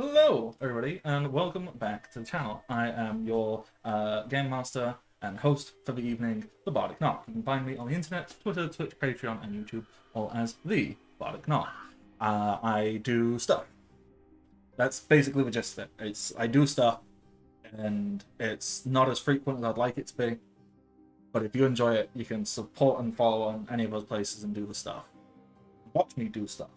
Hello, everybody, and welcome back to the channel. I am your game master and host for the evening, the Bardic Knock. You can find me on the internet, Twitter, Twitch, Patreon, and YouTube, all as the Bardic Knock. I do stuff. That's basically the gist of it. I do stuff, and it's not as frequent as I'd like it to be. But if you enjoy it, you can support and follow on any of those places and do the stuff. Watch me do stuff.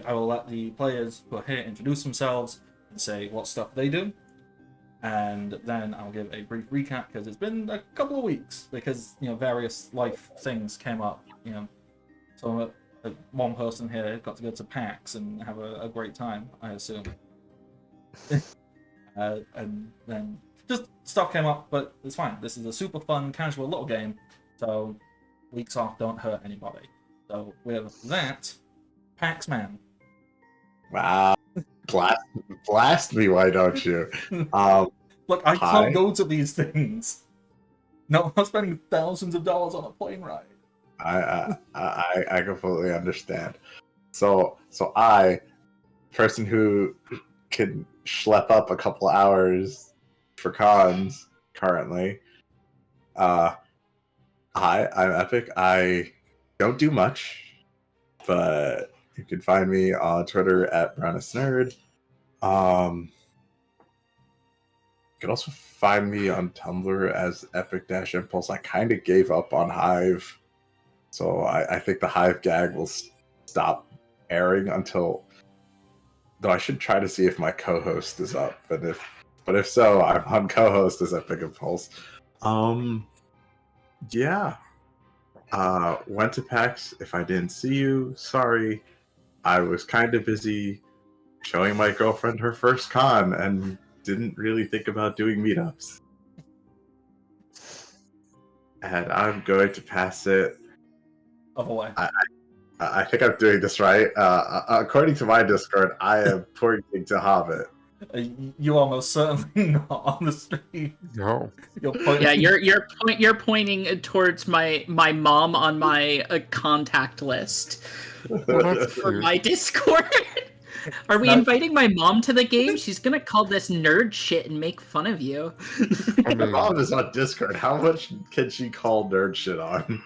I will let the players who are here introduce themselves and say what stuff they do, and then I'll give a brief recap because it's been a couple of weeks because various life things came up. So one person here got to go to PAX and have a great time, I assume, and then just stuff came up, but it's fine. This is a super fun, casual little game, so weeks off don't hurt anybody. So with that. PAX Man. Wow. Blast me, why don't you? Look, I can't go to these things. No, I'm spending thousands of dollars on a plane ride. I completely understand. So I, person who can schlep up a couple hours for cons currently. I'm Epic. I don't do much, but you can find me on Twitter at BrownestNerd. You can also find me on Tumblr as Epic-Impulse. I kind of gave up on Hive, so I think the Hive gag will stop airing until. Though I should try to see if my co-host is up, but if so, I'm on co-host as Epic-Impulse. Yeah. Went to PAX. If I didn't see you, sorry. I was kind of busy showing my girlfriend her first con and didn't really think about doing meetups. And I'm going to pass it. Away. I think I'm doing this right. According to my Discord, I am pointing to Hobbit. You are most certainly not on the street. No. Yeah, you're pointing towards my mom on my contact list for my Discord. Are we inviting my mom to the game? She's gonna call this nerd shit and make fun of you. My mom is on Discord. How much can she call nerd shit on?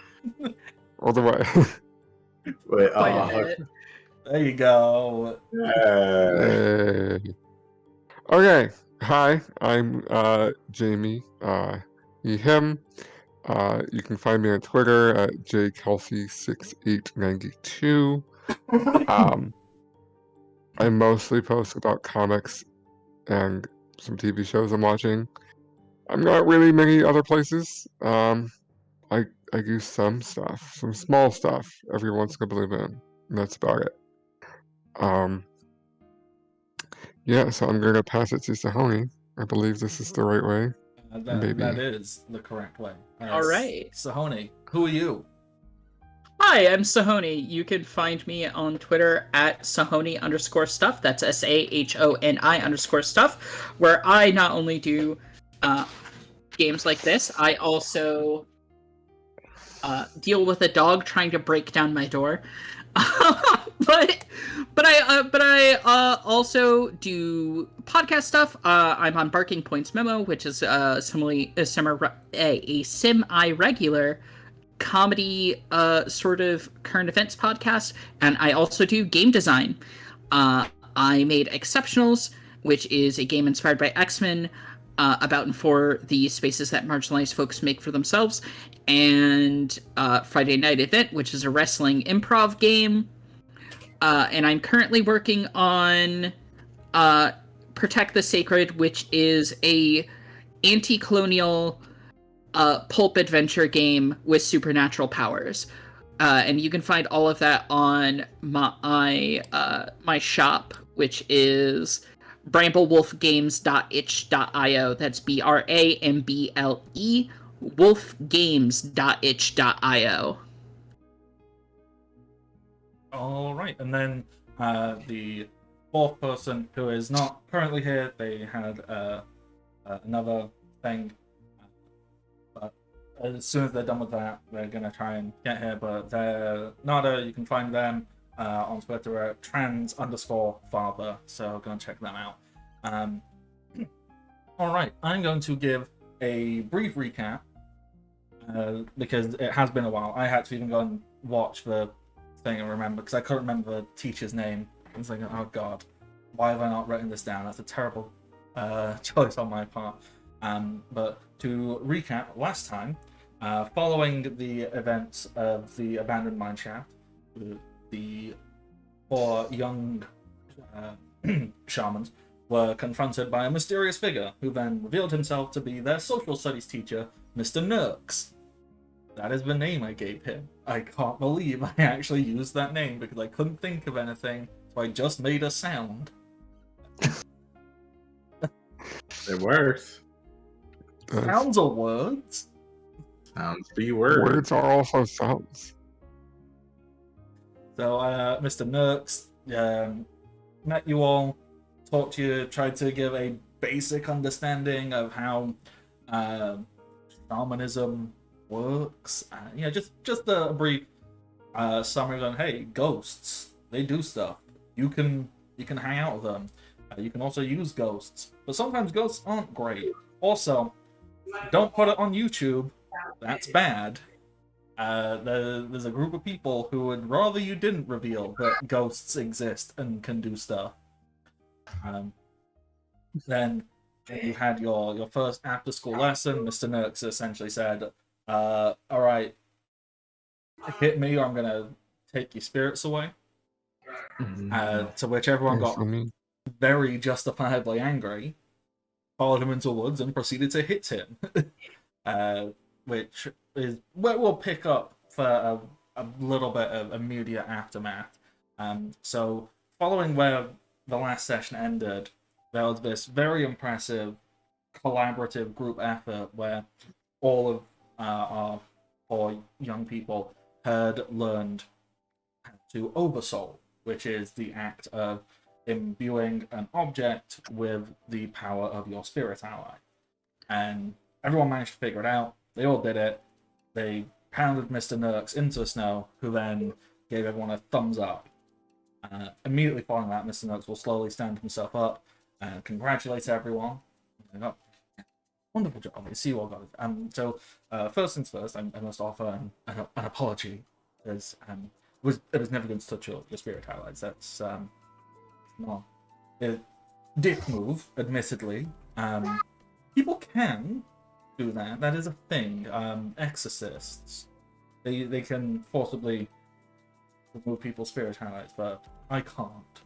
All the way. Wait, there you go. Hey. Okay, hi, I'm Jamie, he, him. You can find me on Twitter at jkelsey6892. I mostly post about comics and some TV shows I'm watching. I'm not really many other places. I do some stuff, some small stuff every once in a blue moon, and that's about it. Yeah, so I'm going to pass it to Sahoni. I believe this is the right way. That is the correct way. All right. Sahoni, who are you? Hi, I'm Sahoni. You can find me on Twitter at Sahoni_stuff. That's SAHONI_stuff, where I not only do games like this, I also deal with a dog trying to break down my door. but I also do podcast stuff. I'm on Barking Points Memo, which is a semi-regular comedy sort of current events podcast, and I also do game design. I made Exceptionals, which is a game inspired by X-Men, about and for the spaces that marginalized folks make for themselves, and Friday Night Event, which is a wrestling improv game. And I'm currently working on Protect the Sacred, which is a anti-colonial pulp adventure game with supernatural powers. And you can find all of that on my shop, which is bramblewolfgames.itch.io. That's BRAMBLE wolfgames.itch.io. All right, and then the fourth person who is not currently here, they had another thing, but as soon as they're done with that, they're gonna try and get here. But they're Nada. You can find them on Twitter, trans_father. So go and check them out. All right, I'm going to give a brief recap because it has been a while. I had to even go and watch the thing and remember because I couldn't remember the teacher's name. I was like, oh god, why have I not written this down? That's a terrible choice on my part. But to recap, last time, following the events of the abandoned mine shaft, the 4 young shamans were confronted by a mysterious figure who then revealed himself to be their social studies teacher, Mr. Nurks. That is the name I gave him. I can't believe I actually used that name because I couldn't think of anything, so I just made a sound. It works. Sounds are words. Sounds be words. Words are also sounds. So, Mr. Nurks met you all, talked to you, tried to give a basic understanding of how shamanism works. Just a brief summary on, hey, ghosts, they do stuff. You can hang out with them. You can also use ghosts, but sometimes ghosts aren't great. Also, don't put it on YouTube. That's bad. There's a group of people who would rather you didn't reveal that ghosts exist and can do stuff. Then you had your first after school lesson. Mr. Nurks essentially said, all right, hit me or I'm gonna take your spirits away. To which everyone got very justifiably angry, followed him into the woods and proceeded to hit him. Which is where we'll pick up for a little bit of immediate aftermath. So following where the last session ended, there was this very impressive collaborative group effort where all of our 4 young people had learned how to oversoul, which is the act of imbuing an object with the power of your spirit ally. And everyone managed to figure it out. They all did it. They pounded Mr. Nurks into the snow, who then gave everyone a thumbs up. Immediately following that, Mr. Nurks will slowly stand himself up and congratulate everyone. Oh, wonderful job. I see you all got it. So, first things first, I must offer an apology, because it was never going to touch your spirit allies. That's not a dick move, admittedly. People can do that. That is a thing. Exorcists, they can forcibly remove people's spirit allies, but I can't.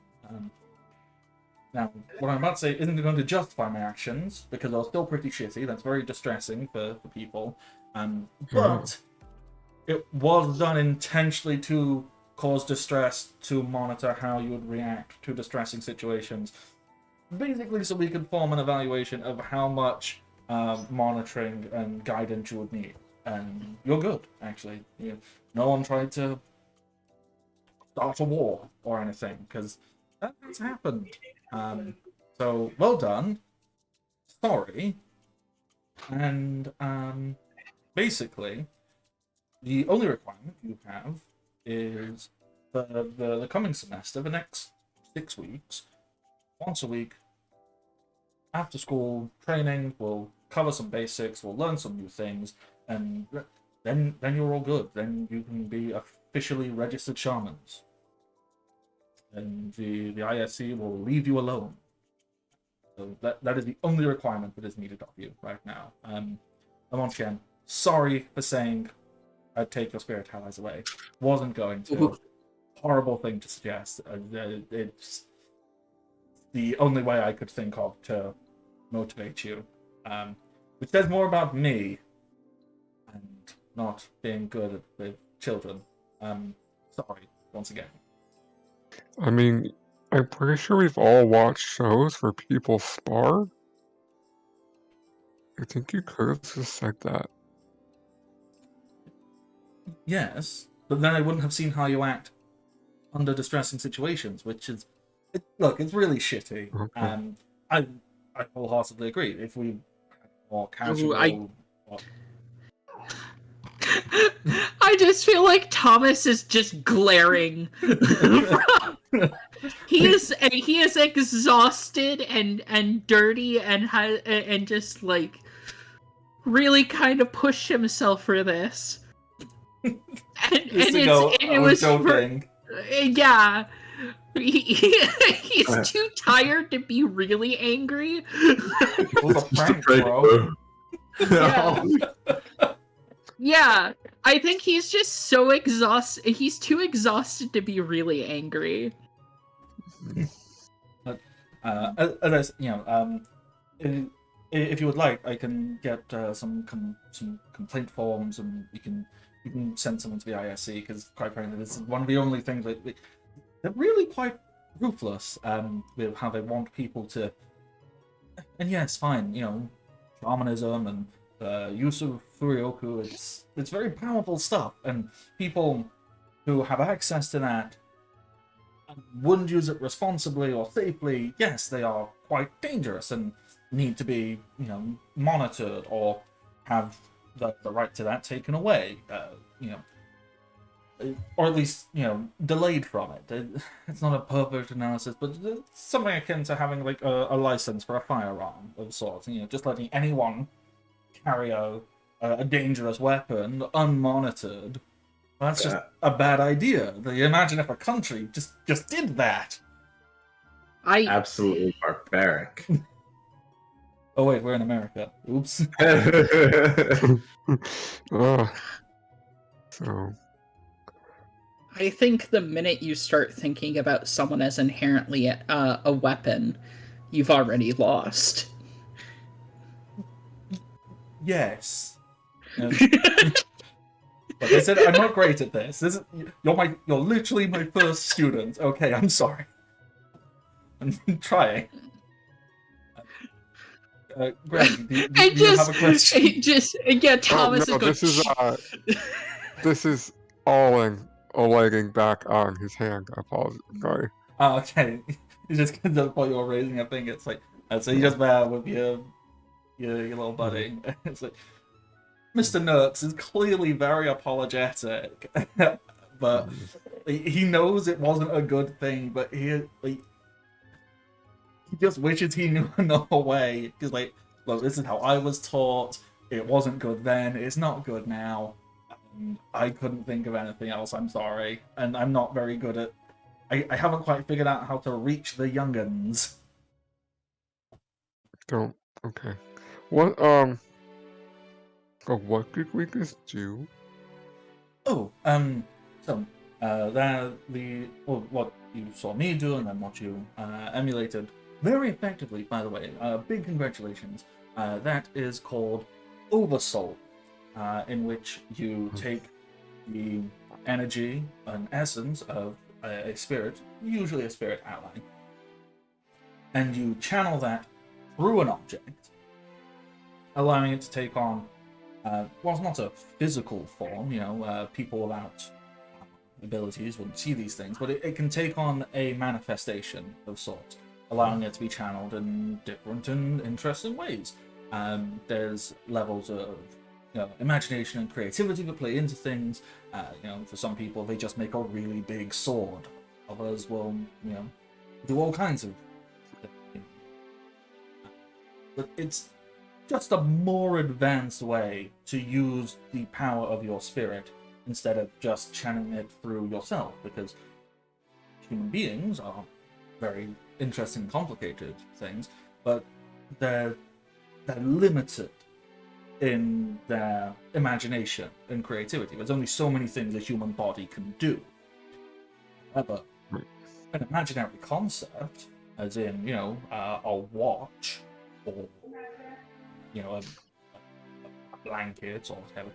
Now, what I'm about to say isn't going to justify my actions because they're still pretty shitty. That's very distressing for people. But it was done intentionally to cause distress, to monitor how you would react to distressing situations. Basically, so we could form an evaluation of how much monitoring and guidance you would need. And you're good, actually. No one tried to start a war or anything, because that's happened. So, well done. Sorry. And basically, the only requirement you have is the coming semester, the next 6 weeks, once a week, after school training. We'll cover some basics, we'll learn some new things, and then you're all good. Then you can be officially registered shamans. And the ISC will leave you alone. So that is the only requirement that is needed of you right now. And once again, sorry for saying I'd take your spirit allies away. Wasn't going to. Horrible thing to suggest. It's the only way I could think of to motivate you. Which says more about me and not being good with children. Sorry, once again. I mean, I'm pretty sure we've all watched shows where people spar. I think you could have just said that. Yes, but then I wouldn't have seen how you act under distressing situations, which is... Look, it's really shitty. Okay. I wholeheartedly agree. If we had more casual... I just feel like Thomas is just glaring. He is exhausted and dirty and just like really kind of pushed himself for this. And it was joking. Yeah. He's too tired to be really angry. It was a Just a prank, prank, bro. Yeah. Yeah, I think he's just so exhausted. He's too exhausted to be really angry. As you know, if you would like, I can get some complaint forms, and you can send someone to the ISC, because quite frankly, this is one of the only things that they're really quite ruthless with how they want people to. And yes, fine, you know, shamanism and use of Furioku, it's very powerful stuff, and people who have access to that and wouldn't use it responsibly or safely, yes, they are quite dangerous and need to be, you know, monitored or have the right to that taken away, you know, or at least, you know, delayed from it. It's not a perfect analysis, but it's something akin to having like a license for a firearm of sorts, you know, just letting anyone carry a dangerous weapon unmonitored. That's just a bad idea. Imagine if a country just did that. Absolutely barbaric. Oh wait, we're in America. Oops. So I think the minute you start thinking about someone as inherently a weapon, you've already lost. Yes. Like I said, I'm not great at this. You're literally my first student. Okay, I'm sorry. I'm trying. Greg, do you have a question? Thomas no, is going. this is Oleging back on his hand. I apologize. Sorry. Oh, okay. It's just because while you're raising a thing, it's like, so you just bear with your little buddy. It's like, Mr. Nurks is clearly very apologetic, but he knows it wasn't a good thing, but he just wishes he knew another way. He's like, look, this is how I was taught. It wasn't good then. It's not good now. And I couldn't think of anything else. I'm sorry. And I'm not very good at... I haven't quite figured out how to reach the young'uns. Don't. Okay. What what did we just do? Oh, so what you saw me do, and then what you emulated very effectively, by the way. Big congratulations. That is called Oversoul, in which you take the energy and essence of a spirit, usually a spirit ally, and you channel that through an object, allowing it to take on, well, it's not a physical form, you know, people without abilities wouldn't see these things, but it can take on a manifestation of sorts, allowing it to be channeled in different and interesting ways. There's levels of, you know, imagination and creativity that play into things. You know, for some people, they just make a really big sword. Others will, you know, do all kinds of things. But it's just a more advanced way to use the power of your spirit instead of just channeling it through yourself, because human beings are very interesting, complicated things, but they're limited in their imagination and creativity. There's only so many things a human body can do. However, an imaginary concept, as in, you know, a watch, or, you know, a blanket or whatever,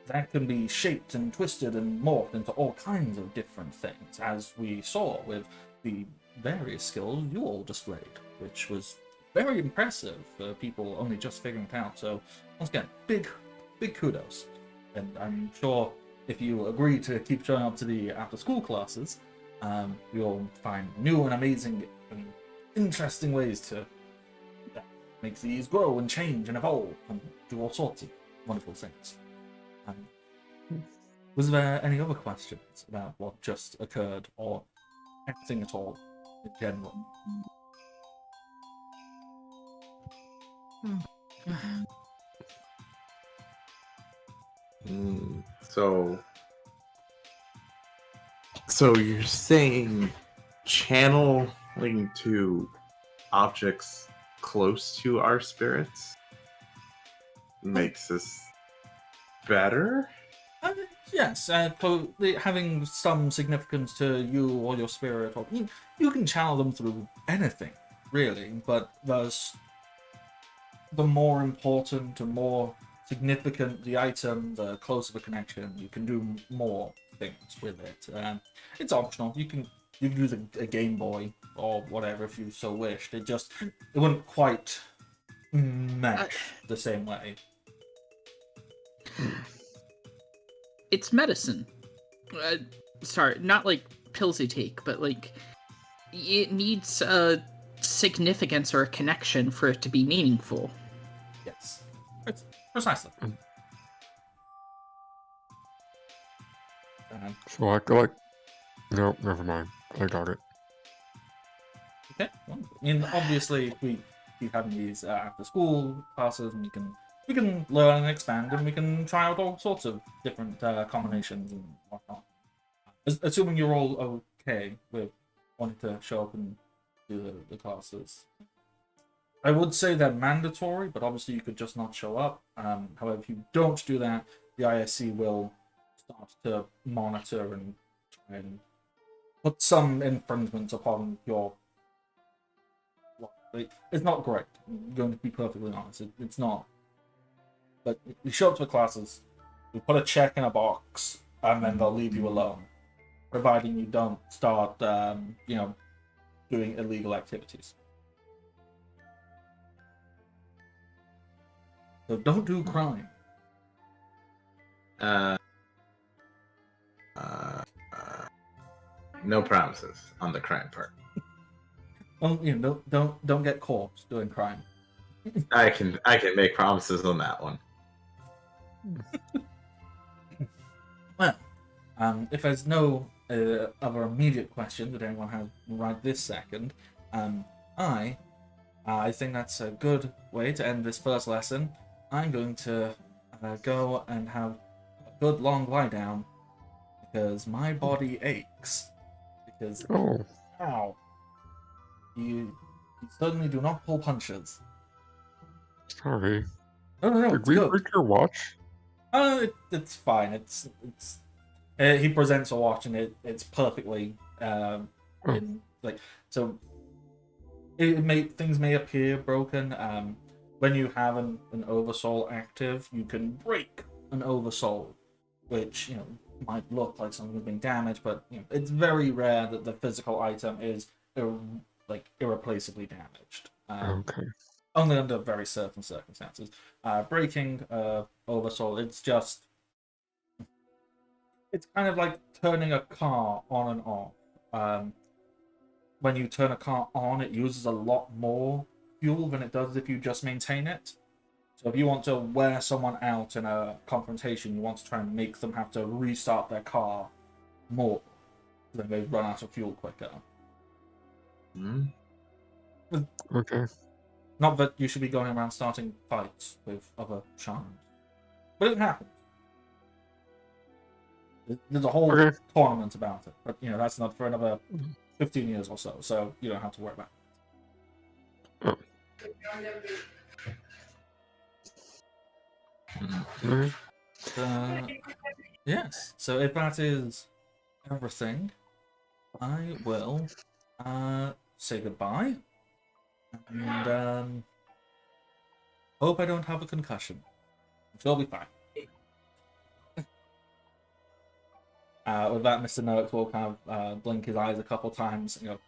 that can be shaped and twisted and morphed into all kinds of different things, as we saw with the various skills you all displayed, which was very impressive for people only just figuring it out. So once again, big kudos. And I'm sure if you agree to keep showing up to the after school classes, you'll find new and amazing and interesting ways to make these grow and change and evolve and do all sorts of wonderful things. Was there any other questions about what just occurred, or anything at all in general? So you're saying channeling to objects close to our spirits makes us better? Yes, having some significance to you or your spirit, or you can channel them through anything, really. But the more important and more significant the item, the closer the connection. You can do more things with it. It's optional. You can use a Game Boy or whatever if you so wished. It wouldn't quite mesh the same way. It's medicine. Sorry, not like pills you take, but like it needs a significance or a connection for it to be meaningful. Yes, it's precisely. So I could no, never mind. I got it. Okay. Well, I mean, obviously, we keep having these after school classes, and we can learn and expand, and we can try out all sorts of different combinations and whatnot. Assuming you're all okay with wanting to show up and do the classes. I would say they're mandatory, but obviously you could just not show up. However, if you don't do that, the ISC will start to monitor and try and put some infringements upon your. It's not great. I'm going to be perfectly honest. It's not. But you show up to the classes, you put a check in a box, and then they'll leave you alone, providing you don't start, doing illegal activities. So don't do crime. No promises on the crime part. Well, don't get caught doing crime. I can make promises on that one. Well, if there's no other immediate questions that anyone has right this second, I think that's a good way to end this first lesson. I'm going to go and have a good long lie down because my body aches. Because ow, you certainly do not pull punches. Sorry. No, Did it's we good. break your watch? It's fine. It's he presents a watch and it's perfectly in like so. Things may appear broken. When you have an oversoul active, you can break an oversoul, which might look like something's being damaged, but it's very rare that the physical item is irreplaceably damaged. Okay. Only under very certain circumstances. Breaking oversoul, it's kind of like turning a car on and off. When you turn a car on, it uses a lot more fuel than it does if you just maintain it. So if you want to wear someone out in a confrontation, you want to try and make them have to restart their car more, then they run out of fuel quicker. Okay. Not that you should be going around starting fights with other shamans, but it happens. There's a whole tournament about it, but that's not for another 15 years or so, so you don't have to worry about it. Yes, so if that is everything, I will say goodbye, and hope I don't have a concussion. I'm sure I'll be fine. With that, Mr. Noakes will kind of blink his eyes a couple times and go,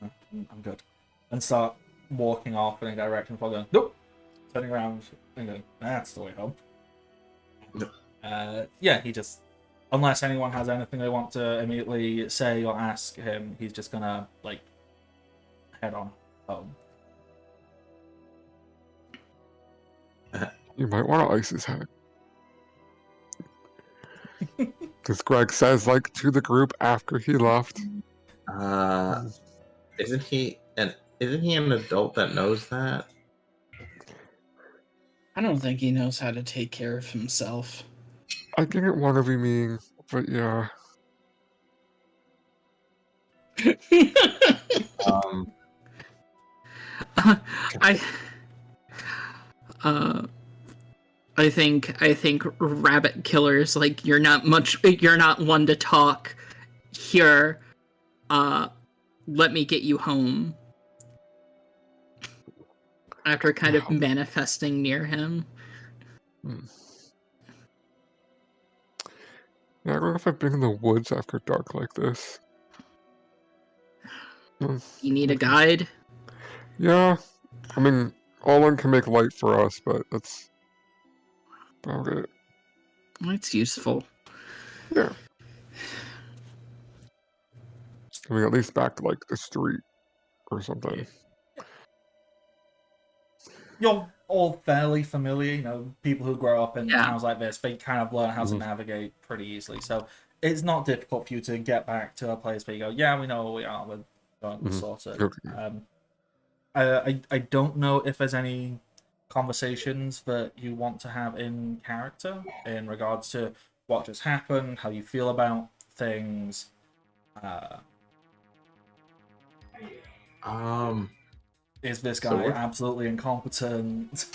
I'm good. And start walking off in a direction before going, nope! Turning around and going, that's the way home. Yeah, he just, unless anyone has anything they want to immediately say or ask him, he's just gonna, head on home. You might want to ice his head. Because Greg says, like, to the group after he left. Isn't he an adult that knows that? I don't think he knows how to take care of himself. I didn't want to be mean, but yeah. Um, I I think rabbit killers, like, you're not one to talk. Here, let me get you home. After kind of manifesting near him. Yeah, I don't know if I've been in the woods after dark like this. You need a guide? Yeah, I mean, Olin can make light for us, but that's about it. It's useful. Yeah. I mean, at least back to, like, the street or something. You're all fairly familiar, you know, people who grow up in towns like this, they kind of learn how to navigate pretty easily. So it's not difficult for you to get back to a place where you go, yeah, we know where we are, we're going to sort it. Okay. I don't know if there's any conversations that you want to have in character in regards to what just happened, how you feel about things. Is this guy absolutely incompetent?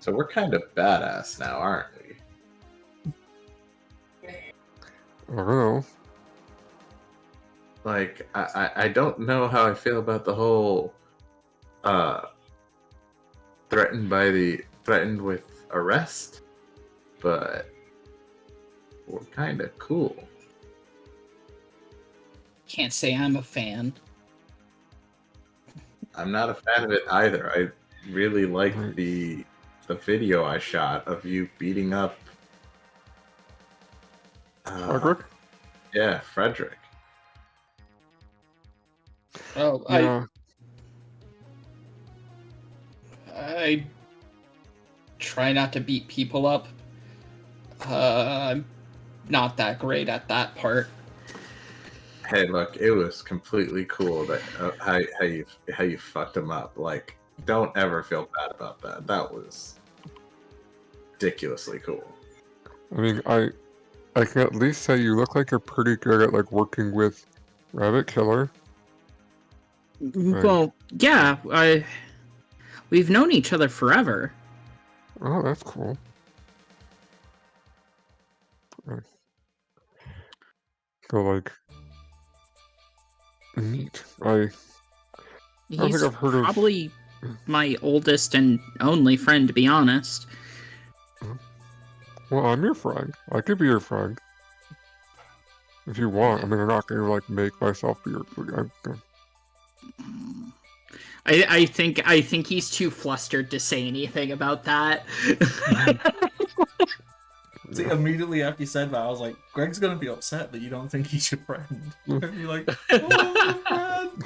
So we're kind of badass now, aren't we? I don't know. Like, I don't know how I feel about the whole threatened with arrest, but we're kind of cool. Can't say I'm a fan. I'm not a fan of it either. I really like the video I shot of you beating up Frederick? Yeah, Frederick. Oh, Yeah. I try not to beat people up. I'm not that great at that part. Hey, look, it was completely cool that how you fucked him up. Like, don't ever feel bad about that. That was ridiculously cool. I mean, I can at least say you look like you're pretty good at, like, working with Rabbit Killer. Well, yeah, we've known each other forever. Oh, that's cool. So, like, neat. I don't think I've heard of... Probably my oldest and only friend, to be honest. Well, I'm your friend. I could be your friend. If you want. I mean, I'm not going to, like, make myself be your... I think he's too flustered to say anything about that. See, immediately after you said that, I was like, Greg's gonna be upset that you don't think he's your friend. You're like, oh, friend.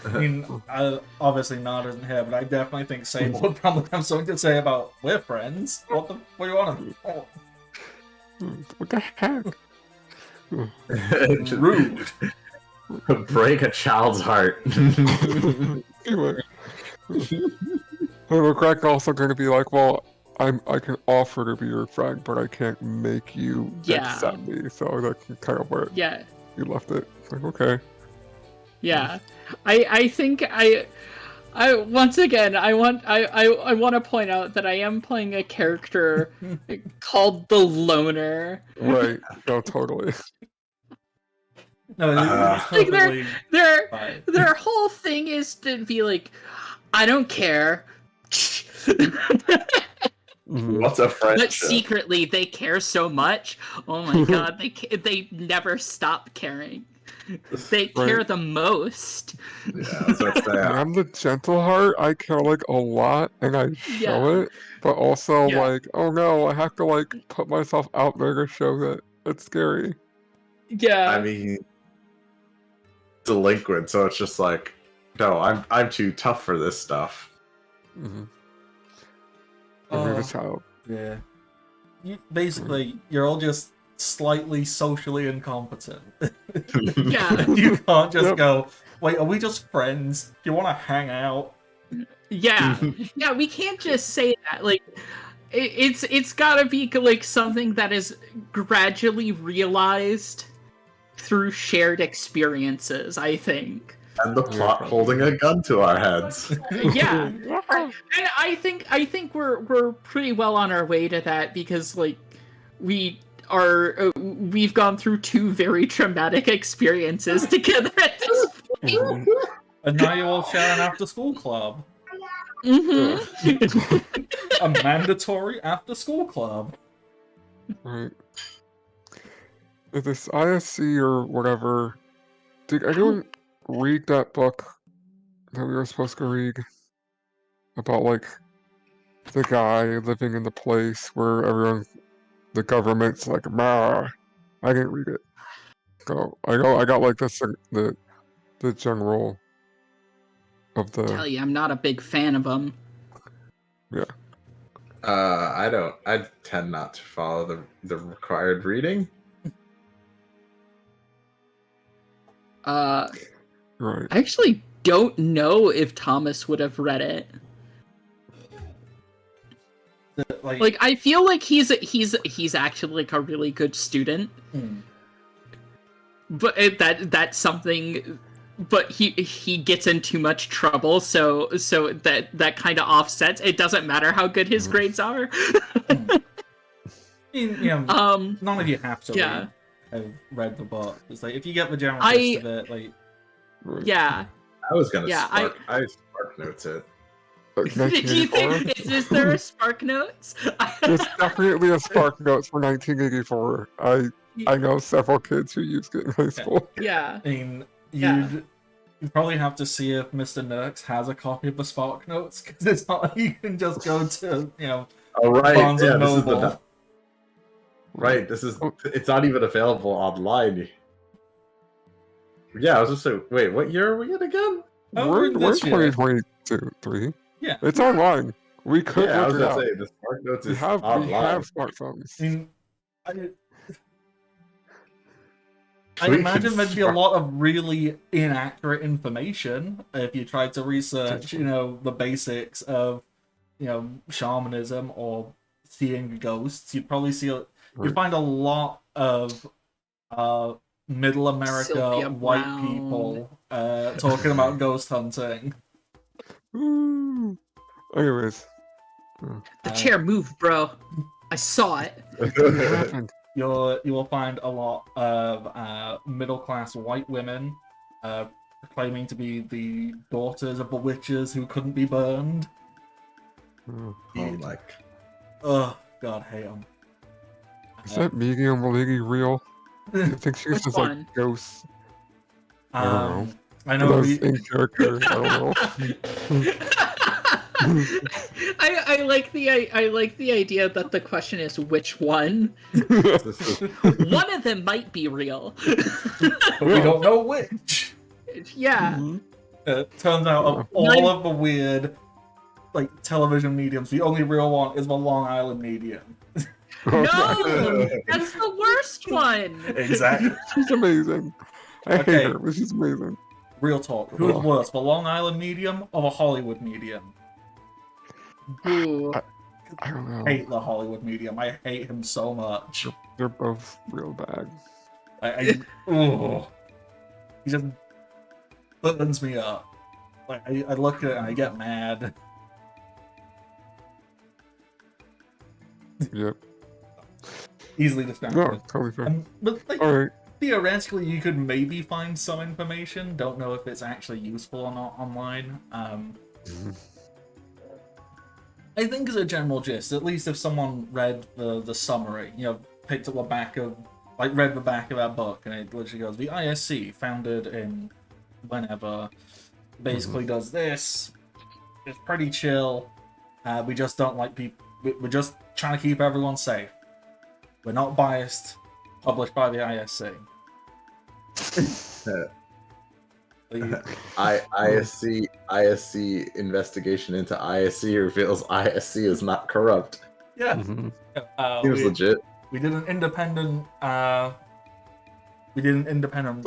I mean, obviously Nard isn't here, but I definitely think Sable would probably have something to say about we're friends. What do you want? Oh. What the heck? Rude. Break a child's heart. Anyway. Greg also going to be like, well, I can offer to be your friend, but I can't make you accept me. So that's kind of where you left it. Like, okay. Yeah, I think I once again I want to point out that I am playing a character called the Loner. Right. No, totally. No, like their whole thing is to be like, I don't care. What's a friendship? But secretly they care so much. Oh my god, they never stop caring. They care the most. Yeah, I'm the gentle heart. I care, like, a lot, and I show it. But also, like, oh no, I have to, like, put myself out there to show that it's scary. Yeah. I mean, delinquent. So it's just like, no, I'm too tough for this stuff. I'm the child. Yeah. basically, you're all just slightly socially incompetent. Yeah. You can't just Yep. go, wait, are we just friends? Do you want to hang out? Yeah. Yeah, we can't just say that. Like, it's gotta be like something that is gradually realized through shared experiences, I think. And the plot holding a gun to our heads. Yeah. And I think we're pretty well on our way to that because like we've gone through two very traumatic experiences together at this point. And now you all share an after-school club. Mm-hmm. A mandatory after-school club. Right. If this ISC or whatever, did anyone read that book that we were supposed to read about like the guy living in the place where everyone, the government's like, "Ma." I didn't read it. So I got like the general of Tell the you, I'm not a big fan of them. I tend not to follow the required reading. I right. actually don't know if Thomas would have read it. Like I feel like he's actually like a really good student. But that's something. But he gets in too much trouble, so that kind of offsets. It doesn't matter how good his grades are. I mean, you know, none of you have to Yeah. have read the book. It's like if you get the general I- gist of it, like Yeah. I was gonna Yeah, spark notes it. Like Do you 1984. think is there a Spark Notes? There's definitely a Spark Notes for 1984. I know several kids who used it in high school. Yeah. I mean, Yeah. you'd probably have to see if Mr. Nurks has a copy of the Spark Notes, because it's not like you can just go to, you know, Oh right, Barnes and this is Noble. right. This is it's not even available online. Yeah, I was just saying. Wait, what year are we in again? Oh, We're in this year. 2022, 3. Yeah. It's online. We could Yeah, I was look it gonna up. say the Spark Notes We is have online. smartphones. I mean, I We imagine can there'd be a spark- lot of really inaccurate information if you tried to research, you know, the basics of, you know, shamanism or seeing ghosts. You'd probably see, you'd Right. find a lot of middle America Sylvia white Brown. people talking about ghost hunting. Ooh. Anyways, The chair moved, bro. I saw it. what happened? You will find a lot of middle-class white women claiming to be the daughters of the witches who couldn't be burned. Oh. like Oh, God, hate them. Is that medium lady real? I think she's Which just one? like ghosts. I don't know. I know Those we, in character. I don't know. I like the idea that the question is which one. this is One of them might be real. but we don't know which. Yeah. Turns out of all of the weird, like, television mediums, the only real one is the Long Island medium. No, that's the worst one. Exactly. She's amazing. I Okay. hate her, but she's amazing. Real talk. Who is worse, the Long Island medium or the Hollywood medium? Ooh. I don't know. I hate the Hollywood medium. I hate him so much. They're both real bad. He just burns me up. Like I look at it and I get mad. Yep. Easily distracted. No, totally fair. But like, Alright. theoretically, you could maybe find some information. Don't know if it's actually useful or not online. I think as a general gist, at least if someone read the summary, you know, picked up the back of, like, read the back of that book, and it literally goes, the ISC, founded in whenever, basically does this. It's pretty chill. We just don't like people. We're just trying to keep everyone safe. We're not biased. Published by the ISC. ISC investigation into ISC reveals ISC is not corrupt. Yeah. Mhm. Seems legit. We did an independent Very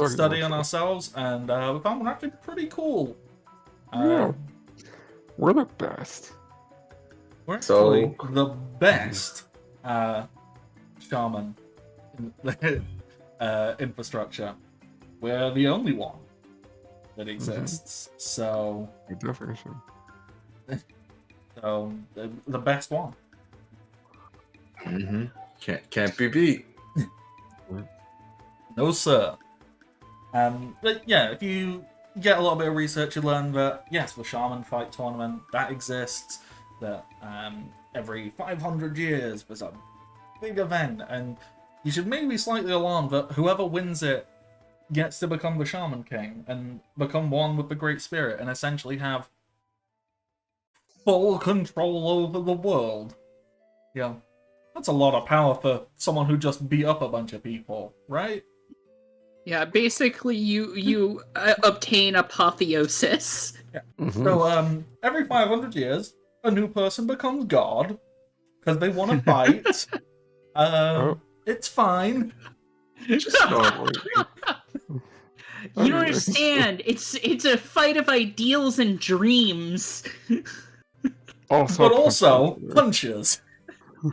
study on much so. ourselves, and we found one actually pretty cool. Yeah. We're the best. We're So- actually the best shaman infrastructure. We're the only one that exists. So By definition. the best one. Mm-hmm. Can't be beat. No, sir. But yeah, if you get a little bit of research, you learn that yes, the Shaman Fight Tournament that exists. That every 500 years there's a big event, and you should maybe be slightly alarmed that whoever wins it gets to become the Shaman King and become one with the Great Spirit, and essentially have full control over the world. Yeah, that's a lot of power for someone who just beat up a bunch of people, right? Yeah, basically you obtain apotheosis. Mhm. So every 500 years, a new person becomes God because they want to fight. It's fine. Oh, You don't understand. It's a fight of ideals and dreams, also, But also punches. punches.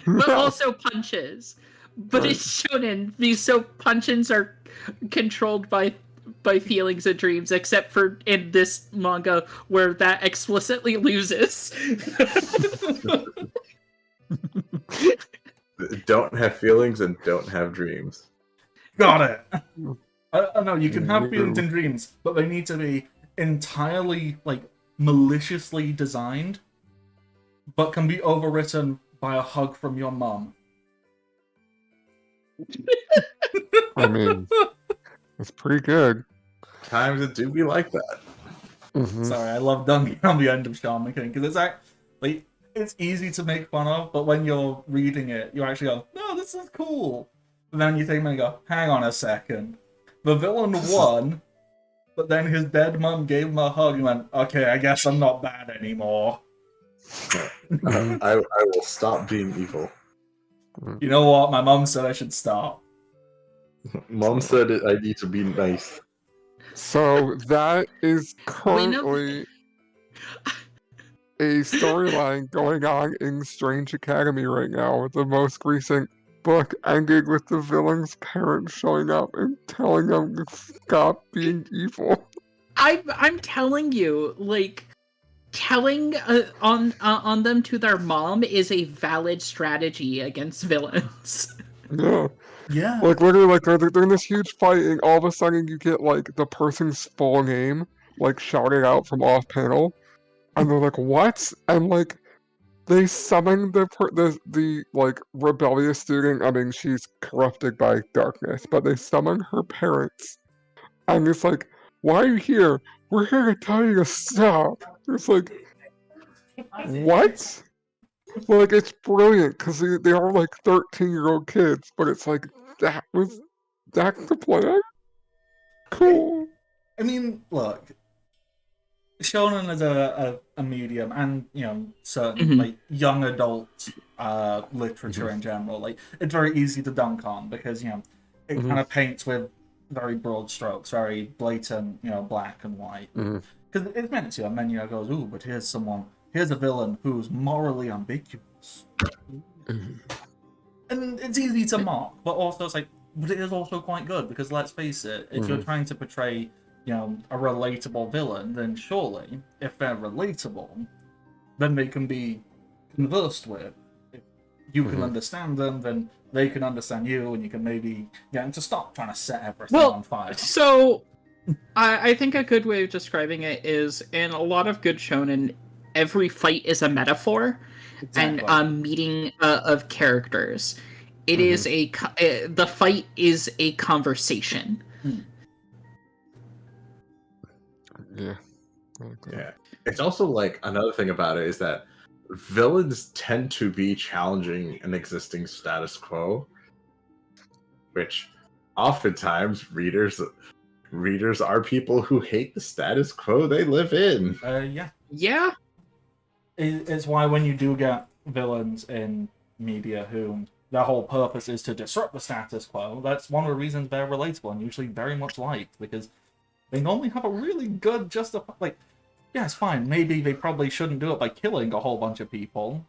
but also punches. But Right. it's shonen, so punches are controlled by feelings and dreams, except for in this manga where that explicitly loses. Don't have feelings and don't have dreams. Got it. No, you can have feelings No. and dreams, but they need to be entirely, like, maliciously designed, but can be overwritten by a hug from your mum. I mean, it's pretty good. Times it do be like that. Mhm. Sorry, I love dunking on the end of Shaman King, because it's easy to make fun of, but when you're reading it, you actually go, no, this is cool. And then you think and go, hang on a second. The villain won, but then his dead mum gave him a hug and went, okay, I guess I'm not bad anymore. I will stop being evil. You know what? My mum said I should stop. Mom said I need to be nice. So that is We know- currently a storyline going on in Strange Academy right now, with the most recent book ended with the villain's parents showing up and telling them to stop being evil. I'm telling you, like, telling on them to their mom is a valid strategy against villains. Yeah. Yeah. Like, literally, like, they're in this huge fight, and all of a sudden you get, like, the person's full name, like, shouted out from off-panel, and they're like, what? And, like, they summon the like, rebellious student. I mean, she's corrupted by darkness, but they summon her parents, and it's like, why are you here? We're here to tell you to stop. It's like, what? Like, it's brilliant, because they are, like, 13-year-old kids, but it's like, that's the plan? Cool. I mean, look, shonen is a medium, and certain Mhm. like young adult literature in general. Like, it's very easy to dunk on because it Mhm. kind of paints with very broad strokes, very blatant, black and white. Mhm. Because it's meant to, and then goes, ooh, but here's a villain who's morally ambiguous, Mhm. and it's easy to mock, but also it's like, but it is also quite good because let's face it, if you're trying to portray a relatable villain, then surely, if they're relatable, then they can be conversed with. If you can understand them, then they can understand you, and you can maybe get them to stop trying to set everything on fire. So, I think a good way of describing it is, in a lot of good shonen, every fight is a metaphor and Exactly. a meeting of characters. It is the fight is a conversation. Yeah. I like that. Yeah. It's also like another thing about it is that villains tend to be challenging an existing status quo, which oftentimes readers are people who hate the status quo they live in. Yeah. Yeah. It's why when you do get villains in media who their whole purpose is to disrupt the status quo, that's one of the reasons they're relatable and usually very much liked, because they normally have a really good like, yeah, it's fine, maybe they probably shouldn't do it by killing a whole bunch of people,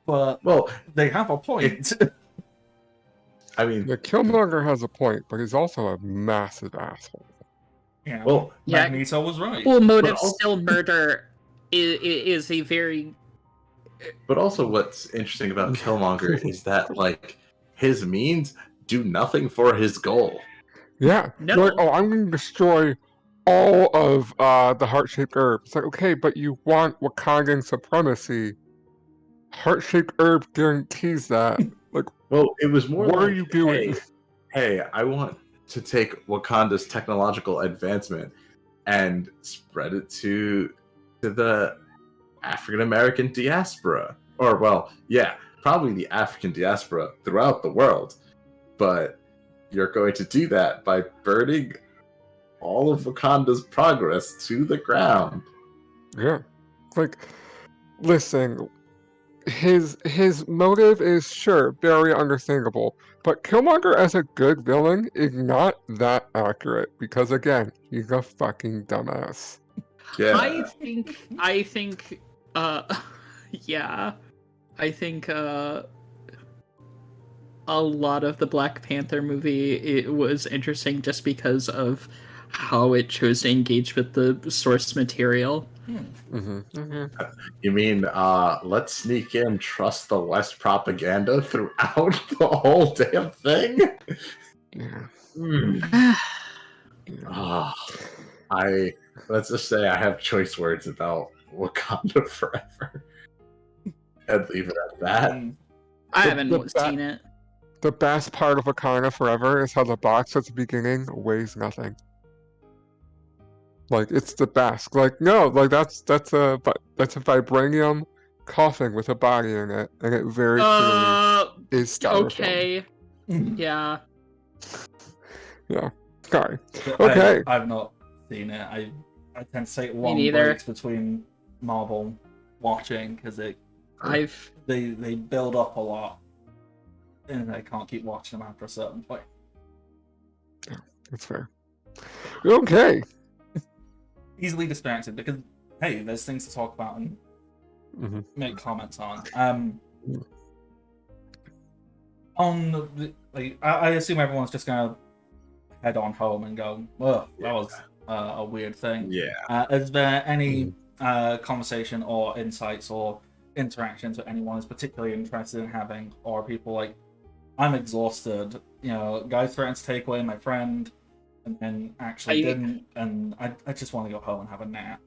but Well, they have a point. I mean, The Killmonger has a point, but he's also a massive asshole. Yeah, well, Yeah. Magneto was right. Well, motive also- still murder is a very but also what's interesting about Killmonger is that like his means do nothing for his goal. Yeah. No. They're like, oh, I'm going to destroy all of the heart-shaped herb. It's like, okay, but you want Wakandan supremacy. Heart-shaped herb guarantees that. Like, Well, it was more what like, are you doing? Hey, I want to take Wakanda's technological advancement and spread it to the African American diaspora. Or, well, yeah, probably the African diaspora throughout the world. But you're going to do that by burning all of Wakanda's progress to the ground. Yeah. Like, listen, his motive is sure very understandable, but Killmonger as a good villain is not that accurate because again, he's a fucking dumbass. Yeah. I think yeah. I think a lot of the Black Panther movie, it was interesting just because of how it chose to engage with the source material. You mean, let's sneak in, trust the West propaganda throughout the whole damn thing? Yeah. Mm. Let's just say I have choice words about Wakanda Forever. And leave it at that. I The- haven't the seen it. The best part of Wakanda Forever is how the box at the beginning weighs nothing. Like it's the best. Like no, like that's a vibranium coffin with a body in it, and it very clearly is styrofoam. Okay. Yeah. Yeah. Sorry. Okay. I've not seen it. I tend to take long neither. breaks between Marvel watching because they build up a lot, and I can't keep watching them after a certain point. Yeah, that's fair. Okay. Easily distracted because hey, there's things to talk about and make comments on. On the, like, I assume everyone's just gonna head on home and go, "Well, that was a weird thing." Yeah. Is there any conversation or insights or interactions that anyone is particularly interested in having, or are people like, "I'm exhausted. You know, guy threatened to take away my friend, and then actually didn't, and I just want to go home and have a nap."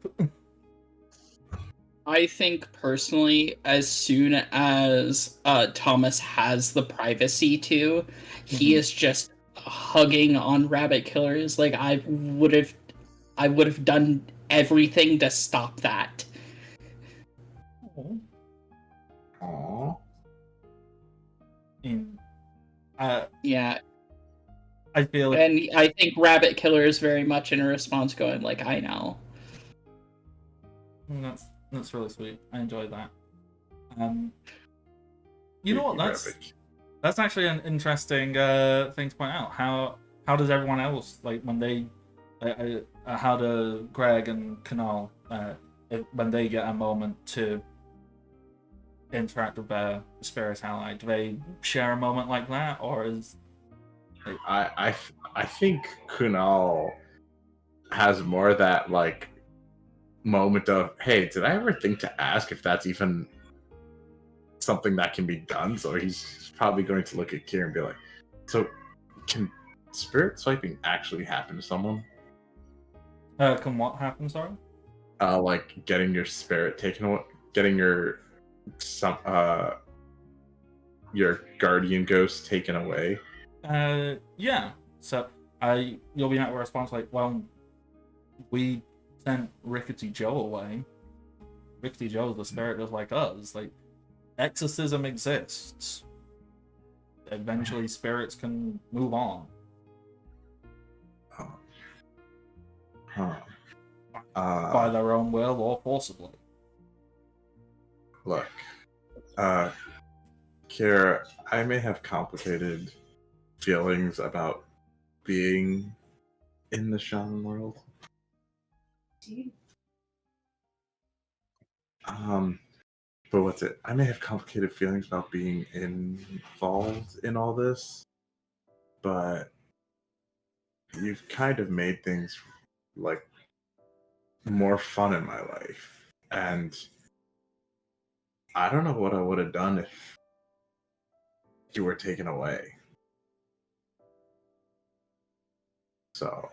I think personally, as soon as Thomas has the privacy to, he is just hugging on rabbit killers. Like I would have done everything to stop that. Aww. Yeah, I feel and I think rabbit killer is very much in a response, going like, "I know." that's really sweet. I enjoyed that. You know what? That's actually an interesting thing to point out. How does everyone else, like, when they how do Greg and Kunal when they get a moment to interact with their spirit ally, do they share a moment like that, or is I think Kunal has more of that like moment of, hey, did I ever think to ask if that's even something that can be done? So he's probably going to look at Kira and be like, so can spirit swiping actually happen to someone? can what happen? Sorry. Like getting your spirit taken away, getting your guardian ghost taken away. Yeah. So you'll be at a response like, well, we sent Rickety Joe away. Rickety Joe's the spirit just like us. Like, exorcism exists. Eventually, spirits can move on. By their own will or forcibly. Look, Kira, I may have complicated feelings about being in the shaman world. But what's it? I may have complicated feelings about being involved in all this, but you've kind of made things like more fun in my life, and I don't know what I would have done if you were taken away. So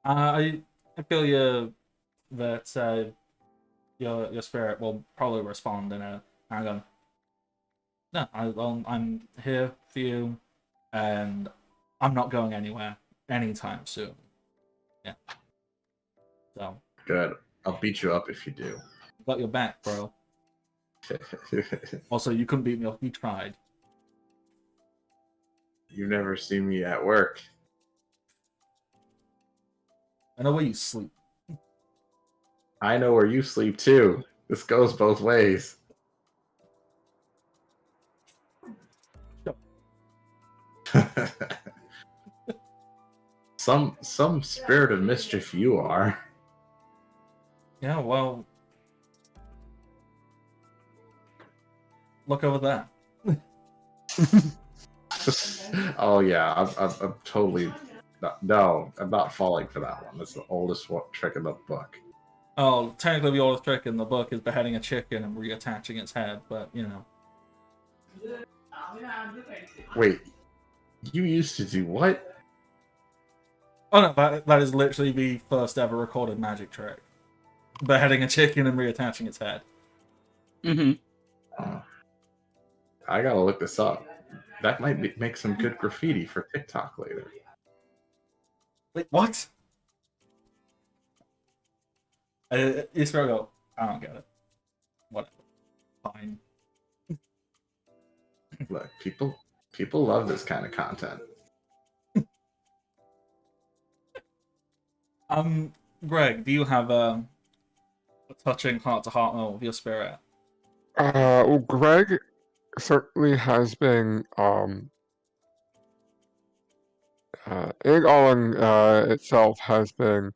I feel you that your spirit will probably respond in a. I'm going. No, I'm here for you, and I'm not going anywhere anytime soon. Yeah. So good. I'll beat you up if you do. got your back, bro. Also, you couldn't beat me up. You tried. You never see me at work. I know where you sleep. I know where you sleep too. This goes both ways. some spirit of mischief you are. Yeah, well, look over there. Oh yeah, I'm totally no. I'm not falling for that one. That's the oldest trick in the book. Oh, technically the oldest trick in the book is beheading a chicken and reattaching its head, but you know. Wait, you used to do what? Oh no, that is literally the first ever recorded magic trick. Beheading a chicken and reattaching its head. Mm-hmm. I gotta look this up. That might make some good graffiti for TikTok later. Wait, what? Israel go, I don't get it. Whatever. Fine. Look, people love this kind of content. Greg, do you have a touching heart-to-heart moment with your spirit? Well, Greg certainly has been, Egg Alling itself has been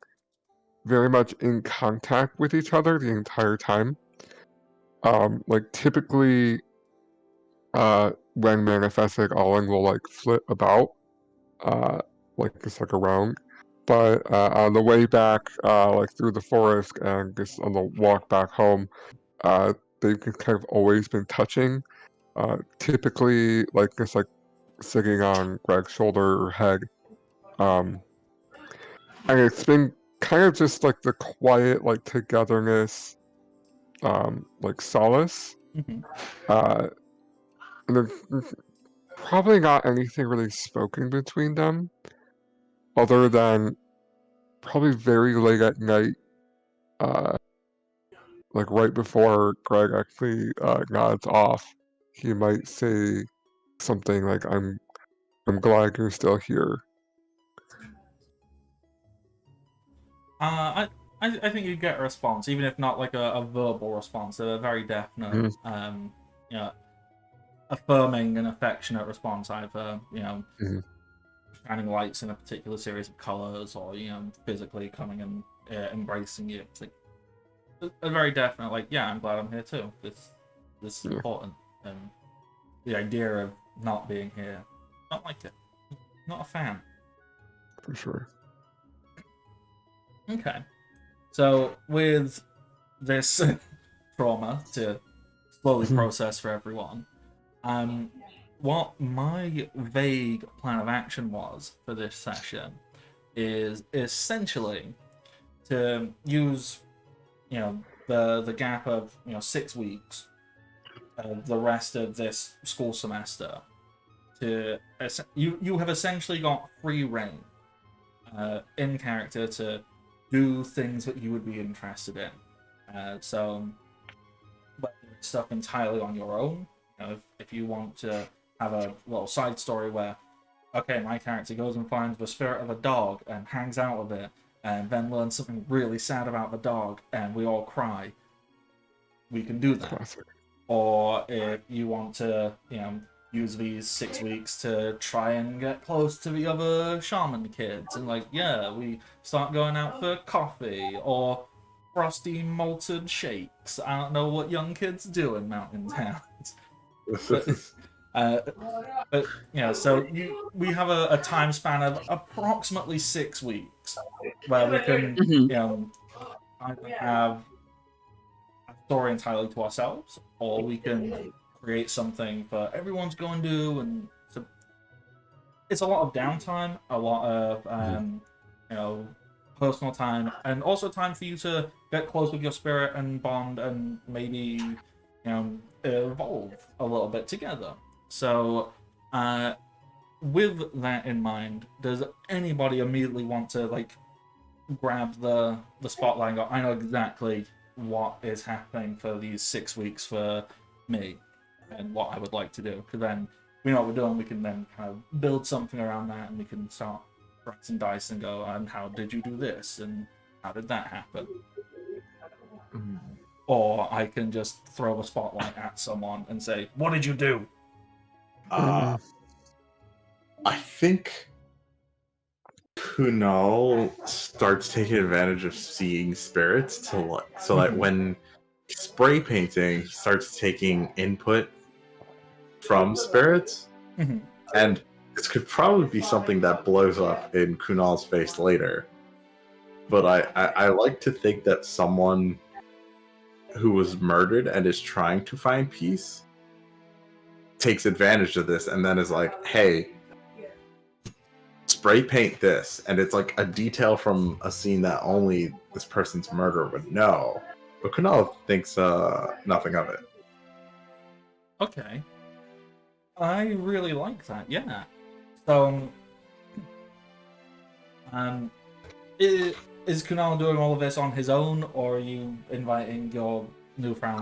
very much in contact with each other the entire time. Like typically, when manifesting, Alling will like flip about, like just like around. But on the way back, like through the forest and just on the walk back home, they've kind of always been touching. Typically, like just like sitting on Greg's shoulder or head. And it's been kind of just like the quiet, like togetherness, like solace. Mm-hmm. And there's probably not anything really spoken between them, other than probably very late at night, like right before Greg actually nods off, he might say something like, I'm glad you're still here." I think you get a response, even if not like a verbal response, a very definite, you know, affirming and affectionate response, either, you know, shining lights in a particular series of colors, or, you know, physically coming and embracing you. It's like a very definite, like, yeah, I'm glad I'm here too. This is important. And the idea of not being here, not like it. Not a fan. For sure. Okay. So with this trauma to slowly process for everyone, what my vague plan of action was for this session is essentially to use, you know, the gap of, you know, 6 weeks, the rest of this school semester, to you have essentially got free reign in character to do things that you would be interested in. So whether it's stuff entirely on your own, you know, if you want to have a little side story where, okay, my character goes and finds the spirit of a dog and hangs out with it, and then learns something really sad about the dog, and we all cry, we can do that. Classic. or if you want to, use these 6 weeks to try and get close to the other shaman kids, and like, yeah, we start going out for coffee or frosty malted shakes. I don't know what young kids do in mountain towns. But, but so we have a time span of approximately 6 weeks where we can, Mhm. either have a story entirely to ourselves, or we can create something for everyone's going to do. And so it's a lot of downtime, a lot of personal time, and also time for you to get close with your spirit and bond, and maybe evolve a little bit together. So with that in mind, does anybody immediately want to like grab the spotlight and go, I know exactly what is happening for these 6 weeks for me and what I would like to do? Because then we know what we're doing, we can then kind of build something around that, and we can start pressing dice and go, and how did you do this, and how did that happen? Or I can just throw a spotlight at someone and say, what did you do? I think Kunal starts taking advantage of seeing spirits to like, so like when spray painting, he starts taking input from spirits, and this could probably be something that blows up in Kunal's face later. But I like to think that someone who was murdered and is trying to find peace takes advantage of this and then is like, hey, spray paint this, and it's like a detail from a scene that only this person's murderer would know. But Kunal thinks nothing of it. Okay. I really like that, yeah. So, is Kunal doing all of this on his own, or are you inviting your newfound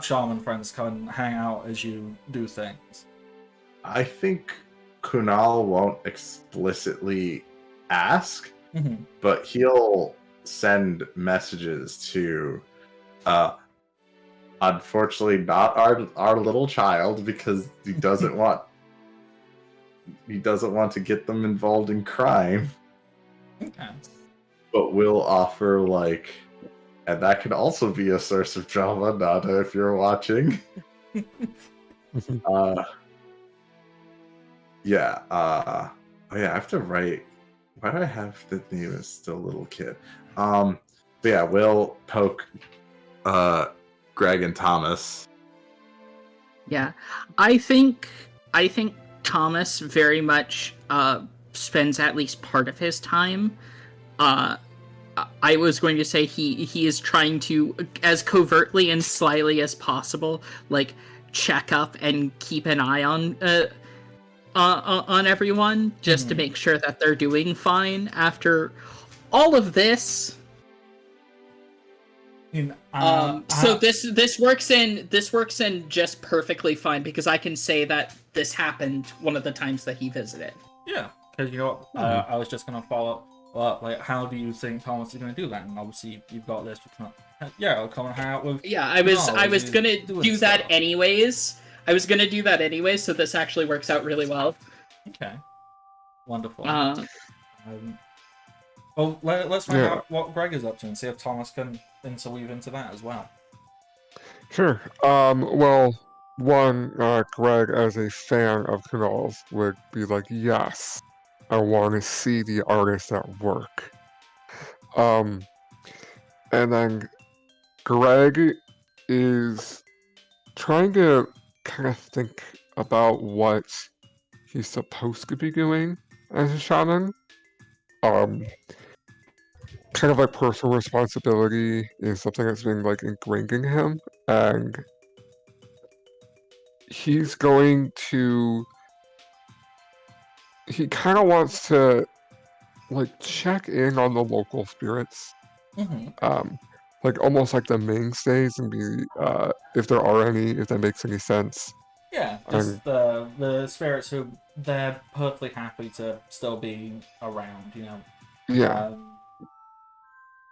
shaman friends to come and hang out as you do things? I think Kunal won't explicitly ask, but he'll send messages to, unfortunately, not our little child, because he doesn't want to get them involved in crime. Okay. But we'll offer like, and that can also be a source of drama, Nada, if you're watching. Yeah. Oh yeah, I have to write. Why do I have the name is still little kid? But yeah, we'll poke Greg and Thomas. Yeah, I think Thomas very much spends at least part of his time. I was going to say he is trying to, as covertly and slyly as possible, like check up and keep an eye on everyone, just to make sure that they're doing fine after all of this. So this works in just perfectly fine, because I can say that this happened one of the times that he visited. Yeah, because I was just gonna follow up. Like, how do you think Thomas is gonna do that? And obviously, you've got this. I'll come and hang out with. Yeah, I was gonna do that anyways. So this actually works out really well. Okay, wonderful. Well, let's find out what Greg is up to and see if Thomas can interweave into that as well. Sure. Well, one, Greg, as a fan of Kunal's, would be like, yes, I want to see the artist at work. And then Greg is trying to kind of think about what he's supposed to be doing as a shaman. Kind of like personal responsibility is something that's been like ingrained in him, and he's going to. He kind of wants to like check in on the local spirits, like almost like the mainstays, and be if there are any, if that makes any sense. Yeah, just the spirits who they're perfectly happy to still be around. Yeah.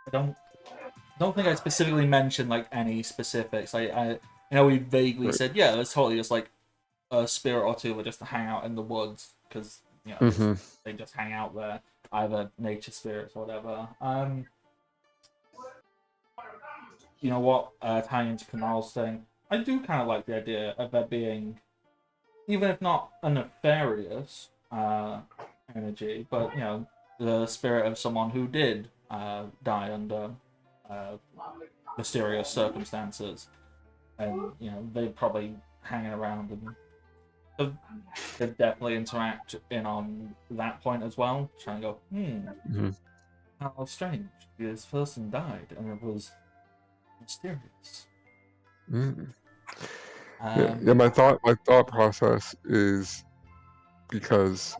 I don't think I specifically mentioned like any specifics. I we vaguely Right. said, yeah, it's totally just like a spirit or two that just hang out in the woods because Mm-hmm. they just hang out there, either nature spirits or whatever. You know what? Tying into Canal's thing, I do kind of like the idea of there being, even if not a nefarious energy, but the spirit of someone who did die under uh, mysterious circumstances, and they're probably hanging around and they definitely interact in on that point as well, trying to go, Mm-hmm. how strange. This person died and it was mysterious. Mm-hmm. Yeah, Um, my thought process is because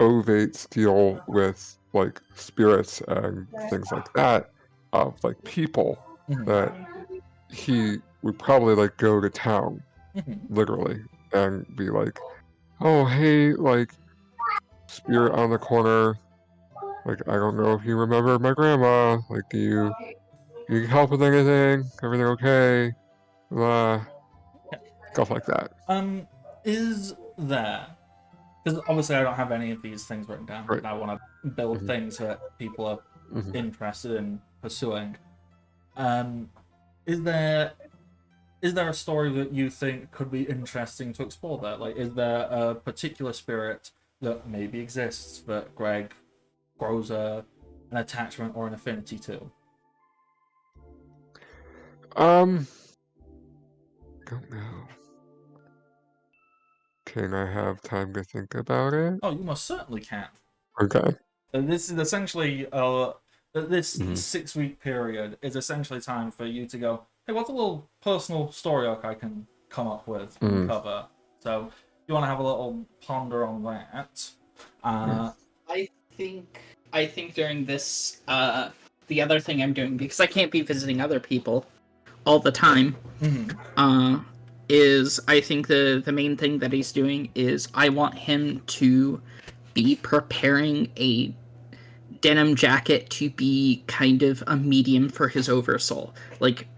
ovates deal with like spirits and things like that of like people, mhm, that he would probably like go to town mhm. literally and be like, oh hey, like spirit on the corner, like I don't know if you remember my grandma, like do you need help with anything, everything okay, uh, stuff like that. Is there? Because obviously I don't have any of these things written down, Right. and I want to build Hmm. things that people are Hmm. interested in pursuing. Um, is there a story that you think could be interesting to explore there? Like, is there a particular spirit that maybe exists that Greg grows an attachment or an affinity to? um don't know, can I have time to think about it? Oh, you most certainly can. Okay. And this is essentially this Hmm. 6 week period is essentially time for you to go, hey, what's a little personal story arc I can come up with and Mm. cover? So you want to have a little ponder on that. Yeah. I think during this the other thing I'm doing, because I can't be visiting other people all the time, Mhm. is I think the main thing that he's doing is I want him to be preparing a denim jacket to be kind of a medium for his oversoul, like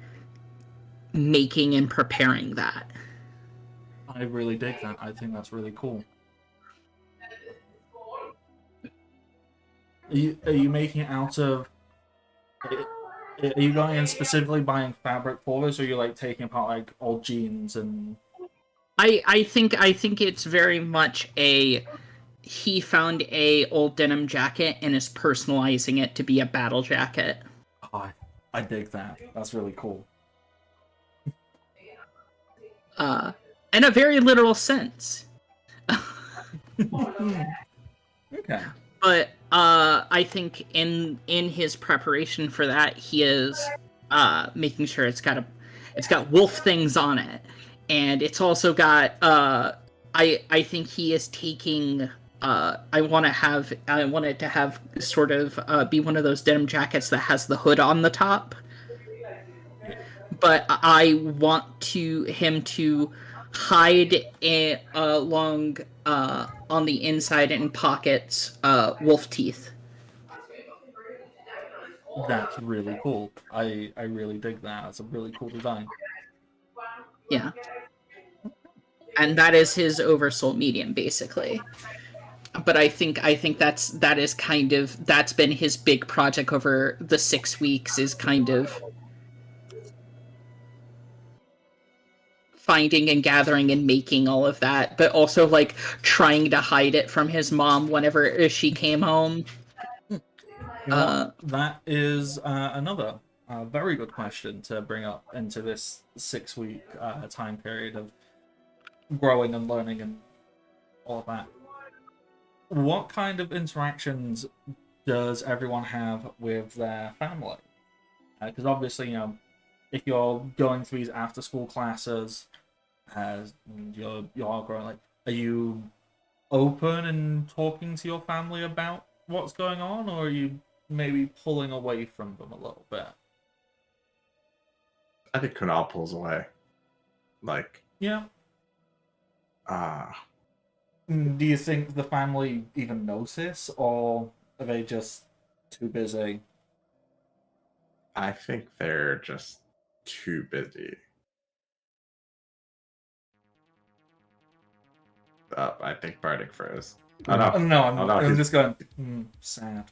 making and preparing that. I really dig that. I think that's really cool. Are you making it out of? Are you going in specifically buying fabric for this, or are you like taking apart like old jeans and? I think it's very much a, he found a old denim jacket and is personalizing it to be a battle jacket. Oh, I dig that. That's really cool. In a very literal sense. Okay. But I think in his preparation for that, he is making sure it's got wolf things on it, and it's also got I think he is taking I want it to have sort of be one of those denim jackets that has the hood on the top, Yeah. but I want him to hide it along on the inside in pockets wolf teeth. That's really cool. I really dig that. It's a really cool design. Yeah, and that is his oversoul medium basically. But I think that's been his big project over the 6 weeks, is kind of finding and gathering and making all of that, but also like trying to hide it from his mom whenever she came home. You know what? That is another very good question to bring up into this 6 week time period of growing and learning and all of that. What kind of interactions does everyone have with their family? Because obviously, if you're going through these after school classes, as you're all growing, like, are you open and talking to your family about what's going on, or are you maybe pulling away from them a little bit? I think Kunal pulls away. Like, Yeah. ah, Do you think the family even knows this, or are they just too busy? I think they're just too busy. I think Bardic froze. Yeah. Oh, no. No, Oh, no, I'm he's- just going sad.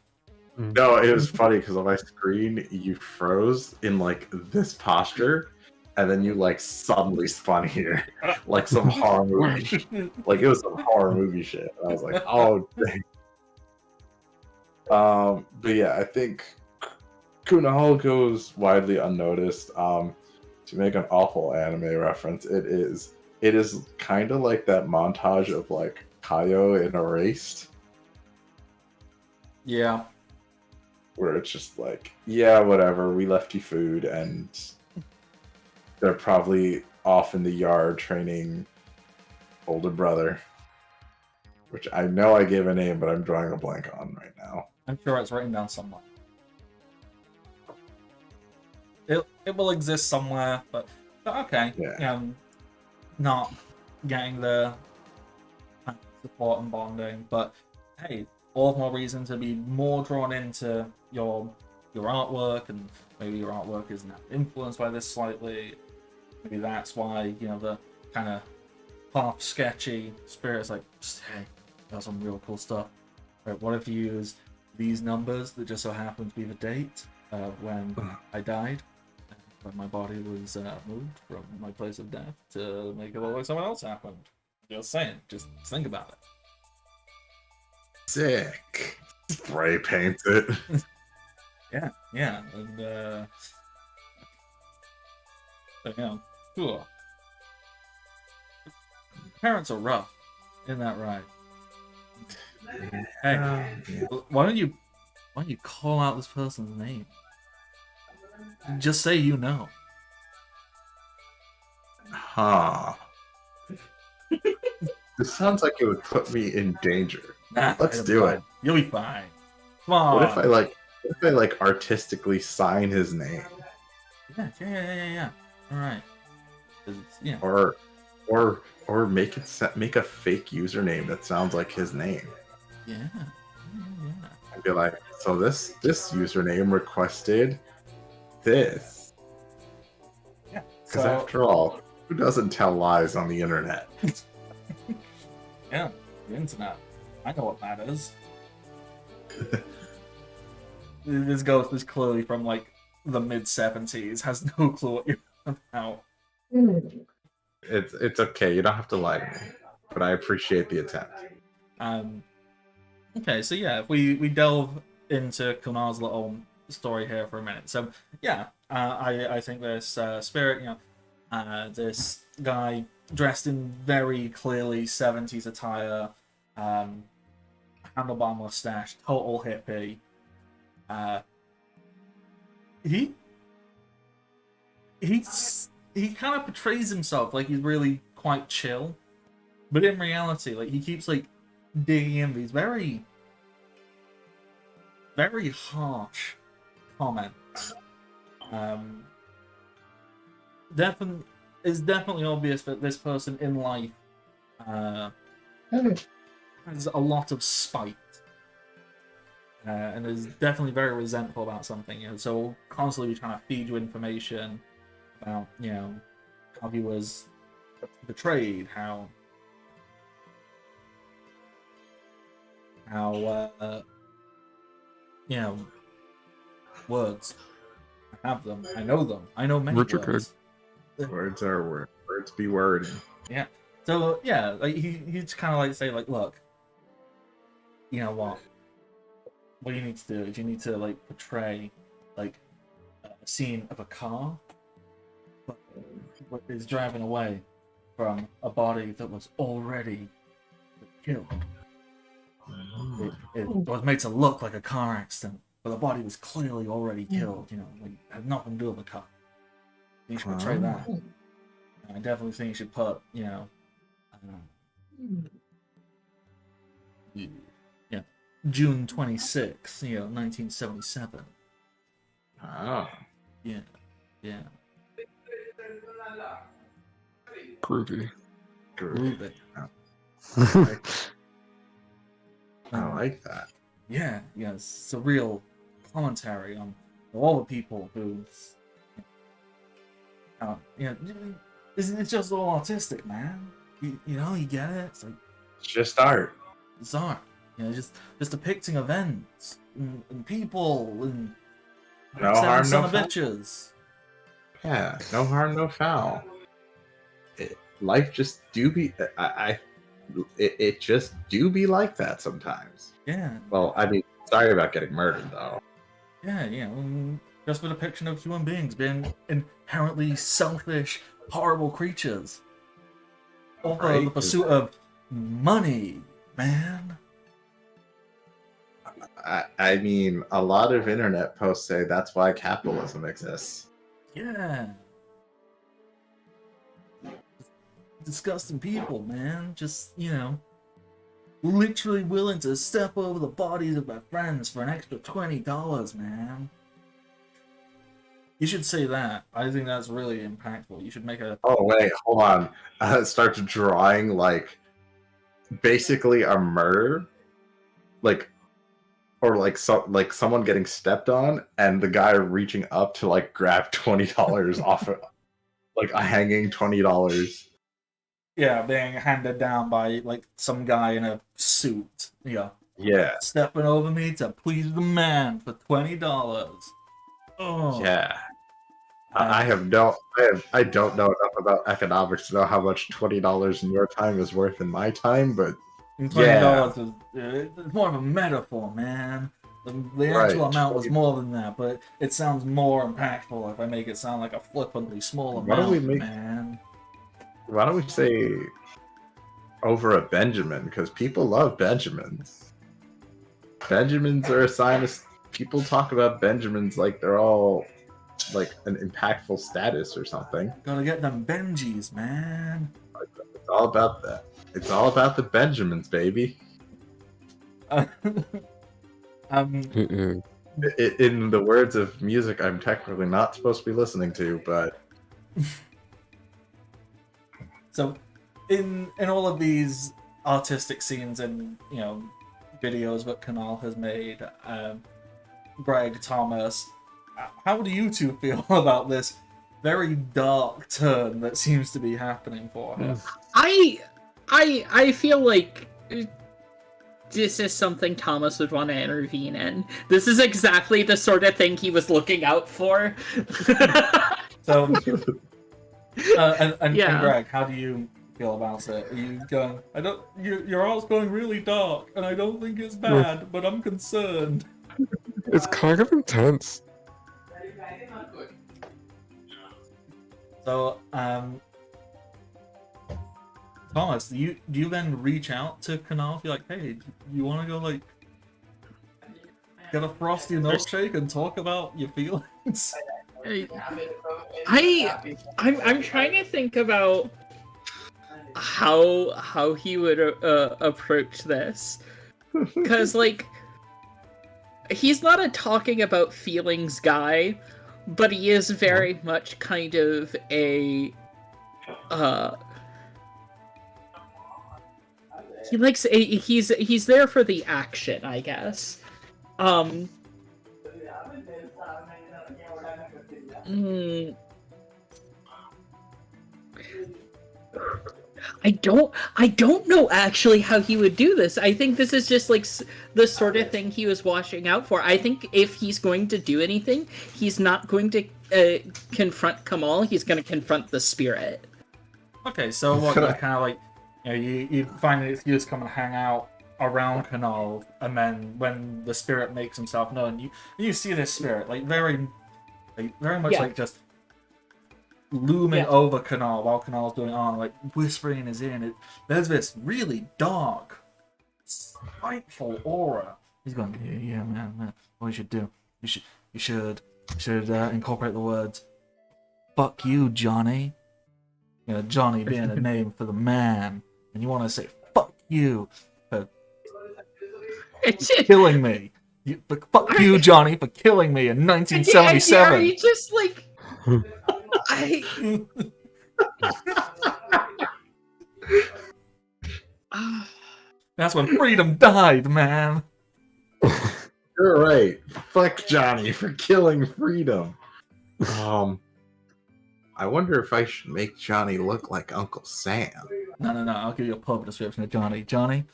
No, it was funny because on my screen you froze in like this posture, and then you like suddenly spun here, like some horror movie. Like it was some horror movie shit. I was like, oh dang. But yeah, I think Kunal goes widely unnoticed. To make an awful anime reference, it is kind of like that montage of like Kaio in Erased, Yeah. where it's just like, yeah, whatever, we left you food, and they're probably off in the yard training older brother, which I know I gave a name, but I'm drawing a blank on right now. I'm sure it's written down somewhere. It will exist somewhere, but okay. Yeah. Not getting the support and bonding, but hey, all the more reason to be more drawn into your artwork, and maybe your artwork is now influenced by this slightly. Maybe that's why the kind of half sketchy spirit is like, hey, got some real cool stuff. Right, what if you use these numbers that just so happen to be the date when I died, when my body was moved from my place of death to make it look like someone else happened. Just saying, just think about it. Sick. Spray paint it. Yeah, and but, cool. Parents are rough, isn't that right? Hey, why don't you call out this person's name? Just say you know. Huh. This sounds like it would put me in danger. Nah, Let's it'll be do fine. it. You'll be fine. Come on. What if I like artistically sign his name? Yeah. All right. Yeah. Or make a fake username that sounds like his name. Yeah. And be like, so this username requested this. Yeah. Because So, after all, who doesn't tell lies on the internet? yeah, the internet. I know what that is. This ghost is clearly from like the mid-70s. Has no clue what you're about. It's okay. You don't have to lie to me, but I appreciate the attempt. Okay, so yeah, if we delve into Kunal's little story here for a minute. So yeah, I think this spirit, this guy dressed in very clearly 70s attire, handlebar mustache, total hippie. He kind of portrays himself like he's really quite chill, but in reality, like he keeps like digging in these very, very harsh comments. It's definitely obvious that this person in life has a lot of spite. And is definitely very resentful about something, so we'll constantly be trying to feed you information about, how he was betrayed, how words. I have them. I know them. I know many Words are words. Words are words. Words be wording. Yeah. So yeah, like he's kind of like say like, look, you know what? What you need to do is you need to like portray like a scene of a car that is driving away from a body that was already killed. It was made to look like a car accident, but the body was clearly already killed. Like had nothing to do with the car. You should portray that. I definitely think you should put, June 26th, 1977. Oh. Yeah. Groovy. Move it. I like that. Yeah, it's a real commentary on all the people who, it's just all artistic, man. You get it? It's like, just art. It's art. Just depicting events and people and No seven harm, son no of foul. bitches. Yeah, no harm, no foul. Life just do be. It just do be like that sometimes. Yeah. Well, I mean, sorry about getting murdered though. Yeah, just a depiction of human beings being inherently selfish, horrible creatures. All for Right? the pursuit of money, man. I mean, a lot of internet posts say that's why capitalism exists. Yeah. Disgusting people, man. Just, literally willing to step over the bodies of their friends for an extra $20, man. You should say that. I think that's really impactful. You should make a... Oh wait, hold on. Start drawing like basically a murder, or someone getting stepped on, and the guy reaching up to like grab $20 off of like a hanging $20. Yeah, being handed down by, like, some guy in a suit. Yeah, Stepping over me to please the man for $20. Oh. yeah. I don't know enough about economics to know how much $20 in your time is worth in my time, but $20 is it's more of a metaphor, man. The actual Right, amount was 20 more than that, but it sounds more impactful if I make it sound like a flippantly small Why don't amount, we make- man. why don't we say over a Benjamin? Because people love Benjamins. Benjamins are a sign of people talk about Benjamins like they're all like an impactful status or something. Gotta get them Benjis, man. It's all about that. It's all about the Benjamins, baby. Mm-mm. In the words of music I'm technically not supposed to be listening to, but So, in all of these artistic scenes and videos that Canal has made, Greg, Thomas, how do you two feel about this very dark turn that seems to be happening for her? I feel like this is something Thomas would want to intervene in. This is exactly the sort of thing he was looking out for. So, and Yeah. Greg, how do you feel about it? Are you going? Your art's going really dark, and I don't think it's bad, but I'm concerned. It's kind of intense. So, Thomas, do you then reach out to Canal? Be like, hey, do you want to go like get a frosty milkshake and talk about your feelings? I'm trying to think about how he would approach this, because like he's not a talking about feelings guy, but he is very much kind of a he likes he's there for the action, I guess. I don't know actually how he would do this. I think this is just like the sort of thing he was watching out for. I think if he's going to do anything, he's not going to confront Kamal. He's going to confront the spirit. Okay, so what you kind of like, you find an excuse to come and hang out around Canal, and then when the spirit makes himself known, you see this spirit like very much like just looming over Canal while Canal's doing on, like whispering in his ear, there's this really dark, spiteful aura. He's going, yeah, man. What you should do? You should incorporate the words, "Fuck you, Johnny." Johnny being a name for the man, and you want to say "fuck you" for killing me. Fuck you, Johnny, for killing me in 1977. And he just like. That's when freedom died, man. you're right. Fuck Johnny for killing freedom. I wonder if I should make Johnny look like Uncle Sam. No. I'll give you a pub description of Johnny. Johnny.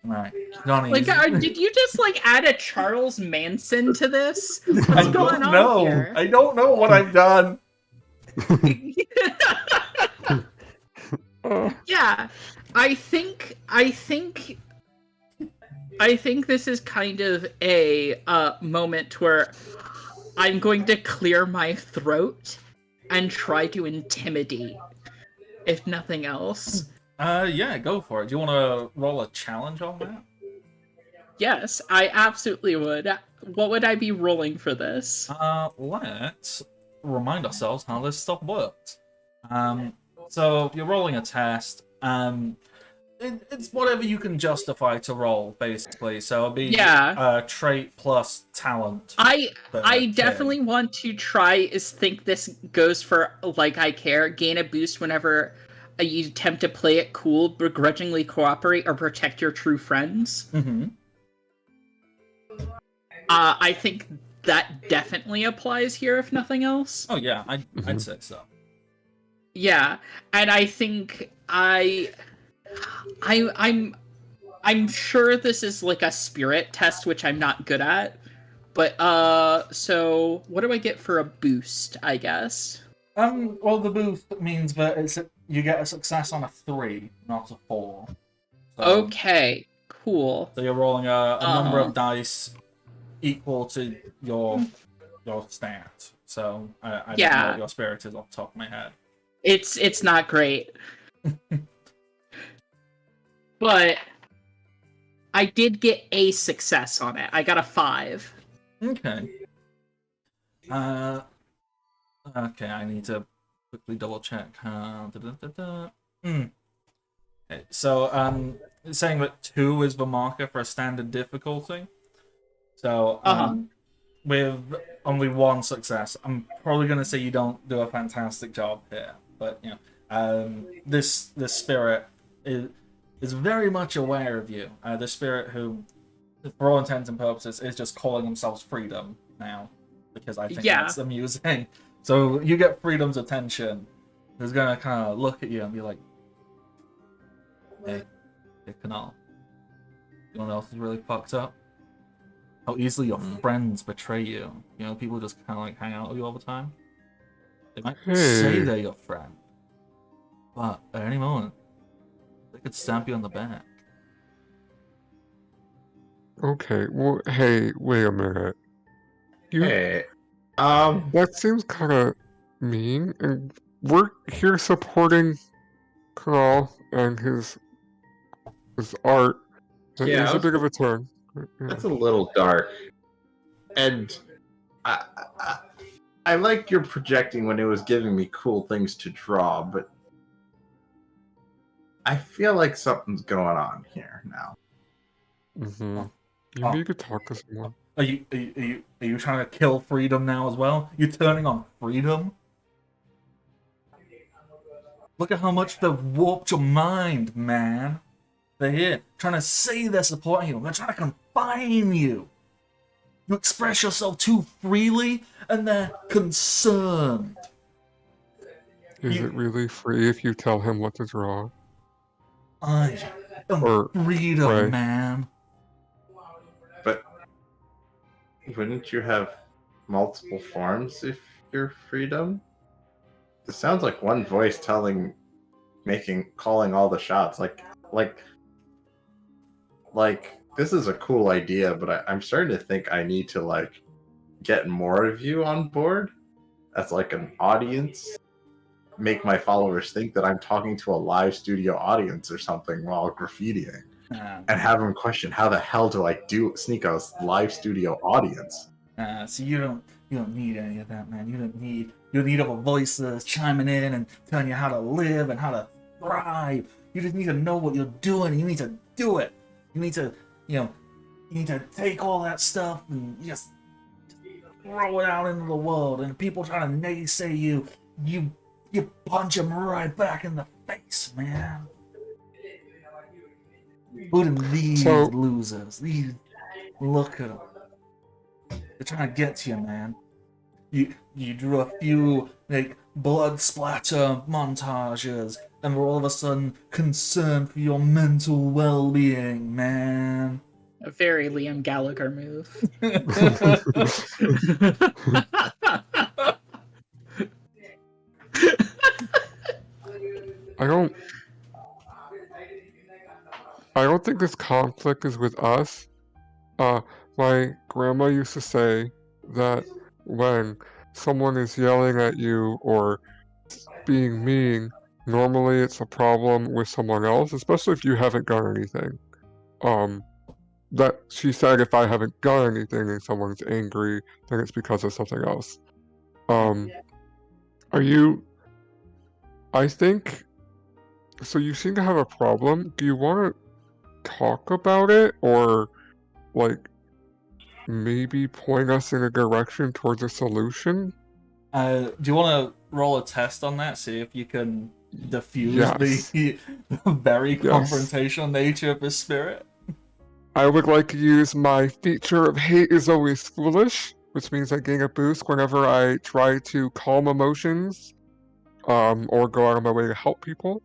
Right. Johnny. Like, did you just like add a Charles Manson to this? I What's going don't on know. here? I don't know what I've done. Yeah, I think this is kind of a moment where I'm going to clear my throat and try to intimidate, if nothing else. Yeah, go for it. Do you want to roll a challenge on that? Yes, I absolutely would. What would I be rolling for this? Let's remind ourselves how this stuff works. So if you're rolling a test, it's whatever you can justify to roll, basically. So it'll be trait plus talent. I definitely want to try think this goes for like I care, gain a boost whenever you attempt to play it cool, begrudgingly cooperate, or protect your true friends. Mm-hmm. I think that definitely applies here, if nothing else. Oh yeah, I'd say so. Yeah, and I think I'm sure this is like a spirit test, which I'm not good at. But so what do I get for a boost, I guess? Well, the boost means that you get a success on a 3, not a 4. So, okay, cool. So you're rolling a number of dice equal to your stat. So I don't know what your spirit is off the top of my head. It's not great. But I did get a success on it. I got a 5. Okay. Okay, I need to quickly double check. Okay, so it's saying that 2 is the marker for a standard difficulty. So with only 1 success, I'm probably going to say you don't do a fantastic job here. But you know, this spirit is very much aware of you. The spirit who, for all intents and purposes, is just calling themselves Freedom now, because I think that's amusing. So you get Freedom's attention. Who's gonna kind of look at you and be like, "Hey, Canal, you know what else is really fucked up? How easily your friends betray you. You know, people just kind of like hang out with you all the time. They might say they're your friend, but at any moment, they could stamp you on the back." Okay, well, hey, wait a minute. That seems kind of mean, and we're here supporting Carl and his art. Yeah, It's a bit of a turn. That's a little dark. And I like your projecting when it was giving me cool things to draw, but I feel like something's going on here now. You need to talk to someone. Are you trying to kill Freedom now as well? You turning on Freedom? Look at how much they've warped your mind, man. They're here trying to say they're supporting you. They're trying to confine you. You express yourself too freely, and they're concerned. Is it really free if you tell him what to draw? I am Freedom, man. But wouldn't you have multiple forms if you're Freedom? It sounds like one voice calling all the shots. Like this is a cool idea, but I'm starting to think I need to like get more of you on board as like an audience. Make my followers think that I'm talking to a live studio audience or something while graffitiing, and have them question how the hell do I sneak a live studio audience? So you don't need any of that, man. You don't need a voice that's chiming in and telling you how to live and how to thrive. You just need to know what you're doing. You need to do it. You need to take all that stuff and just throw it out into the world. And people trying to naysay you punch them right back in the face, man. Look at these losers. Look at them. They're trying to get to you, man. You drew a few like blood splatter montages and we're all of a sudden concerned for your mental well-being, man. A very Liam Gallagher move. I don't. I don't think this conflict is with us. My grandma used to say that when someone is yelling at you or being mean, normally it's a problem with someone else, especially if you haven't done anything. That she said if I haven't done anything and someone's angry, then it's because of something else. Are you? I think so. You seem to have a problem. Do you want to talk about it, or like maybe point us in a direction towards a solution? Do you want to roll a test on that? See if you can diffuse Yes. the very Yes. confrontational nature of his spirit. I would like to use my feature of hate is always foolish, which means I gain a boost whenever I try to calm emotions, or go out of my way to help people.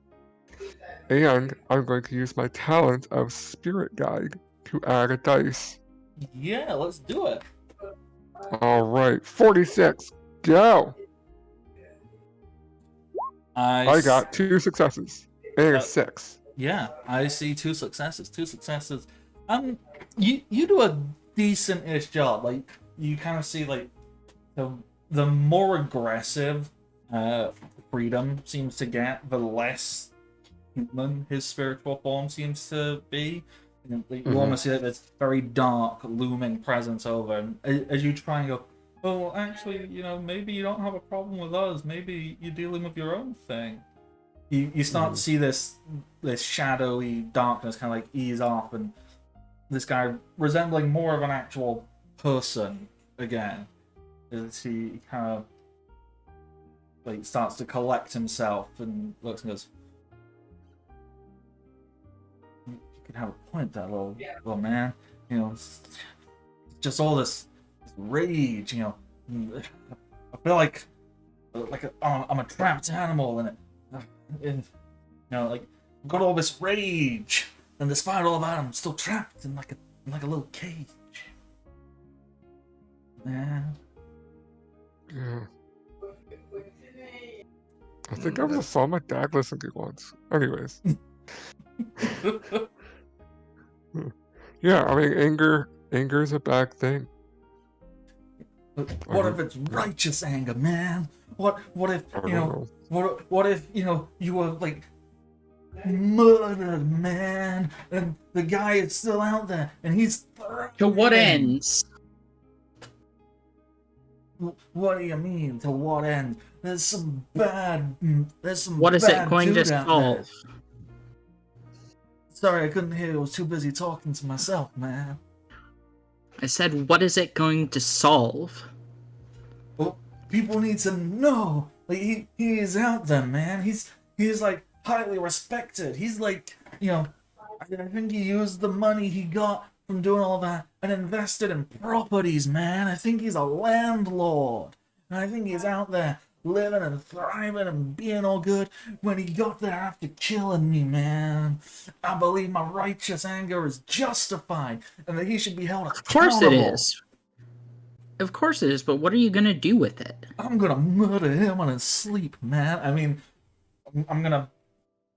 And I'm going to use my talent of spirit guide to add a dice. Yeah, let's do it. Alright, 46. Go! I got 2 successes and a 6. Yeah, I see 2 successes. 2 successes. You do a decent-ish job. Like, you kind of see like the more aggressive freedom seems to get, the less human his spiritual form seems to be. You almost see that there's very dark, looming presence over, and as you try and go, well, actually, maybe you don't have a problem with us. Maybe you're dealing with your own thing. You start to see this shadowy darkness kind of like ease off, and this guy resembling more of an actual person again, as he kind of like starts to collect himself and looks and goes, "You could have a point there, little man. It's just all this rage. I feel like I'm a trapped animal, and like I've got all this rage, and despite all that, I'm still trapped in like a little cage. Man." Yeah. I think I saw my dad listen to it once. Anyways. Yeah, I mean, anger is a bad thing. What if it's righteous anger, man? What if what if you were like murdered, man, and the guy is still out there and he's To what ends? What do you mean? To what end? There's some bad. What is it going to dude out solve? there. Sorry, I couldn't hear. I was too busy talking to myself, man. I said, what is it going to solve? Well, people need to know. Like he is out there, man. He's like highly respected. He's like, I think he used the money he got from doing all that and invested in properties, man. I think he's a landlord. And I think he's out there living and thriving and being all good when he got there after killing me, man. I believe my righteous anger is justified and that he should be held accountable. Of course it is. Of course it is, but what are you gonna do with it? I'm gonna murder him on his sleep, man. I mean, I'm gonna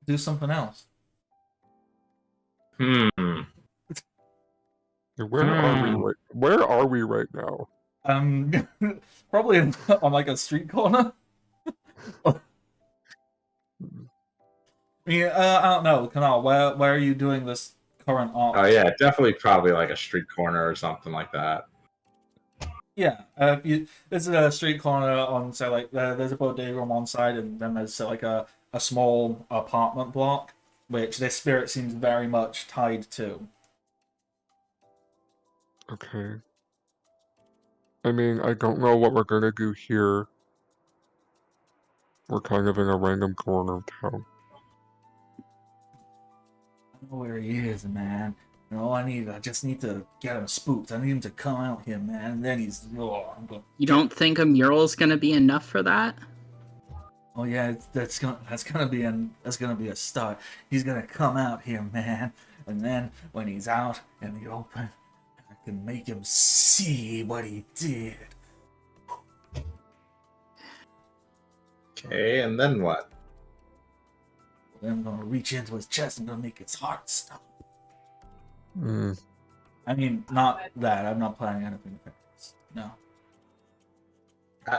do something else. Where are we right now? Probably on like a street corner. I mean, I don't know, Kanal. Where are you doing this current arc? Oh yeah, definitely, probably like a street corner or something like that. Yeah, there's a street corner on, say, like there's a bodega on one side, and then there's like a small apartment block, which this spirit seems very much tied to. Okay. I mean, I don't know what we're gonna do here. We're kind of in a random corner of town. I know where he is, man. And I just need to get him spooked. I need him to come out here, man. And then he's, You don't think a mural is gonna be enough for that? Oh yeah, that's gonna be a start. He's gonna come out here, man, and then when he's out in the open, I can make him see what he did. Okay, and then what? Then I'm gonna reach into his chest and gonna make his heart stop. Mm, I mean, not that. I'm not planning anything nefarious. No.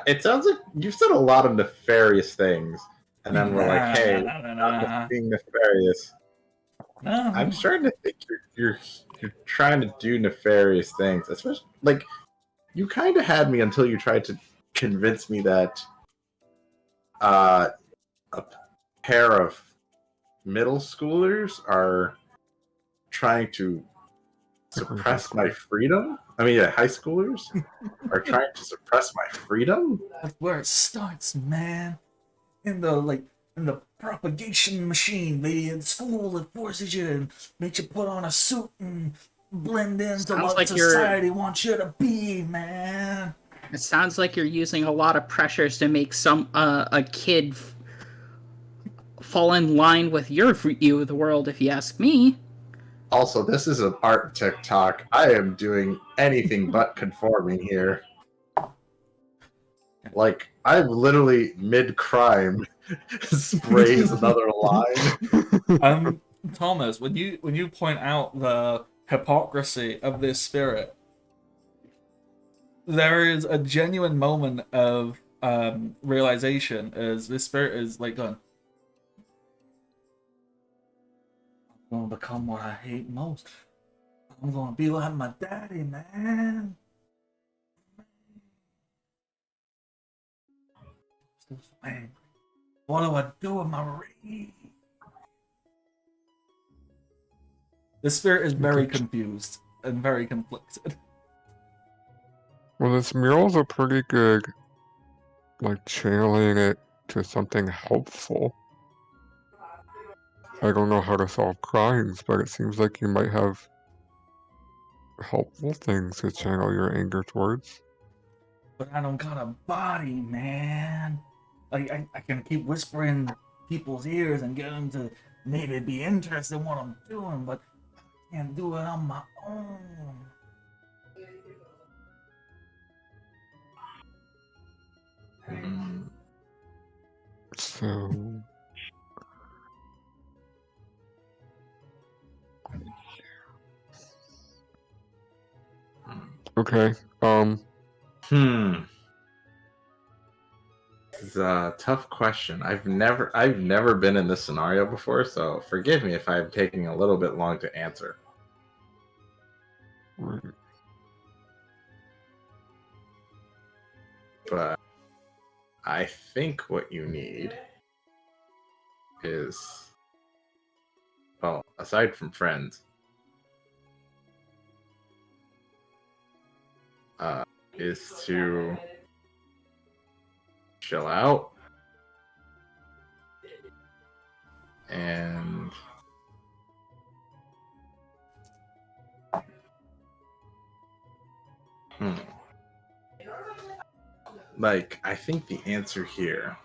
It sounds like you've said a lot of nefarious things, and then we're like, "Hey, not Nah. being nefarious." No. I'm starting to think you're trying to do nefarious things, especially like you kind of had me until you tried to convince me that a pair of middle schoolers are trying to suppress my freedom. I mean, yeah, high schoolers are trying to suppress my freedom. That's where it starts, man. In the propagation machine, baby. In school, it forces you and makes you put on a suit and blend into Sounds what like society wants you to be, man. It sounds like you're using a lot of pressures to make some a kid fall in line with your view of the world, if you ask me. Also, this is an art TikTok. I am doing anything but conforming here. Like, I'm literally mid-crime sprays another line. Thomas, when you point out the hypocrisy of this spirit, there is a genuine moment of realization as this spirit is like going, I'm gonna become what I hate most. I'm gonna be like my daddy, man. Man, what do I do with my rage? The spirit is very confused and very conflicted. well, this mural's a pretty good, like, channeling it to something helpful. I don't know how to solve crimes, but it seems like you might have helpful things to channel your anger towards. But I don't got a body, man. Like I can keep whispering people's ears and get them to maybe be interested in what I'm doing, but I can't do it on my own. So, okay. This is a tough question. I've never been in this scenario before, so forgive me if I'm taking a little bit long to answer. Right. But I think what you need is, well, aside from friends, is to chill out and like I think the answer here,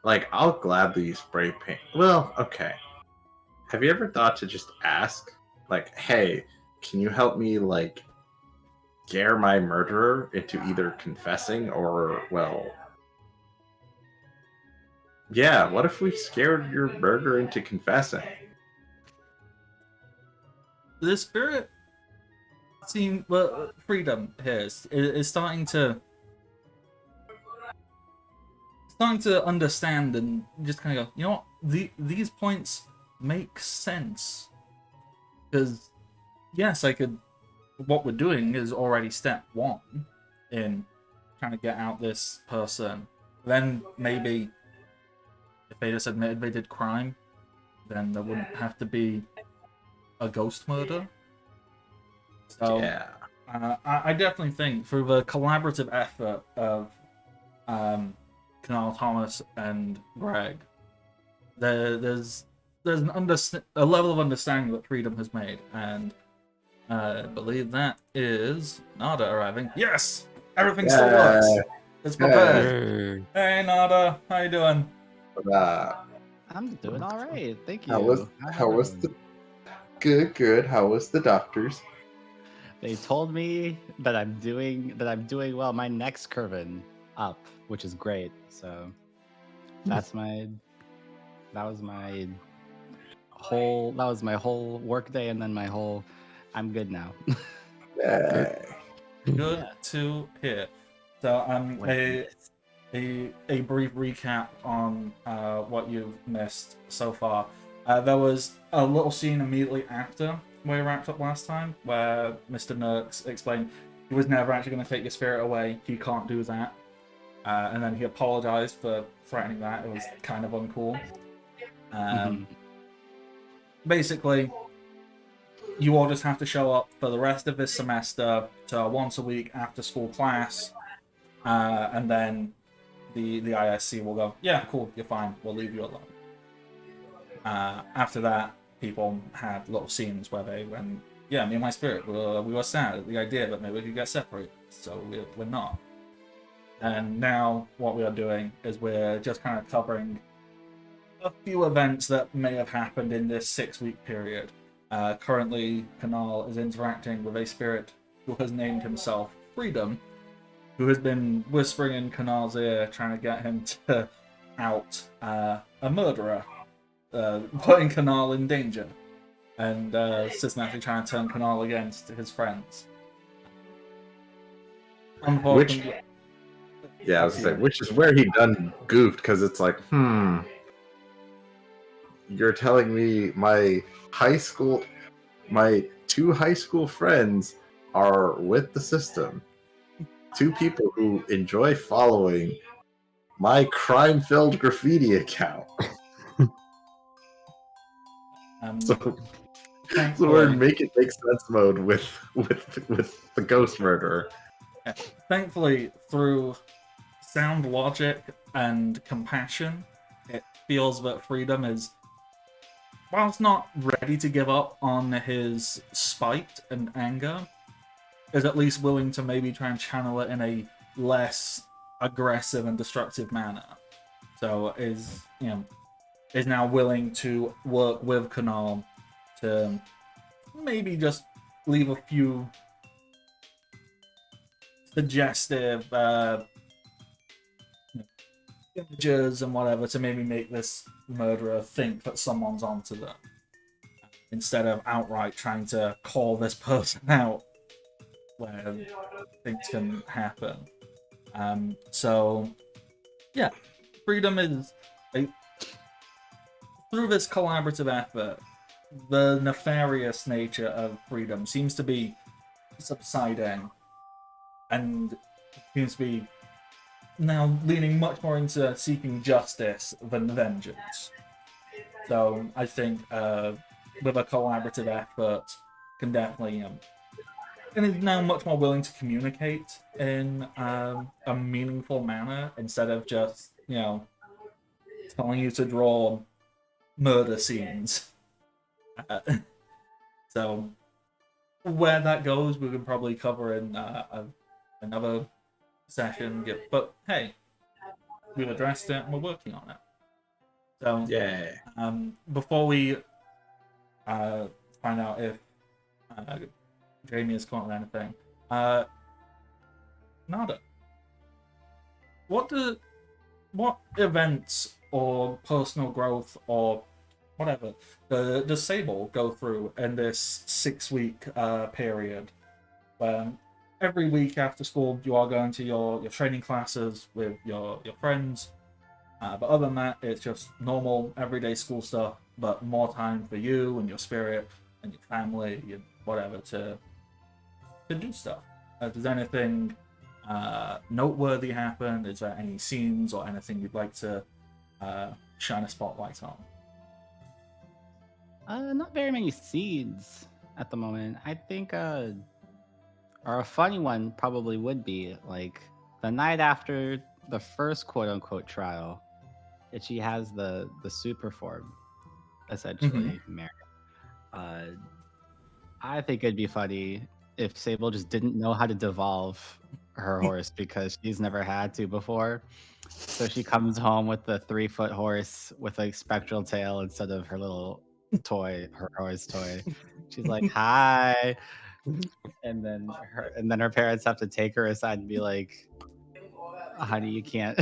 like I'll gladly spray paint. Well, okay. Have you ever thought to just ask, like, hey, can you help me like scare my murderer into either confessing or, well, yeah, what if we scared your murderer into confessing? The spirit seem well freedom here is starting to understand and just kind of go, you know what, these points make sense, because yes, I could, what we're doing is already step one in trying to get out this person. Then maybe if they just admitted they did crime, then there wouldn't have to be a ghost murder. So Yeah. I definitely think through the collaborative effort of Kanal Thomas and Greg, there's a level of understanding that freedom has made, and I believe that is Nada arriving. Yes, everything still works. It's prepared. Yay. Hey, Nada, how you doing? Uh, I'm doing all right. Thank you. how was everyone? the good? How was the doctors? They told me that I'm doing well. My neck's curving up, which is great. So that's my that was my whole work day, and then my whole I'm good now. Yay. Good Yeah. to hear. So, Like a brief recap on what you've missed so far. There was a little scene immediately after where we wrapped up last time, where Mr. Nurks explained he was never actually going to take your spirit away. He can't do that. And then he apologized for threatening that. It was kind of uncool. Basically, you all just have to show up for the rest of this semester to once a week after school class, and then the ISC will go, yeah, cool, you're fine, we'll leave you alone. After that, people had little scenes where they went, yeah, me and my spirit, we were sad at the idea that maybe we could get separated, so we're not. And now what we are doing is we're just kind of covering a few events that may have happened in this 6-week period. Currently, Kanal is interacting with a spirit who has named himself Freedom, who has been whispering in Kanal's ear, trying to get him to out a murderer, putting Kanal in danger, and systematically trying to turn Kanal against his friends. Unfortunately, Yeah, I was gonna say, which is where he done goofed, because it's like, you're telling me my two high school friends are with the system. Two people who enjoy following my crime-filled graffiti account. So we're in make it make sense mode with the ghost murderer. Thankfully, through sound logic and compassion, it feels that Freedom is, whilst not ready to give up on his spite and anger, is at least willing to maybe try and channel it in a less aggressive and destructive manner. So is now willing to work with Kanal to maybe just leave a few suggestive images and whatever to maybe make this murderer think that someone's onto them, instead of outright trying to call this person out where things can happen. So yeah, Freedom is through this collaborative effort, the nefarious nature of Freedom seems to be subsiding, and seems to be now leaning much more into seeking justice than vengeance. So I think with a collaborative effort, can definitely and is now much more willing to communicate in a meaningful manner, instead of just telling you to draw murder scenes. So where that goes, we can probably cover in another session. But hey, we've addressed it and we're working on it. So Yeah. before we find out if Jamie has caught anything, Nada, what events or personal growth or whatever does Sable go through in this 6-week period, where every week after school you are going to your training classes with your friends, but other than that it's just normal everyday school stuff, but more time for you and your spirit and your family and whatever to do stuff. Does anything noteworthy happen? Is there any scenes or anything you'd like to shine a spotlight on? not very many seeds at the moment. I think or a funny one probably would be like the night after the first quote unquote trial, that she has the super form, essentially. Mary. I think it'd be funny if Sable just didn't know how to devolve her horse because she's never had to before. So she comes home with the 3-foot horse with a spectral tail instead of her little toy, her horse toy. She's like, "Hi," and then her parents have to take her aside and be like, "Honey, you can't."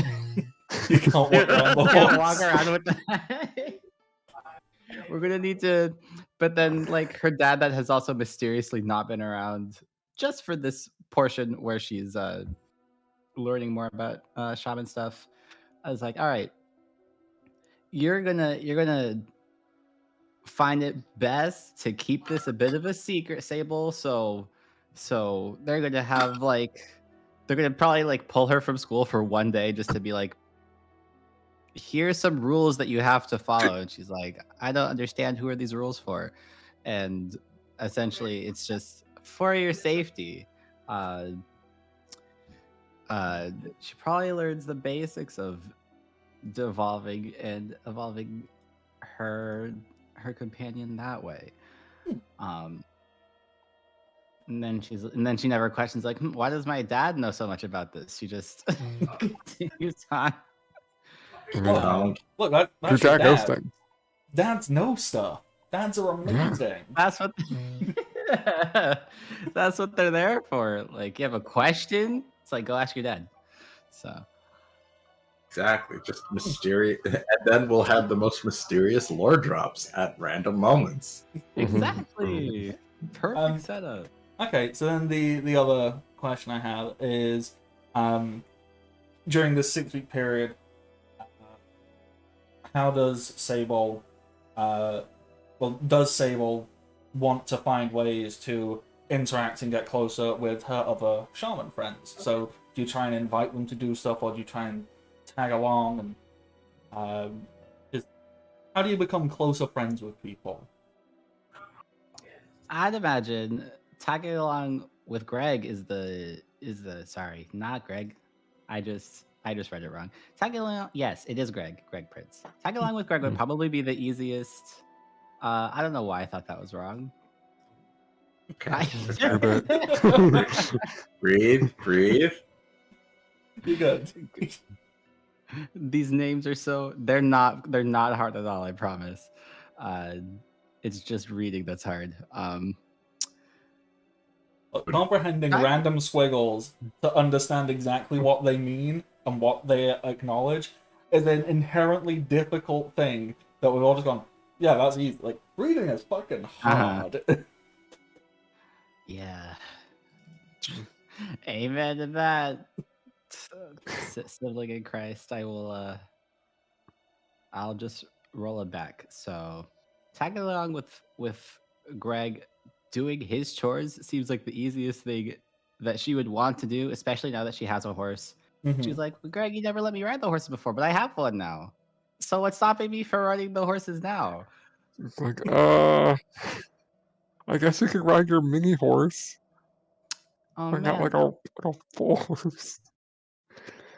You can't walk around the Can't horse. walk around with that. We're gonna need to, but then like her dad that has also mysteriously not been around just for this portion where she's learning more about shaman stuff. I was like, all right, you're gonna find it best to keep this a bit of a secret, Sable. So they're gonna have like they're gonna probably like pull her from school for one day just to be like, here's some rules that you have to follow. And she's like, I don't understand, who are these rules for? And essentially it's just for your safety. She probably learns the basics of devolving and evolving her companion that way. And then she never questions like, why does my dad know so much about this? She just continues on. Look, Your that's your dad knows dad. things. Dads know stuff. Dads are amazing. That's what that's what they're there for. Like, you have a question, it's like, go ask your dad. So Exactly, just mysterious, and then we'll have the most mysterious lore drops at random moments. exactly. Perfect setup. Okay, so then the other question I have is, during this 6-week period, how does Sable, does Sable want to find ways to interact and get closer with her other shaman friends? So do you try and invite them to do stuff, or do you try and tag along? And how do you become closer friends with people? I'd imagine tagging along with Greg is the sorry, not Greg. I just read it wrong. Tagging along, yes, it is Greg Prince. Tagging along with Greg would probably be the easiest. I don't know why I thought that was wrong. Okay, Breathe. breathe. You're good. These names are they're not hard at all, I promise. It's just reading that's hard. Comprehending random squiggles to understand exactly what they mean and what they acknowledge is an inherently difficult thing that we've all just gone, yeah, that's easy. Like, reading is fucking hard. Yeah. Amen to that. Sibling in Christ, I'll just roll it back. So tagging along with Greg doing his chores seems like the easiest thing that she would want to do, especially now that she has a horse. She's like, Greg, you never let me ride the horses before, but I have one now. So what's stopping me from riding the horses now? It's like, I guess you could ride your mini horse. Oh, I got man. like a full horse.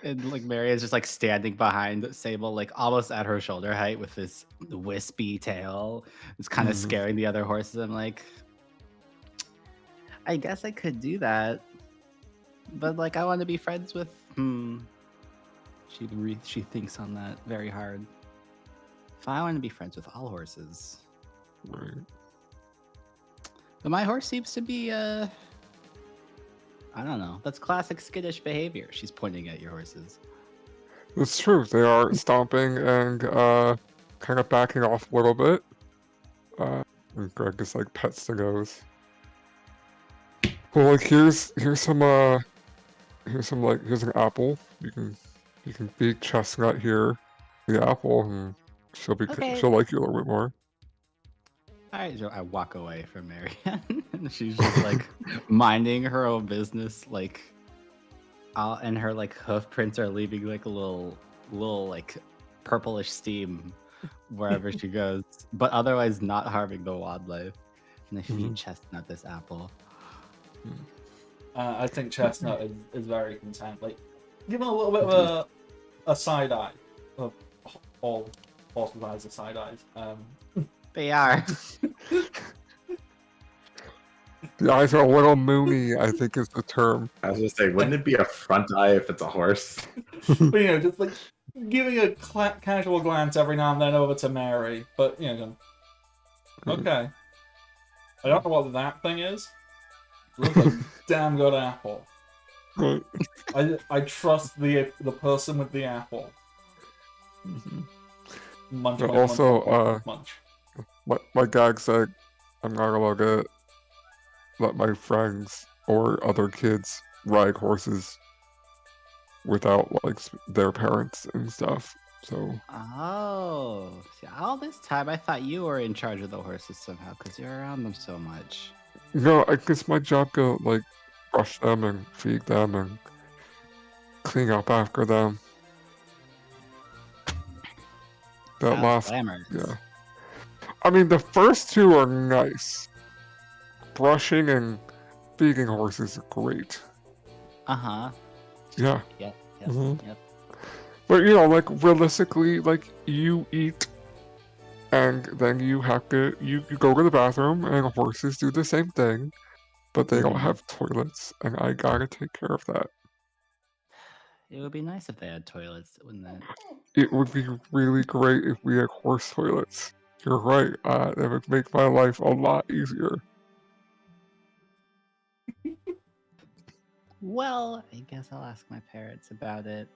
And like Mary is just like standing behind Sable, like almost at her shoulder height with this wispy tail. It's kind of scaring the other horses. I'm like, I guess I could do that, but like I want to be friends with. She thinks on that very hard. If I want to be friends with all horses, Right. but my horse seems to be I don't know. That's classic skittish behavior. She's pointing at your horses. It's true. They are stomping and kind of backing off a little bit. And Greg just like pets the nose. Well, like here's an apple. You can feed Chestnut here the apple, and she'll like you a little bit more. All right, so I walk away from Marianne, and she's just like minding her own business, like, and her like hoof prints are leaving like a little like purplish steam wherever she goes, but otherwise not harming the wildlife. And I feed Chestnut this apple. I think Chestnut is very content. Like, give him a little bit of a side eye. All horses' eyes are side eyes. They are. The eyes are a little moony, I think is the term. I was gonna say, wouldn't it be a front eye if it's a horse? But just like giving a casual glance every now and then over to Mary. But okay. I don't know what that thing is. It looks like a damn good apple. Right. I trust the person with the apple. Mhm. Munch, But munch, also, munch, munch, munch. my gag said I'm not allowed to let my friends or other kids ride horses without like their parents and stuff. So Oh, see, all this time I thought you were in charge of the horses somehow because you're around them so much. I guess my job to like brush them and feed them and clean up after them. That Sounds last, glamorous. yeah. I mean, the first two are nice. Brushing and feeding horses are great. Uh-huh. Yeah. Yep. Mhm. Yep. But like realistically, like you eat and then you have to you go to the bathroom and horses do the same thing, but they don't Mhm. have toilets and I gotta take care of that. It would be nice if they had toilets, wouldn't it? It would be really great if we had horse toilets. You're right. That would make my life a lot easier. Well, I guess I'll ask my parents about it.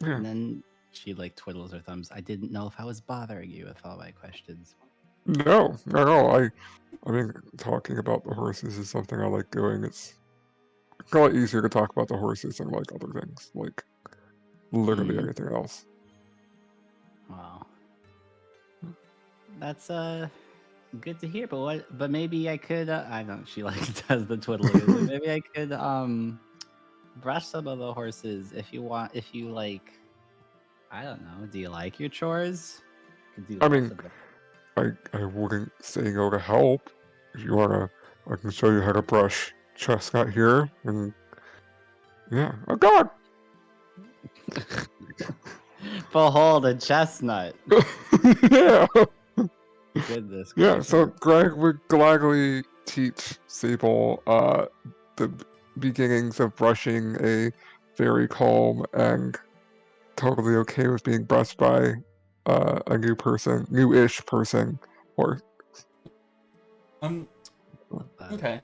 Yeah. And then she like twiddles her thumbs. I didn't know if I was bothering you with all my questions. No. I mean, talking about the horses is something I like doing. It's a lot easier to talk about the horses than like other things, like literally Mhm. anything else. Wow. That's good to hear, but maybe I could I don't know, she like does the twiddling. But maybe I could brush some of the horses if you want, if you like. I don't know. Do you like your chores? Could do I less mean, of them. I wouldn't say no to help. If you wanna, I can show you how to brush Chestnut here, and yeah. Oh God! Behold a chestnut. Yeah. Goodness Yeah. gracious. So Greg would gladly teach Sable the beginnings of brushing a very calm and totally okay with being brushed by a newish person, or Love that. Okay.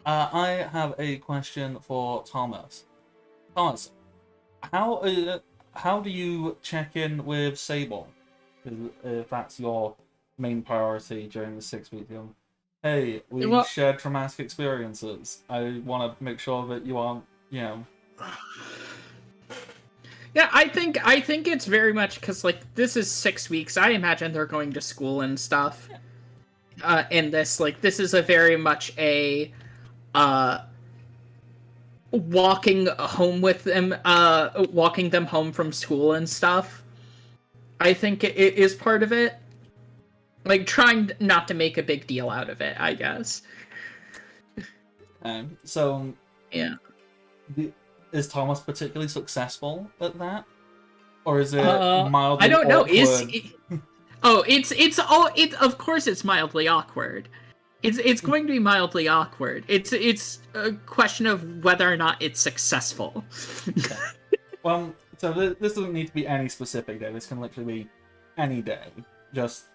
I have a question for Thomas. Thomas, how do you check in with Sable? If that's your main priority during the 6 week deal. Hey, we Well- shared traumatic experiences. I want to make sure that you aren't, Yeah, I think it's very much because like this is 6 weeks. I imagine they're going to school and stuff. And this is a very much a walking home with them, walking them home from school and stuff. I think it is part of it. Like trying not to make a big deal out of it, I guess. So Yeah. is Thomas particularly successful at that, or is it I mildly don't know. awkward? It's of course it's mildly awkward. It's going to be mildly awkward. It's a question of whether or not it's successful. Well, so this doesn't need to be any specific day. This can literally be any day. Just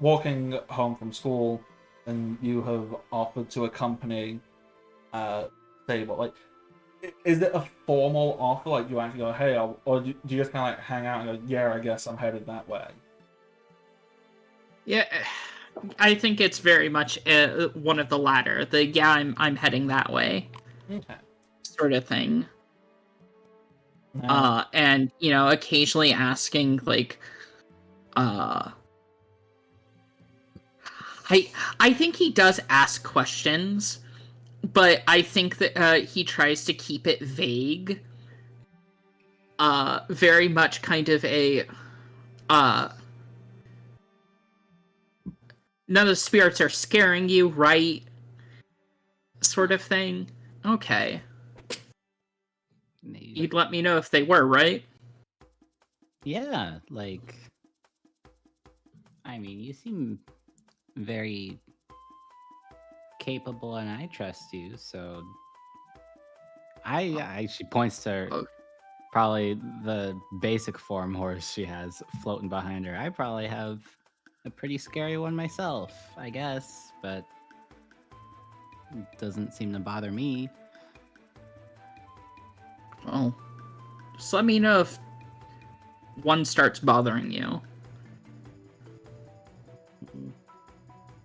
walking home from school, and you have offered to accompany Sable. Like, is it a formal offer? Like, you actually go, hey, or do you just kind of like hang out and go, yeah, I guess I'm headed that way? Yeah, I think it's very much one of the latter. I'm heading that way. Okay. Sort of thing. Now, And occasionally asking like, I think he does ask questions, but I think that he tries to keep it vague. Very much kind of a none of the spirits are scaring you, right? Sort of thing. Okay. Maybe. You'd let me know if they were, right? Yeah, like, I mean, you seem very capable and I trust you, so she points to Oh. probably the basic form horse she has floating behind her. I probably have a pretty scary one myself, I guess, but it doesn't seem to bother me. Well, just let me know if one starts bothering you.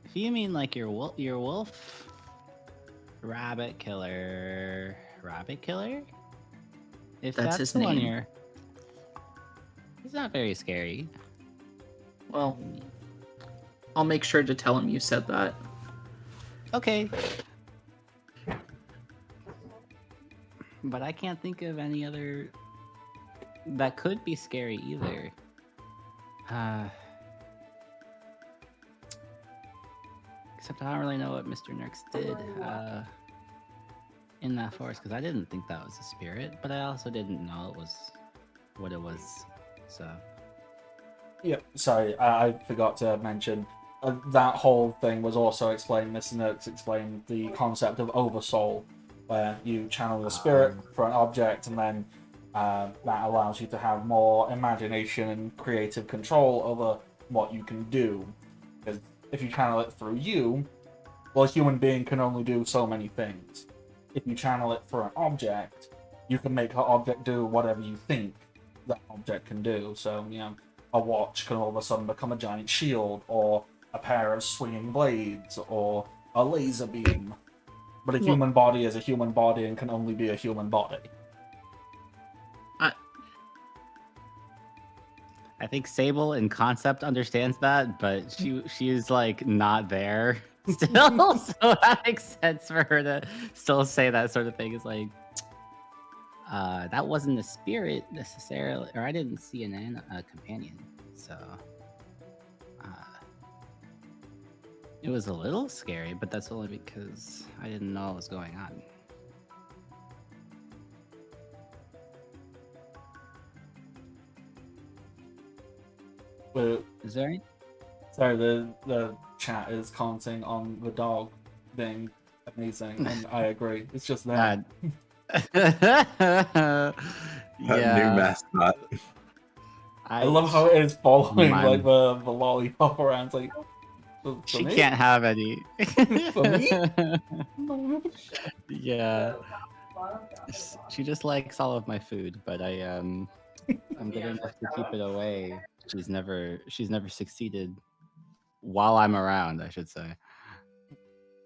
If you mean like your wolf, rabbit killer, if That's that's his the one name. he's not very scary. Well, I'll make sure to tell him you said that. Okay. But I can't think of any other that could be scary either. Except I don't really know what Mr. Nurks did in that forest, because I didn't think that was a spirit, but I also didn't know it was what it was. So Yeah, sorry, I forgot to mention that whole thing was also explained. Mr. Nurks explained the concept of oversoul, where you channel your spirit for an object, and then that allows you to have more imagination and creative control over what you can do. Because if you channel it through you, well, a human being can only do so many things. If you channel it for an object, you can make that object do whatever you think that object can do. So, a watch can all of a sudden become a giant shield, or a pair of swinging blades, or a laser beam. But a human body is a human body and can only be a human body. I think Sable in concept understands that, but she is like not there still. So that makes sense for her to still say that sort of thing. Is like, that wasn't a spirit necessarily, or I didn't see a companion. So it was a little scary, but that's only because I didn't know what was going on. But, Is there any? sorry, the chat is commenting on the dog being amazing, and I agree. It's just that. That new mascot. I love how it is following My- like the lollipop around. It's like, for She me? can't have any. For me? Yeah. She just likes all of my food, but I'm good enough to keep it away. She's never succeeded while I'm around, I should say.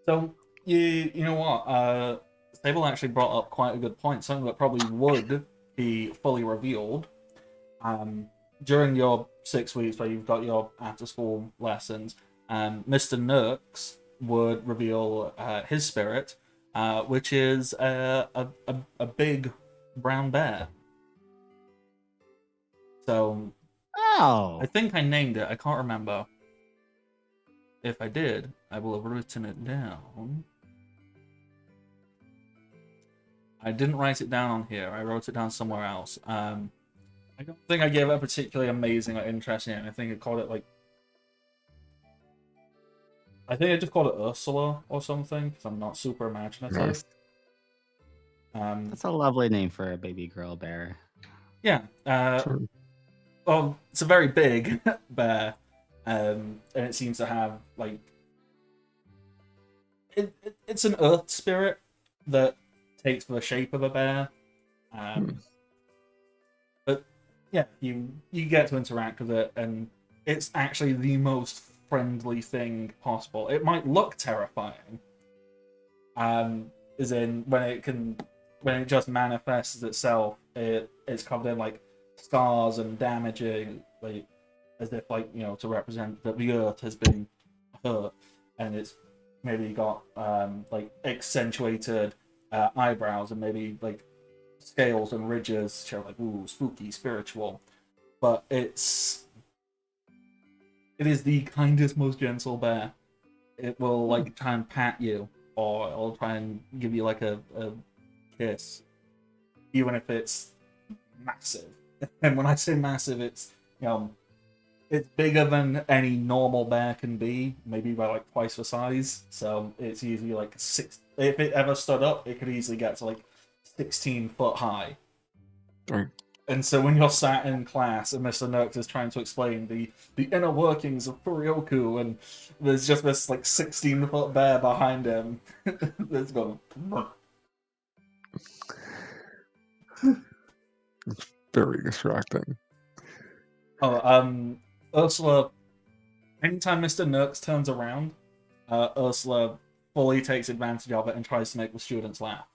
So you know what? Stable actually brought up quite a good point. Something that probably would be fully revealed during your 6 weeks where you've got your after-school lessons. Mr. Nurks would reveal his spirit, which is a big brown bear. So Oh, I think I named it. I can't remember. If I did, I will have written it down. I didn't write it down on here. I wrote it down somewhere else. I don't think I gave it a particularly amazing or interesting name. I think I called it like... I think I just called it Ursula or something, because I'm not super imaginative. Nice. that's a lovely name for a baby girl bear. Yeah. True. Well, it's a very big bear, and it seems to have like it's an earth spirit that takes the shape of a bear. But yeah, you get to interact with it, and it's actually the most friendly thing possible. It might look terrifying, as in when it just manifests itself, it's covered in like scars and damaging, like as if like to represent that the earth has been hurt, and it's maybe got like accentuated eyebrows and maybe like scales and ridges show like ooh spooky spiritual, but it is the kindest, most gentle bear. It will like try and pat you, or it'll try and give you like a kiss, even if it's massive. And when I say massive, it's it's bigger than any normal bear can be, maybe by like twice the size. So it's usually like six. If it ever stood up, it could easily get to like 16 foot high. Right. And so when you're sat in class and Mr. Nurks is trying to explain the inner workings of Furioku, and there's just this like 16-foot bear behind him that's going. It's very distracting. Oh, Ursula. Anytime Mr. Nurks turns around, Ursula fully takes advantage of it and tries to make the students laugh.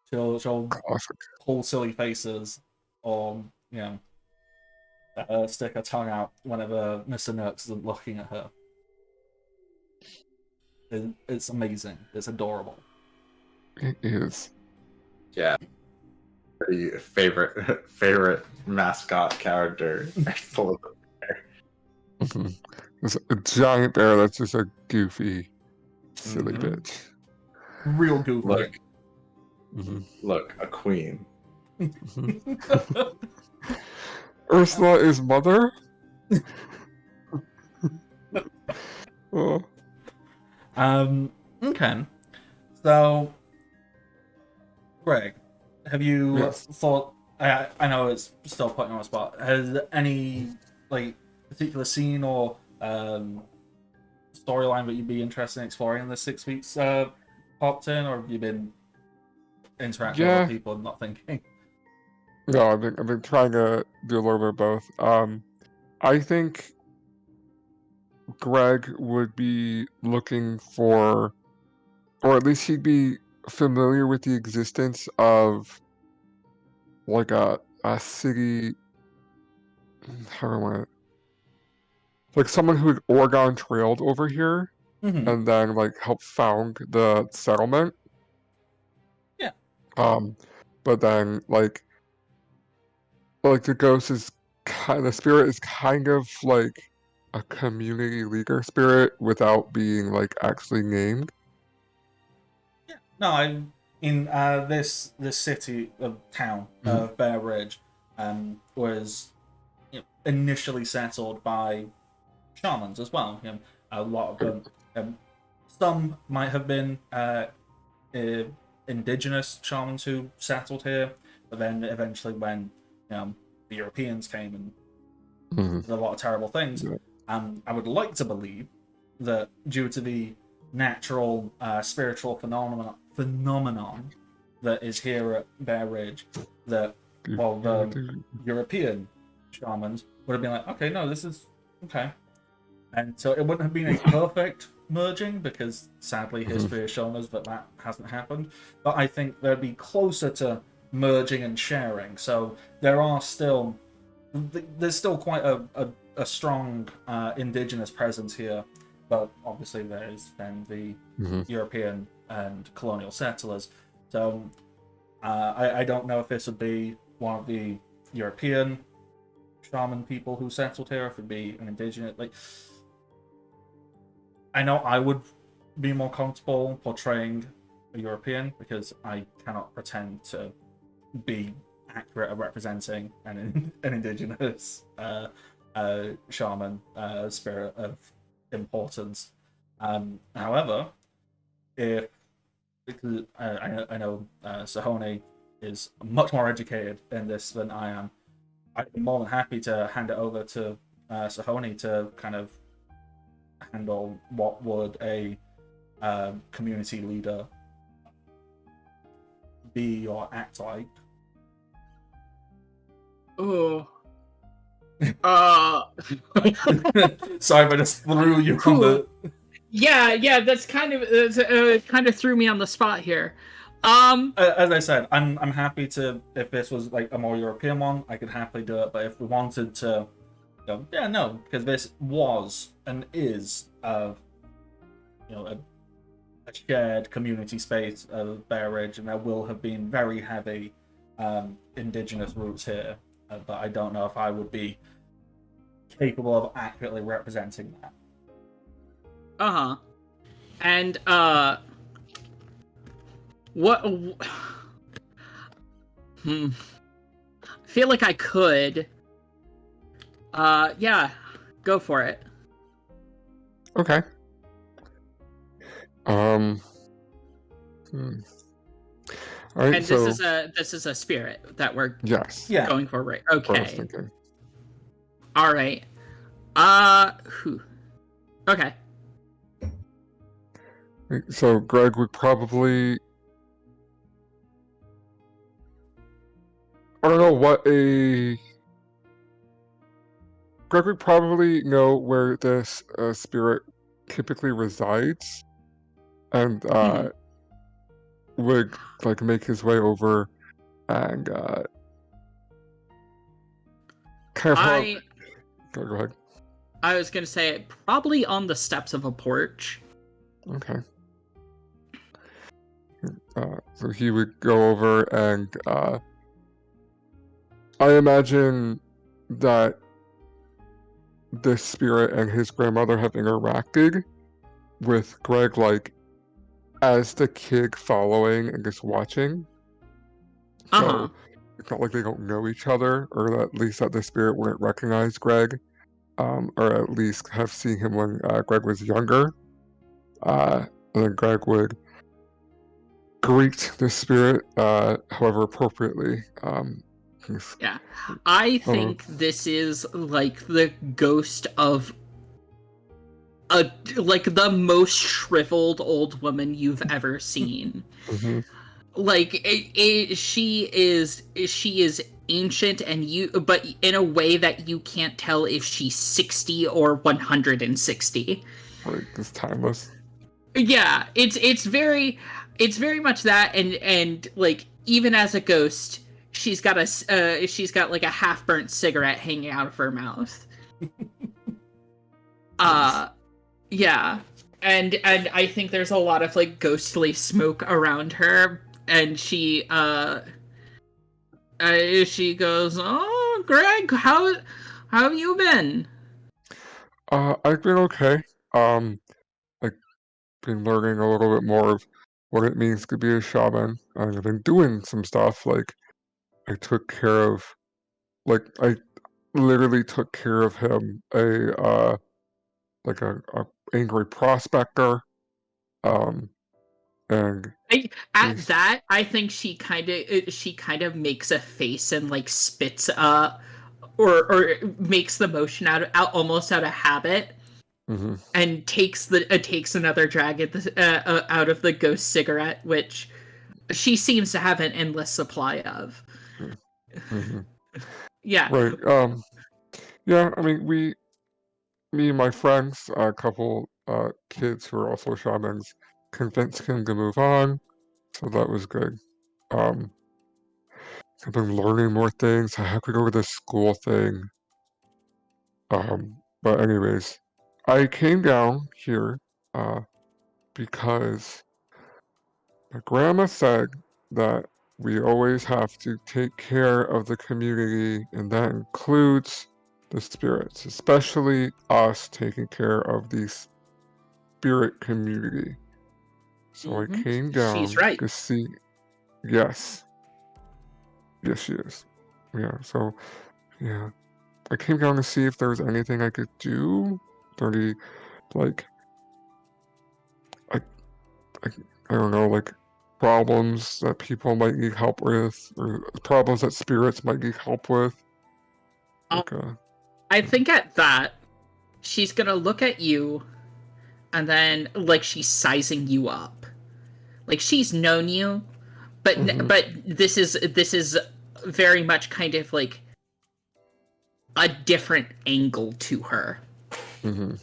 She'll Classic. pull silly faces, or stick her tongue out whenever Mr. Nurks isn't looking at her. It's amazing. It's adorable. It is. Yeah. The favorite mascot character. Full of Mhm. There's a giant bear that's just a goofy, silly Mhm. bitch. Real goofy. look, Mhm. look, a queen. Mhm. Ursula is mother? Oh, Okay. So, Greg, have you Yes. thought? I know it's still putting you on the spot. Has any like particular scene or storyline that you'd be interested in exploring in the 6 weeks popped in, or have you been interacting with Yeah. other people and not thinking? No, I've been trying to do a little bit of both. I think Greg would be looking for, or at least he'd be familiar with the existence of like a city. How do I want it? Like someone who had Oregon trailed over here Mm-hmm. and then like helped found the settlement. Yeah. But then like the ghost is the spirit is kind of like a community leader spirit without being like actually named. Yeah. No, I'm in this city of town of Bear Ridge was initially settled by shamans as well. A lot of them, some might have been indigenous shamans who settled here, but then eventually when the Europeans came and Mhm. did a lot of terrible things, Yeah. I would like to believe that due to the natural spiritual phenomenon that is here at Bear Ridge, that the European shamans would have been like, okay, no, this is okay. And so it wouldn't have been a perfect merging because sadly history has shown us that hasn't happened. But I think they'd be closer to merging and sharing. So there's still quite a strong indigenous presence here. But obviously there's then the European and colonial settlers. So I don't know if this would be one of the European shaman people who settled here, if it'd be an indigenous. Like, I know I would be more comfortable portraying a European because I cannot pretend to be accurate at representing an indigenous shaman spirit of importance. However, because I know Sahone is much more educated in this than I am, I'd be more than happy to hand it over to Sahone to kind of handle what would a community leader be or act like. Oh. Sorry if I just threw you from the. Yeah, that's kind of threw me on the spot here. As I said, I'm happy to, if this was like a more European one, I could happily do it. But if we wanted to go, yeah, no, because this was and is a shared community space of Bear Ridge, and there will have been very heavy indigenous roots here. But I don't know if I would be capable of accurately representing that. And what? I feel like I could. Yeah. Go for it. Okay. Hmm. All right. And So this is a spirit that we're yes, Yeah. going for, right? that's what I was Okay. thinking. All right. Whew. Okay. So Greg would probably. I don't know what a. Greg would probably know where this spirit typically resides, and Mhm. would like make his way over and kind of help. I Go ahead. I was gonna say probably on the steps of a porch. Okay. So he would go over and I imagine that this spirit and his grandmother have interacted with Greg, like as the kid following and just watching. Uh-huh. So it's not like they don't know each other, or at least that the spirit wouldn't recognize Greg, or at least have seen him when Greg was younger. And then Greg would greet the spirit, however appropriately. Yeah. I Oh, think this is like the ghost of like the most shriveled old woman you've ever seen. mhm, Like she is ancient and but in a way that you can't tell if she's 60 or 160. right, it's timeless. Yeah, it's very much that, and like even as a ghost, she's got like a half burnt cigarette hanging out of her mouth. Yeah, and I think there's a lot of like ghostly smoke around her, and she goes, "Oh, Greg, how have you been?" I've been okay. I've been learning a little bit more of what it means to be a shaman. I've been doing some stuff like I took care of, like I literally took care of him, like a angry prospector, um, and At he's. that, I think she kind of makes a face and like spits or makes the motion out almost out of habit Mhm, and takes another drag out of the ghost cigarette, which she seems to have an endless supply of. mhm. Yeah. Right. Yeah. I mean, me and my friends, a couple kids who are also shamans, convinced him to move on, so that was good. Um, I've been learning more things. I have to go to this school thing. But anyways, I came down here uh, because my grandma said that we always have to take care of the community, and that includes the spirits, especially us taking care of the spirit community. So I Mhm. came She's down right. to see. Yes, yes, she is. Yeah. So yeah, I came down to see if there was anything I could do. Any like I, I I don't know, like problems that people might need help with, or problems that spirits might need help with. Um, Like I think at that, she's gonna look at you and then like she's sizing you up. Like she's known you, mhm, but this is very much kind of like a different angle to her. mhm.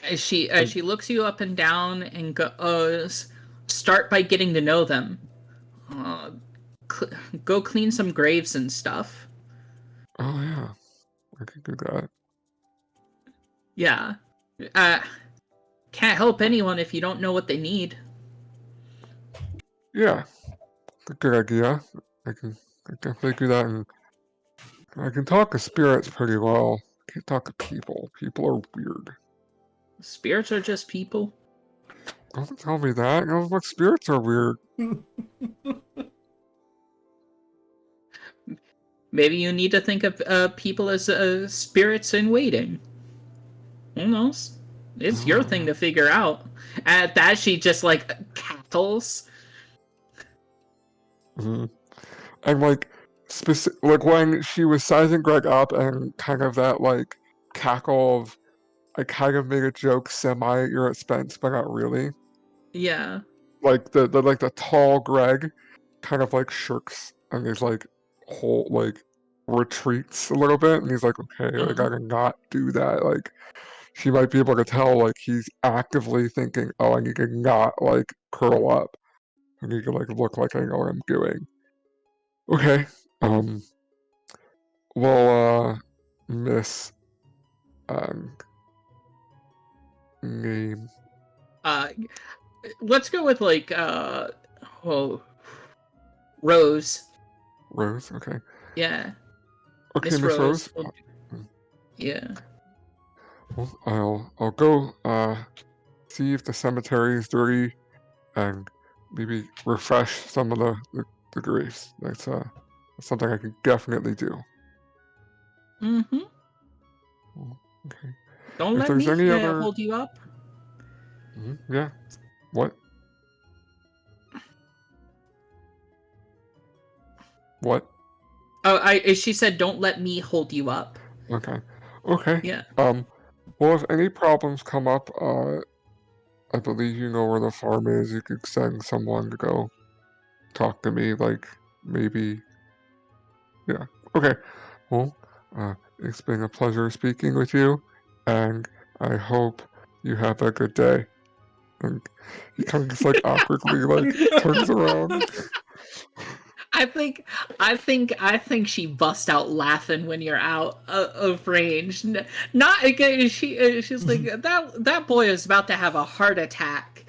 As she looks you up and down and goes, start by getting to know them. Uh, cl- Go clean some graves and stuff. Oh yeah, I could do that. Yeah. Uh, can't help anyone if you don't know what they need. Yeah, good idea. I can definitely do that, and I can talk to spirits pretty well. I can't talk to people. People are weird. Spirits are just people. Don't tell me that. You know, like spirits are weird. Maybe you need to think of people as spirits in waiting. Who knows? It's your thing to figure out. At that, she just like cackles. Mhm. And like like when she was sizing Greg up and kind of that like cackle of I kind of made a joke semi at your expense, but not really. Yeah. Like the tall Greg kind of like shirks and he's like whole like retreats a little bit and he's like, okay, like I can not do that. Like she might be able to tell like he's actively thinking, oh, I need to not like curl up. I need to like look like I know what I'm doing. Okay. Well, Miss name Uh, let's go with like oh, Rose. Rose. Okay. Yeah, Okay, Miss Miss Rose. Rose. Yeah. Well, I'll go see if the cemetery is dirty and maybe refresh some of the graves. That's something I can definitely do. Mm-hmm. Well, okay. Don't If let there's me any other, hold you up. yeah. What? What? Oh, she said, "Don't let me hold you up." Okay. Okay. Yeah. Well, if any problems come up, I believe you know where the farm is. You could send someone to go talk to me, like maybe. Yeah. Okay. Well, it's been a pleasure speaking with you, and I hope you have a good day. And he kind of just like awkwardly like turns around. I think she bust out laughing when you're out of range. Not again. She's like that boy is about to have a heart attack.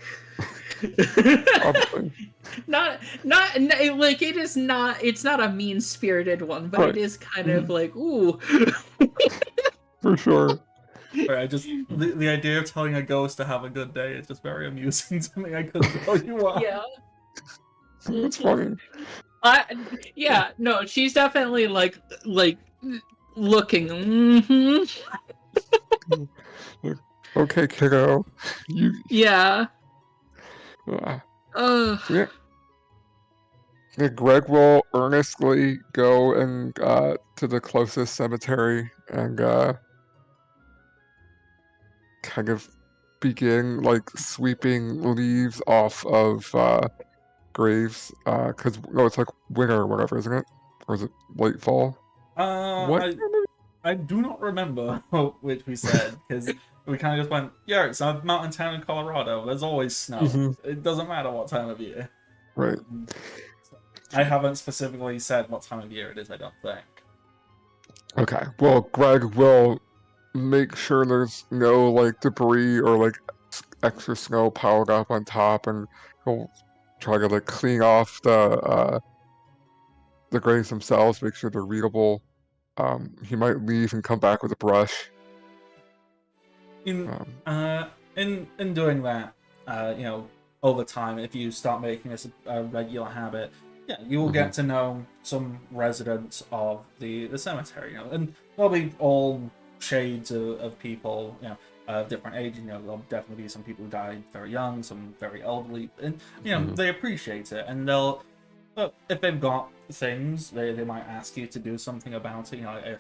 Probably. not like it is not. It's not a mean spirited one, but Right. it is kind of like ooh. For sure. Sorry, I just the idea of telling a ghost to have a good day is just very amusing to me. I couldn't tell you why. Yeah. That's funny. Yeah, no, she's definitely like looking. Mm-hmm. Okay, kiddo. You. Yeah. So yeah. Yeah, Greg will earnestly go and to the closest cemetery and kind of begin like sweeping leaves off of graves. Cause no, it's like winter or whatever, isn't it? Or is it late fall? What? I do not remember which we said because we kind of just went, yeah, it's a mountain town in Colorado. There's always snow. Mhm. It doesn't matter what time of year. Right. I haven't specifically said what time of year it is. I don't think. Okay. Well, Greg will make sure there's no like debris or like extra snow piled up on top, and he'll try to like clean off the graves themselves, make sure they're readable. He might leave and come back with a brush. In doing that, over time, if you start making this a regular habit, yeah, you will get to know some residents of the cemetery, and there'll be all shades of people, different ages. There'll definitely be some people who died very young, some very elderly, and they appreciate it, and they'll. But if they've got things, they might ask you to do something about it.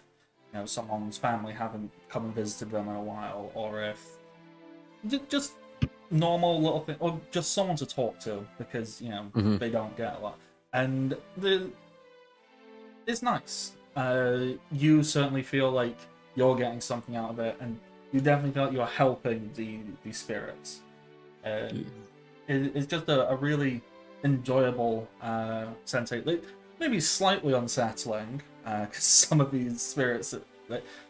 If someone's family haven't come and visited them in a while, or if just normal little thing, or just someone to talk to because they don't get a lot, and it's nice. You certainly feel like you're getting something out of it, and you definitely feel like you're helping the spirits. It's just a really enjoyable sensation. Maybe slightly unsettling because some of these spirits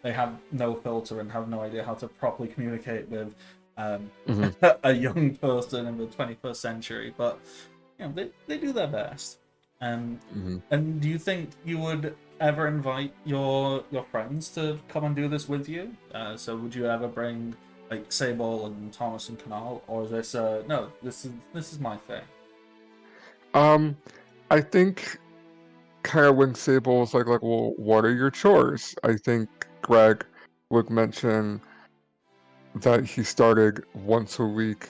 they have no filter and have no idea how to properly communicate with a young person in the 21st century, but they do their best. And do you think you would ever invite your friends to come and do this with you? So would you ever bring like Sable and Thomas and Canal, or is this no? This is my thing. I think kind of when Sable was like, well, what are your chores? I think Greg would mention that he started once a week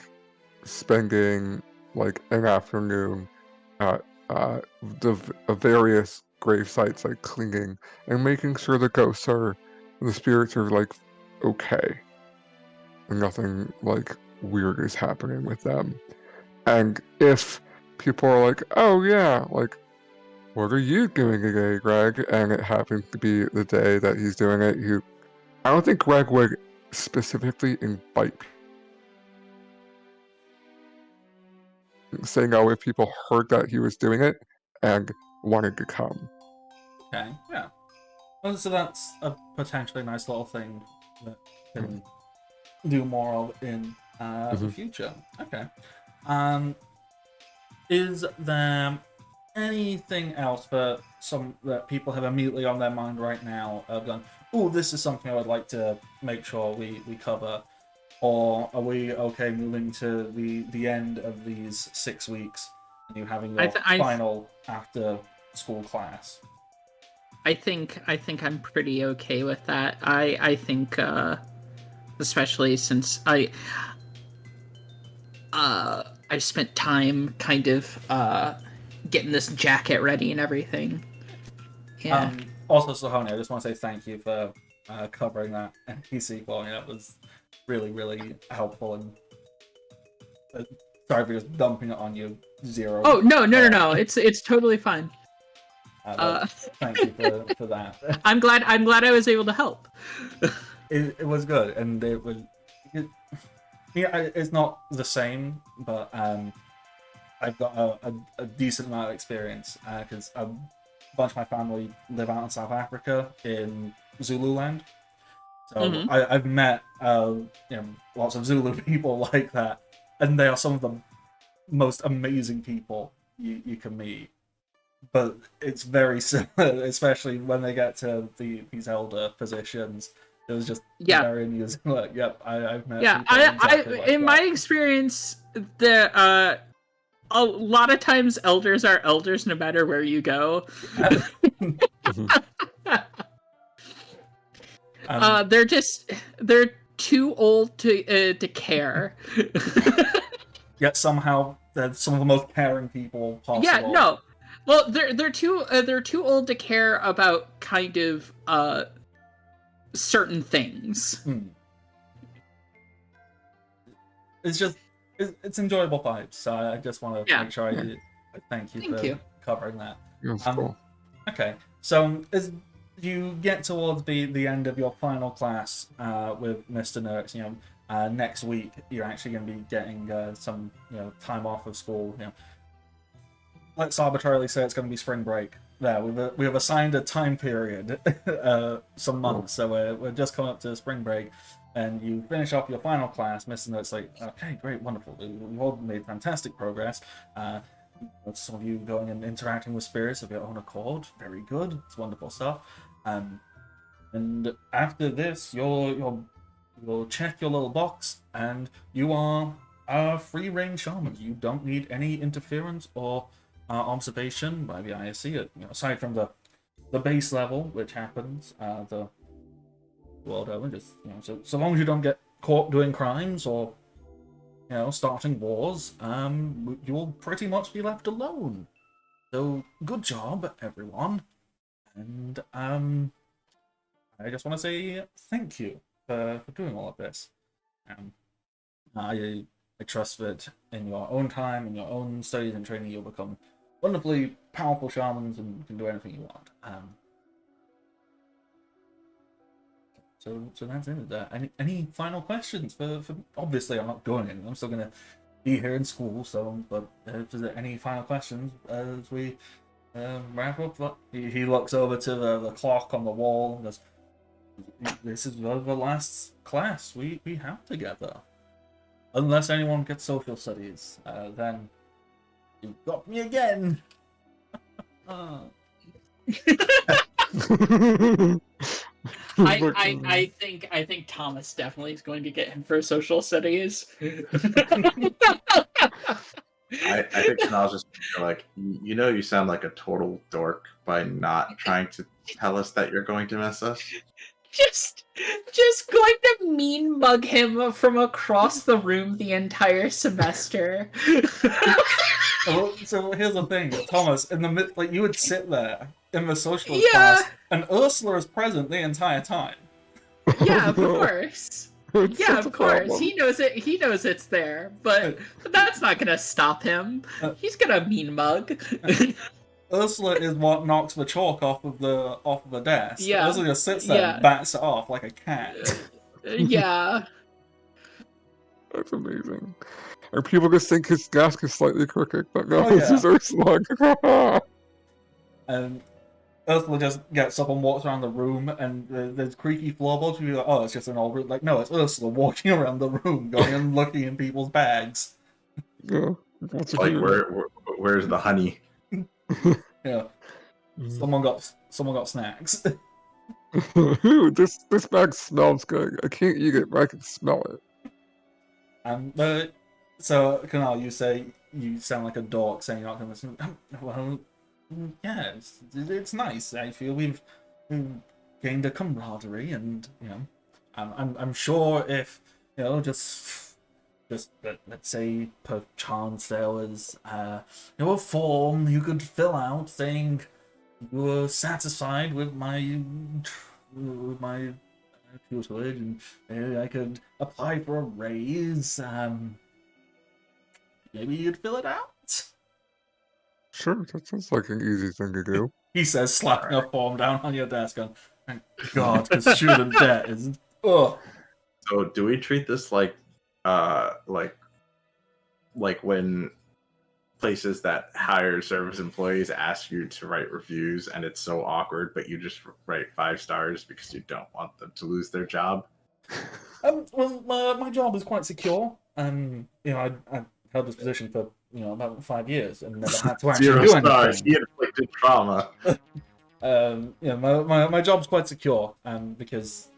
spending like an afternoon at various grave sites, like cleaning and making sure the ghosts are, the spirits are like okay, and nothing like weird is happening with them. And if people are like, oh yeah, like, what are you doing today, Greg? And it happens to be the day that he's doing it, I don't think Greg would specifically invite people, say no if people heard that he was doing it and wanted to come. Okay, yeah. Well, so that's a potentially nice little thing that can do more of in the future. Okay. Is there anything else that people have immediately on their mind right now of going, oh, this is something I would like to make sure we cover? Or are we okay moving to the end of these 6 weeks and you having your final after school class? I think I'm pretty okay with that. I think especially since I spent time kind of getting this jacket ready and everything. Yeah. Also, Sahoni, I just want to say thank you for covering that NPC for me. That was really, really helpful. And sorry for just dumping it on you. Zero. Oh no! It's totally fine. Thank you for that. I'm glad I was able to help. It was good, and it's not the same, but I've got a decent amount of experience because a bunch of my family live out in South Africa in Zululand. So I've met lots of Zulu people like that, and they are some of the most amazing people you can meet. But it's very similar, especially when they get to these elder positions. It was just very amusing. Like, yep, I've met. Yeah, in my experience, a lot of times elders are elders no matter where you go. They're too old to care. Yet somehow they're some of the most caring people possible. Yeah, no. Well, they're too old to care about kind of certain things. It's enjoyable vibes. So I just want to make sure I thank you for covering that. Cool. Okay, so as you get towards the end of your final class with Mr. Nurks, next week you're actually going to be getting some time off of school. Let's arbitrarily say it's going to be spring break. There, we have assigned a time period, some months. So we're just coming up to spring break, and you finish up your final class. Mr. Nurks like, okay, great, wonderful. We've all made fantastic progress. Some of you going and interacting with spirits of your own accord. Very good. It's wonderful stuff. And after this, you'll check your little box, and you are a free-range shaman. You don't need any interference or observation by the ISC. Aside from the base level, which happens, the world over. Just so long as you don't get caught doing crimes or starting wars, you'll pretty much be left alone. So good job, everyone. And I just want to say thank you for doing all of this. I trust that in your own time, in your own studies and training, you'll become wonderfully powerful shamans and can do anything you want. So that's it. Any final questions for obviously I'm not going in. I'm still gonna be here in school. But if there's any final questions as we wrap up, he looks over to the clock on the wall and goes, "This is the last class we have together. Unless anyone gets social studies, then you've got me again." I think Thomas definitely is going to get him for social studies. I think I'll just like, you sound like a total dork by not trying to tell us that you're going to miss us. just going to mean mug him from across the room the entire semester. So here's the thing, Thomas. In the like, you would sit there in the socials Yeah. class, and Ursula is present the entire time. Yeah, of No, course. it's Yeah, such a of course. problem. He knows it. He knows it's there, but that's not gonna stop him. He's gonna mean mug. Ursula is what knocks the chalk off of the desk. Yeah. Ursula just sits there Yeah. and bats it off like a cat. Yeah. That's amazing. And people just think his desk is slightly crooked, but no, Oh, this yeah. is Ursula. And Ursula just gets up and walks around the room, and there's creaky floorboards. You're like, oh, it's just an old room. Like, no, it's Ursula walking around the room, going and looking in people's bags. Yeah, that's Like, weird. where's the honey? Yeah, someone got snacks. Ooh, this bag smells good. I can't eat it, but I can smell it. But so Kunal, you say you sound like a dork saying you're not going to listen. Well, yeah, it's nice. I feel we've gained a camaraderie, and I'm sure if just let's say perchance there was a form you could fill out saying you were satisfied with my tutelage, and maybe I could apply for a raise. Maybe you'd fill it out. Sure, that sounds like an easy thing to do. He says, slapping a form down on your desk, going, "Thank God, because student debt is ugh." So do we treat this like when places that hire service employees ask you to write reviews and it's so awkward, but you just write 5 stars because you don't want them to lose their job? Well, my job is quite secure. I held this position for about 5 years and never had to actually 0 do stars. anything. He inflicted trauma. My job's quite secure, because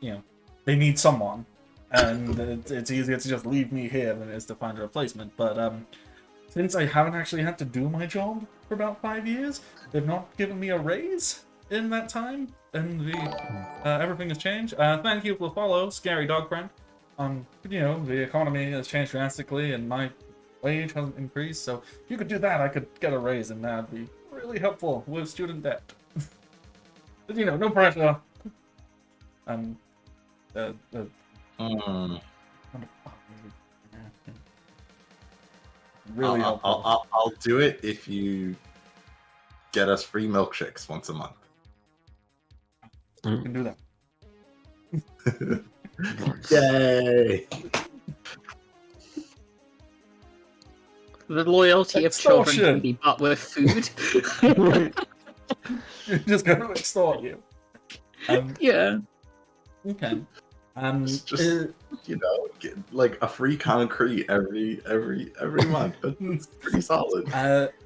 they need someone, and it's easier to just leave me here than it is to find a replacement. But since I haven't actually had to do my job for about 5 years, they've not given me a raise in that time, and everything has changed. Thank you for the follow, Scary Dog Friend. The economy has changed drastically, and my wage hasn't increased. So if you could do that, I could get a raise, and that'd be really helpful with student debt. But, no pressure. Really helpful. I'll do it if you get us free milkshakes once a month. You can do that. Yay! The loyalty of children Extortion. can be bought with food. Just going to extort you. Yeah. Okay. Just get like a free concrete every month. That's pretty solid.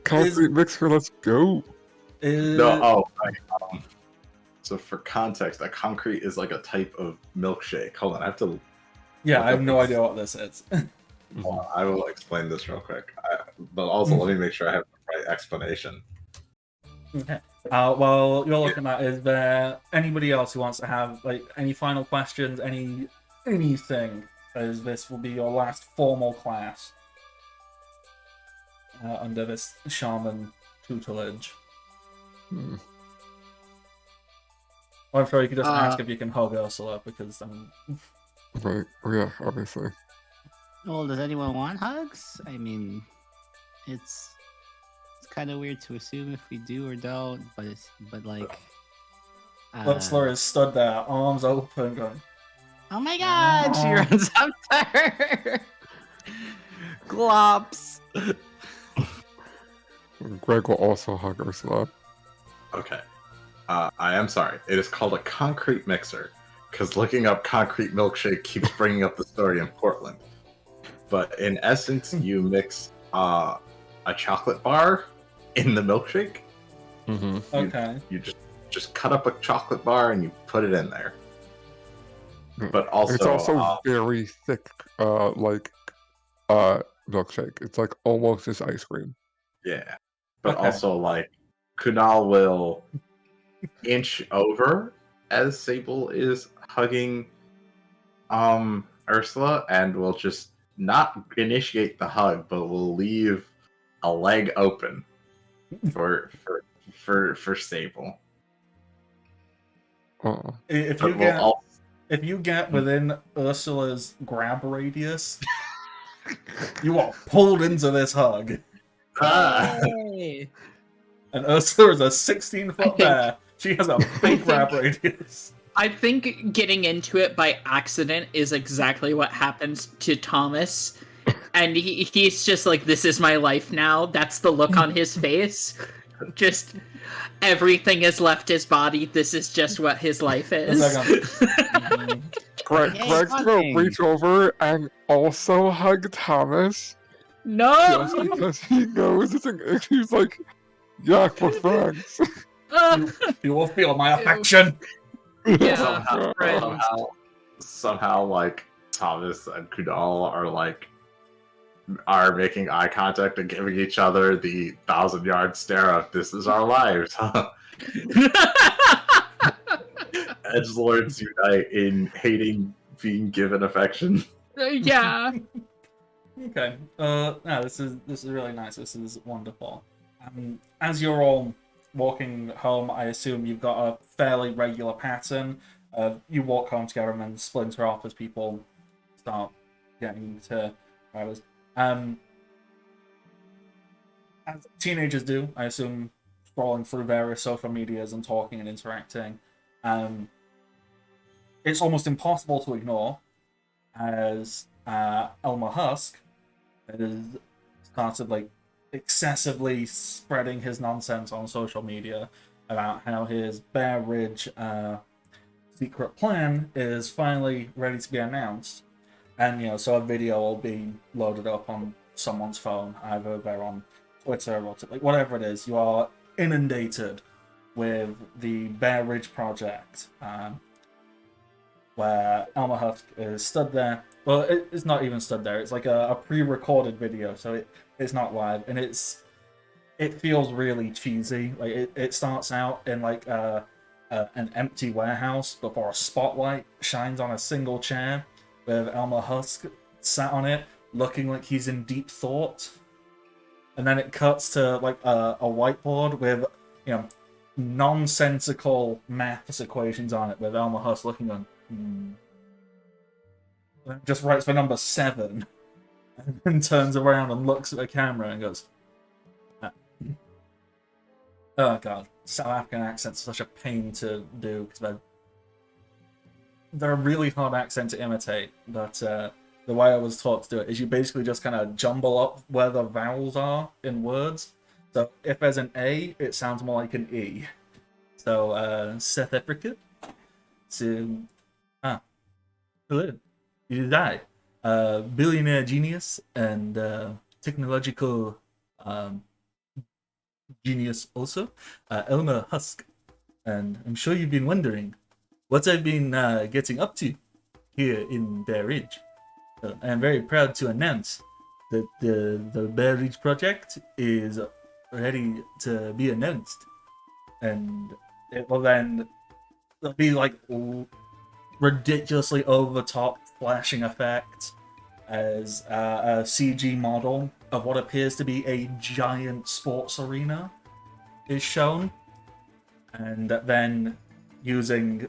Concrete mixer, let's go. So for context, a concrete is like a type of milkshake. Hold on, I have to. Yeah, I have no idea what this is. Hold on, I will explain this real quick. But also, let me make sure I have the right explanation. Okay. While you're looking at, is there anybody else who wants to have any final questions, anything? As this will be your last formal class under this shaman tutelage. Or I'm sure you could just ask if you can hug Ursula, because Right. Oh, yeah, obviously. Well, does anyone want hugs? I mean, it's kind of weird to assume if we do or don't, but like. Ursula is stood there, arms open, going, Oh my god! She runs up to her. Glops. Greg will also hug Ursula. Okay. I am sorry. It is called a concrete mixer because looking up concrete milkshake keeps bringing up the story in Portland. But in essence, you mix a chocolate bar in the milkshake. Mm-hmm. okay. You just cut up a chocolate bar and you put it in there. But also, It's also very thick, milkshake. It's like almost just ice cream. yeah. But Okay. also, like, Kunal will inch over as Sable is hugging Ursula, and will just not initiate the hug, but will leave a leg open for Sable. Oh. If But you we'll get all if you get within Ursula's grab radius, you are pulled into this hug. Hey. And Ursula is a 16-foot I think- bear. She has a big think- grab radius. I think getting into it by accident is exactly what happens to Thomas. And he's just like, this is my life now. That's the look on his face. Just everything has left his body. This is just what his life is. Greg's Yay, gonna hugging. reach over and also hug Thomas No! just because he knows he's like, yeah, we're friends. You will feel my affection. Yeah, somehow, friends. somehow, like Thomas and Kudal are making eye contact and giving each other the 1,000-yard stare of "This is our lives." Edgelords unite in hating being given affection. Yeah. Okay. No, this is really nice. This is wonderful. As you're all walking home, I assume you've got a fairly regular pattern. You walk home together and then splinter off as people start getting to drivers. As teenagers do, I assume, scrolling through various social medias and talking and interacting. It's almost impossible to ignore as Elmer Husk has started like excessively spreading his nonsense on social media about how his Bear Ridge secret plan is finally ready to be announced. And so a video will be loaded up on someone's phone, either they're on Twitter or like whatever it is. You are inundated with the Bear Ridge project, where Elmer Husk is stood there. Well, it's not even stood there. It's like a pre-recorded video, so it's not live, and it feels really cheesy. Like it starts out in like an empty warehouse before a spotlight shines on a single chair with Elmer Husk sat on it, looking like he's in deep thought. And then it cuts to like a whiteboard with nonsensical maths equations on it, with Elmer Husk looking on. Just writes the number 7 and then turns around and looks at the camera and goes, oh god, South African accents are such a pain to do because they're a really hard accent to imitate, but the way I was taught to do it is you basically just kind of jumble up where the vowels are in words. So if there's an A, it sounds more like an E. So South Africa. So hello. It is I, billionaire genius and technological genius also, Elmer Husk. And I'm sure you've been wondering what I've been getting up to here in Bear Ridge. I'm very proud to announce that the Bear Ridge project is ready to be announced. And it will then there'll be like ridiculously over-the-top flashing effects as a CG model of what appears to be a giant sports arena is shown, and then using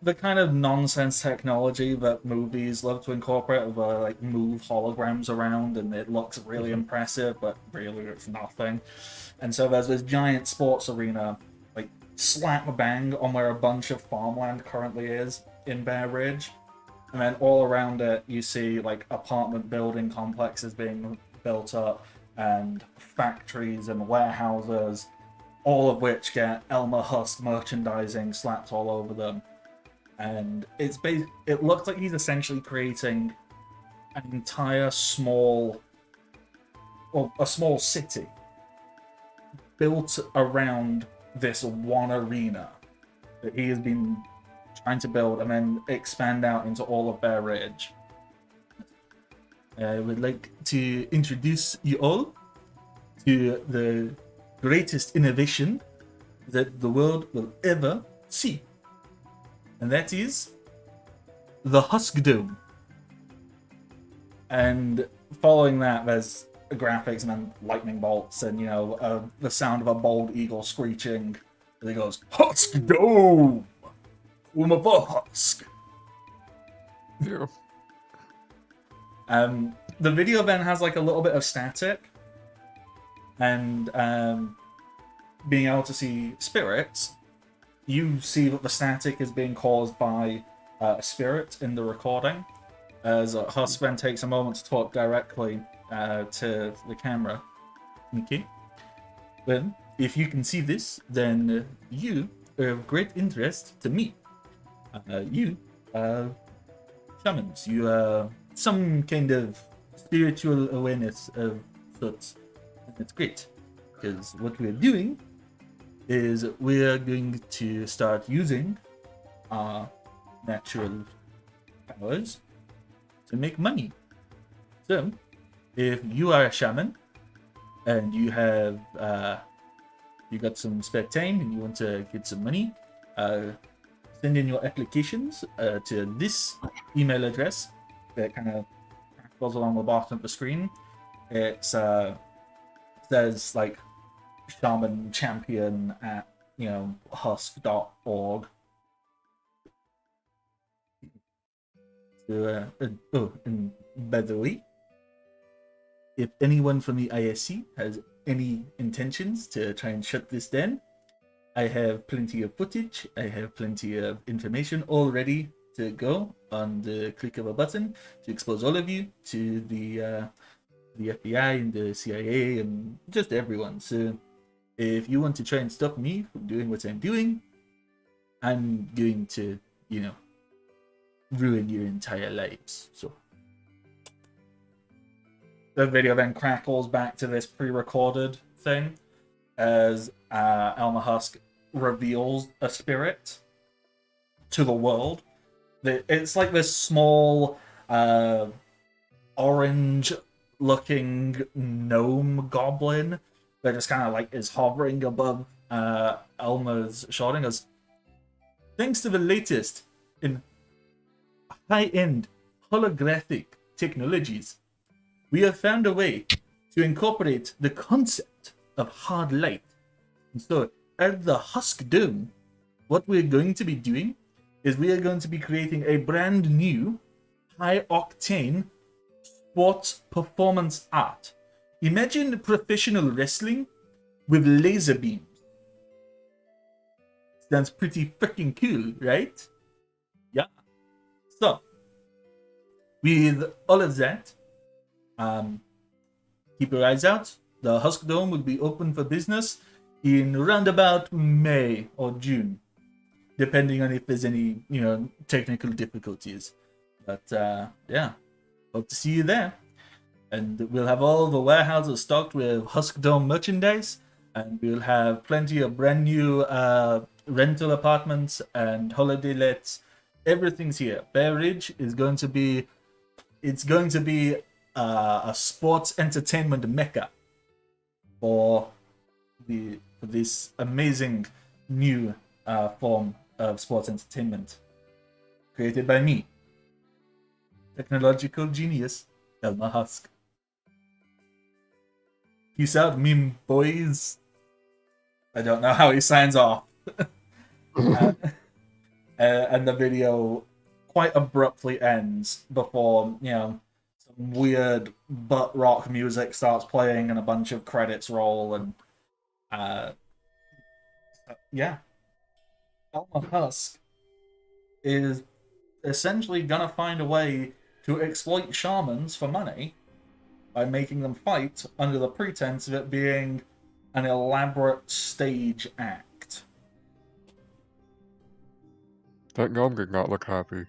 the kind of nonsense technology that movies love to incorporate, where like move holograms around and it looks really impressive, but really it's nothing. And so there's this giant sports arena like slap bang on where a bunch of farmland currently is in Bear Ridge. And then all around it, you see like apartment building complexes being built up and factories and warehouses, all of which get Elmer Husk merchandising slapped all over them. And it looks like he's essentially creating an entire a small city built around this one arena that he has been trying to build and then expand out into all of Bear Ridge. I would like to introduce you all to the greatest innovation that the world will ever see. and that is the Husk Dome. And following that, there's graphics and then lightning bolts and, the sound of a bald eagle screeching. And he goes, Husk Dome! Home of the Husk! Yeah. The video then has like a little bit of static, and being able to see spirits, you see that the static is being caused by a spirit in the recording, as Husk then takes a moment to talk directly to the camera. Okay. Well, if you can see this, then you are of great interest to me. You, shamans, you are some kind of spiritual awareness of sorts. And it's great, because what we're doing is we're going to start using our natural powers to make money. So, if you are a shaman and you have you got some spare time and you want to get some money, send in your applications to this email address that kind of goes along the bottom of the screen. It says like shaman champion at husk.org. So, and by the way, if anyone from the ISC has any intentions to try and shut this down, I have plenty of footage, I have plenty of information all ready to go on the click of a button to expose all of you to the FBI and the CIA and just everyone. So if you want to try and stop me from doing what I'm doing, I'm going to, ruin your entire lives. So the video then crackles back to this pre-recorded thing as Elmer Husk reveals a spirit to the world. It's like this small orange-looking gnome goblin that just kind of like is hovering above Elmer's shoulder and goes, thanks to the latest in high-end holographic technologies, we have found a way to incorporate the concept of hard light. And so, at the Husk Dome, what we're going to be doing is we are going to be creating a brand new high-octane sports performance art. Imagine professional wrestling with laser beams. Sounds pretty freaking cool, right? Yeah. So, with all of that, keep your eyes out. The Husk Dome will be open for business in roundabout May or June, depending on if there's any, technical difficulties. But yeah, hope to see you there. And we'll have all the warehouses stocked with Husk Dome merchandise, and we'll have plenty of brand new rental apartments and holiday lets. Everything's here. Bear Ridge is going to be, a sports entertainment mecca for this amazing new form of sports entertainment created by me, technological genius Elmer Husk. Peace out, meme boys. I don't know how he signs off. And the video quite abruptly ends before, some weird butt rock music starts playing and a bunch of credits roll. And yeah. Elmer Husk is essentially gonna find a way to exploit shamans for money by making them fight under the pretense of it being an elaborate stage act. That gnome did not look happy.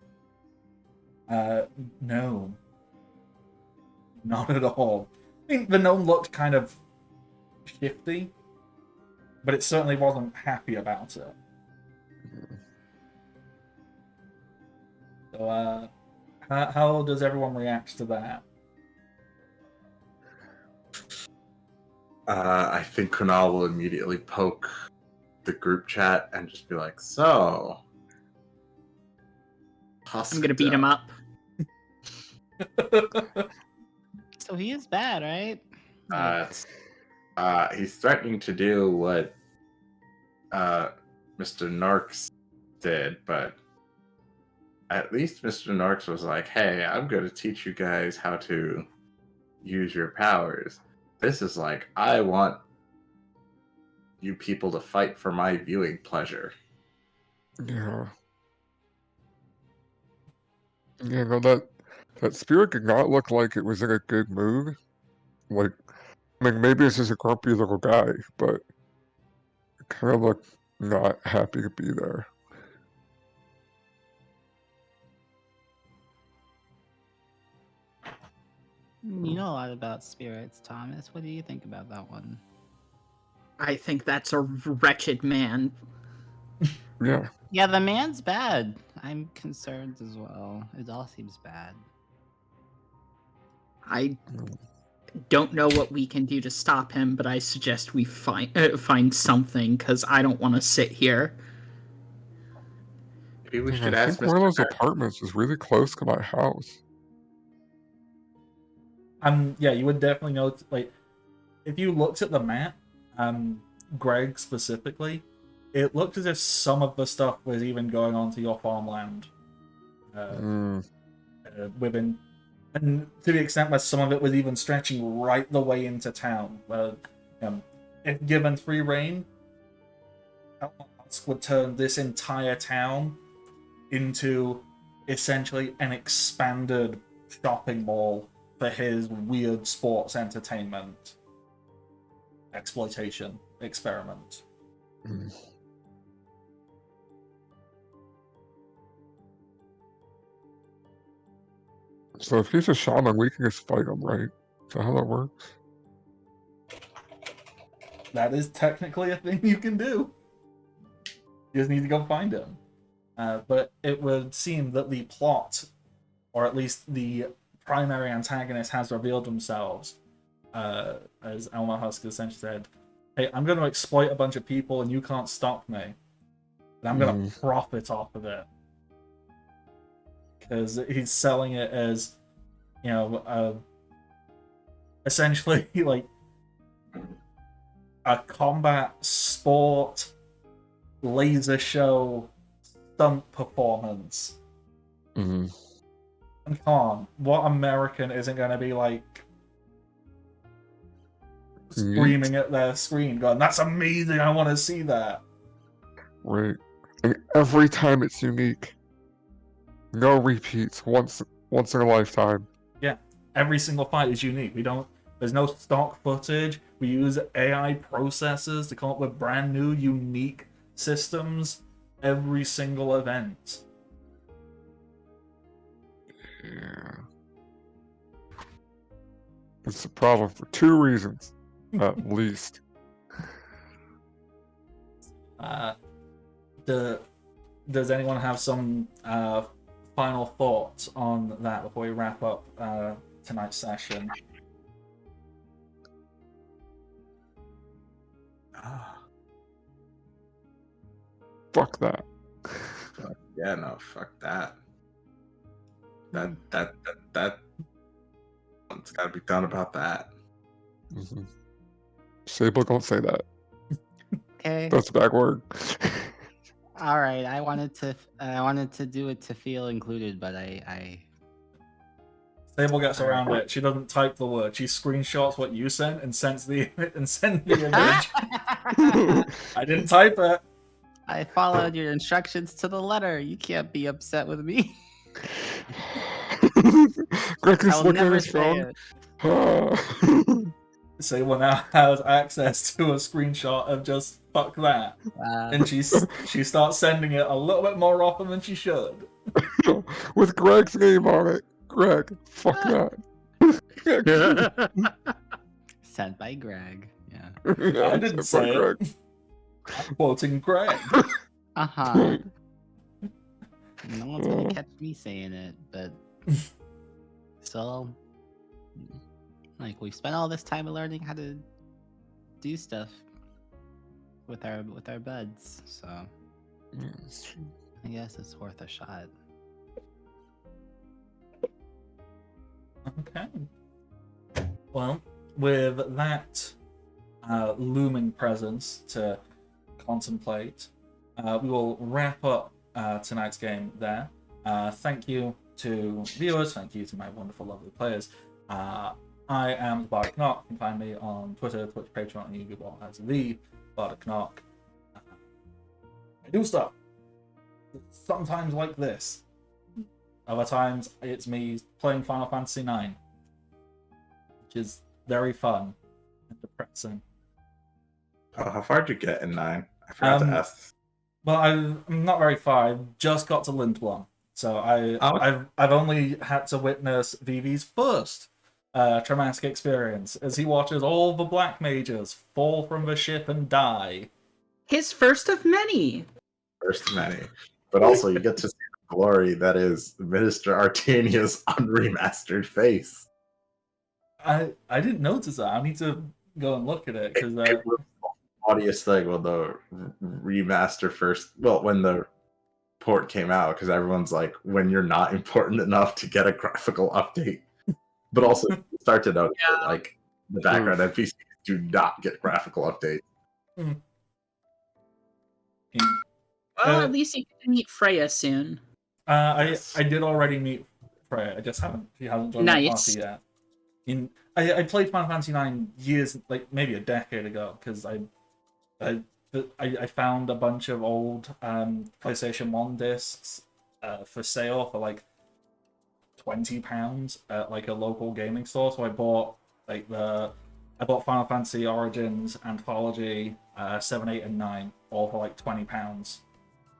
No. Not at all. I mean, the gnome looked kind of shifty, but it certainly wasn't happy about it. So, how does everyone react to that? I think Kunal will immediately poke the group chat and just be like, so, I'm gonna beat him up. So he is bad, right? He's threatening to do what Mr. Narks did, but at least Mr. Narks was like, "Hey, I'm going to teach you guys how to use your powers." This is like, I want you people to fight for my viewing pleasure. Yeah. Yeah, no, that spirit did not look like it was in a good mood. Like, I mean, maybe it's just a grumpy little guy, but it kind of looked not happy to be there. You know a lot about spirits, Thomas. What do you think about that one? I think that's a wretched man. Yeah. Yeah, the man's bad. I'm concerned as well. It all seems bad. I don't know what we can do to stop him, but I suggest we find something, because I don't want to sit here. Maybe we Yeah, should I ask think one of Mr. those Narks. apartments is really close to my house. Yeah, you would definitely know. Like, if you looked at the map, Greg specifically, it looked as if some of the stuff was even going onto your farmland. Within, and to the extent where some of it was even stretching right the way into town. If given free reign, Elon Musk would turn this entire town into essentially an expanded shopping mall for his weird sports entertainment exploitation experiment. Mm. So if he's a shaman, we can just fight him, right? Is that how that works? That is technically a thing you can do. You just need to go find him. But it would seem that the plot, or at least the primary antagonist, has revealed themselves. As Elmer Husk essentially said, "Hey, I'm going to exploit a bunch of people and you can't stop me. And I'm going to profit off of it." Because he's selling it as, essentially like a combat sport laser show stunt performance. Mm-hmm. And come on, what American isn't going to be like screaming at their screen, going, "That's amazing! I want to see that." Right. And every time it's unique. No repeats. Once in a lifetime. Yeah, every single fight is unique. There's no stock footage. We use AI processors to come up with brand new, unique systems every single event. Yeah. It's a problem for 2 reasons, at least. Does anyone have some final thoughts on that before we wrap up tonight's session? Fuck that. Yeah, no, fuck that. That's got to be done about that. Mm-hmm. Sable, don't say that. Okay. That's a bad word. All right. I wanted to do it to feel included, but I Sable gets around it. She doesn't type the word. She screenshots what you sent and sends the image. I didn't type it. I followed your instructions to the letter. You can't be upset with me. Greg I is will looking at never his say phone. it. Sable now has access to a screenshot of just fuck that. And she starts sending it a little bit more often than she should. With Greg's name on it. Greg, fuck that. Sent by Greg. Yeah. Yeah, I didn't sent by say Greg. it. I'm quoting Greg. Uh-huh. No one's gonna catch me saying it, but still, like, we spent all this time learning how to do stuff with our buds, so Yeah, it's true. I guess it's worth a shot. Okay. Well, with that looming presence to contemplate, we will wrap up tonight's game there. Thank you to viewers. Thank you to my wonderful, lovely players. I am the Bardic Knock. You can find me on Twitter, Twitch, Patreon, and YouTube all as the Bardic Knock. I do stuff. Sometimes like this. Other times it's me playing Final Fantasy IX, which is very fun and depressing. Oh, how far did you get in 9? I forgot to ask. Well, I'm not very far. I just got to Lindblom, so I've only had to witness Vivi's first traumatic experience as he watches all the black mages fall from the ship and die. His first of many. First of many. But also, you get to see the glory that is Minister Artania's unremastered face. I didn't notice that. I need to go and look at it because It was the funniest thing when the remaster first. Well, when the port came out, because everyone's like, when you're not important enough to get a graphical update. But also, you start to notice that, like, the background NPCs do not get graphical updates. Well, at least you can meet Freya soon. I did already meet Freya. I just haven't. She hasn't joined the party yet. I played Final Fantasy IX years, like maybe a decade ago, because I found a bunch of old PlayStation 1 discs for sale for like £20 at like a local gaming store. So I bought Final Fantasy Origins, Anthology, 7, 8, and 9, all for like £20. I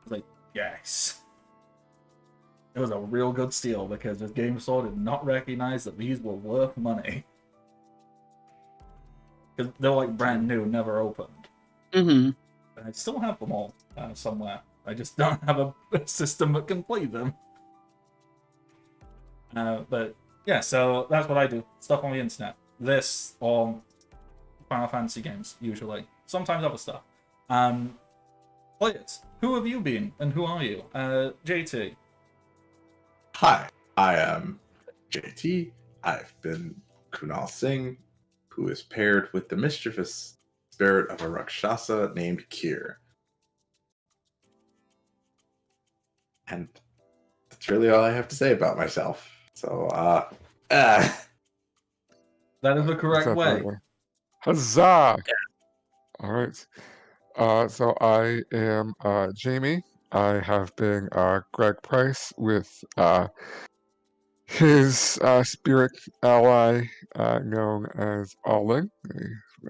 was like, yes. It was a real good steal because the game store did not recognize that these were worth money. Because they're like brand new, never opened. Mm-hmm. And I still have them all somewhere. I just don't have a system that can play them. But yeah, so that's what I do. Stuff on the internet. This or Final Fantasy games, usually. Sometimes other stuff. Players, who have you been and who are you? JT. Hi, I am JT. I've been Kunal Singh, who is paired with the mischievous spirit of a Rakshasa named Kier. And that's really all I have to say about myself. So, That is the correct That's way. right. Huzzah! All right. So I am Jamie. I have been Greg Price with his spirit ally known as Alling,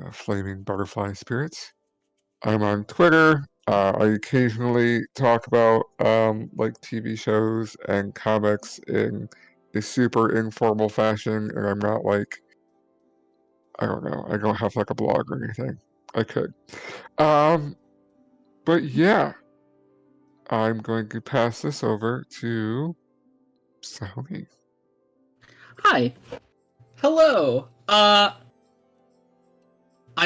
a flaming butterfly spirit. I'm on Twitter. I occasionally talk about like TV shows and comics in a super informal fashion, and I'm not like, I don't know, I don't have like a blog or anything. I could. But yeah, I'm going to pass this over to Sony. Hi. Hello. I'm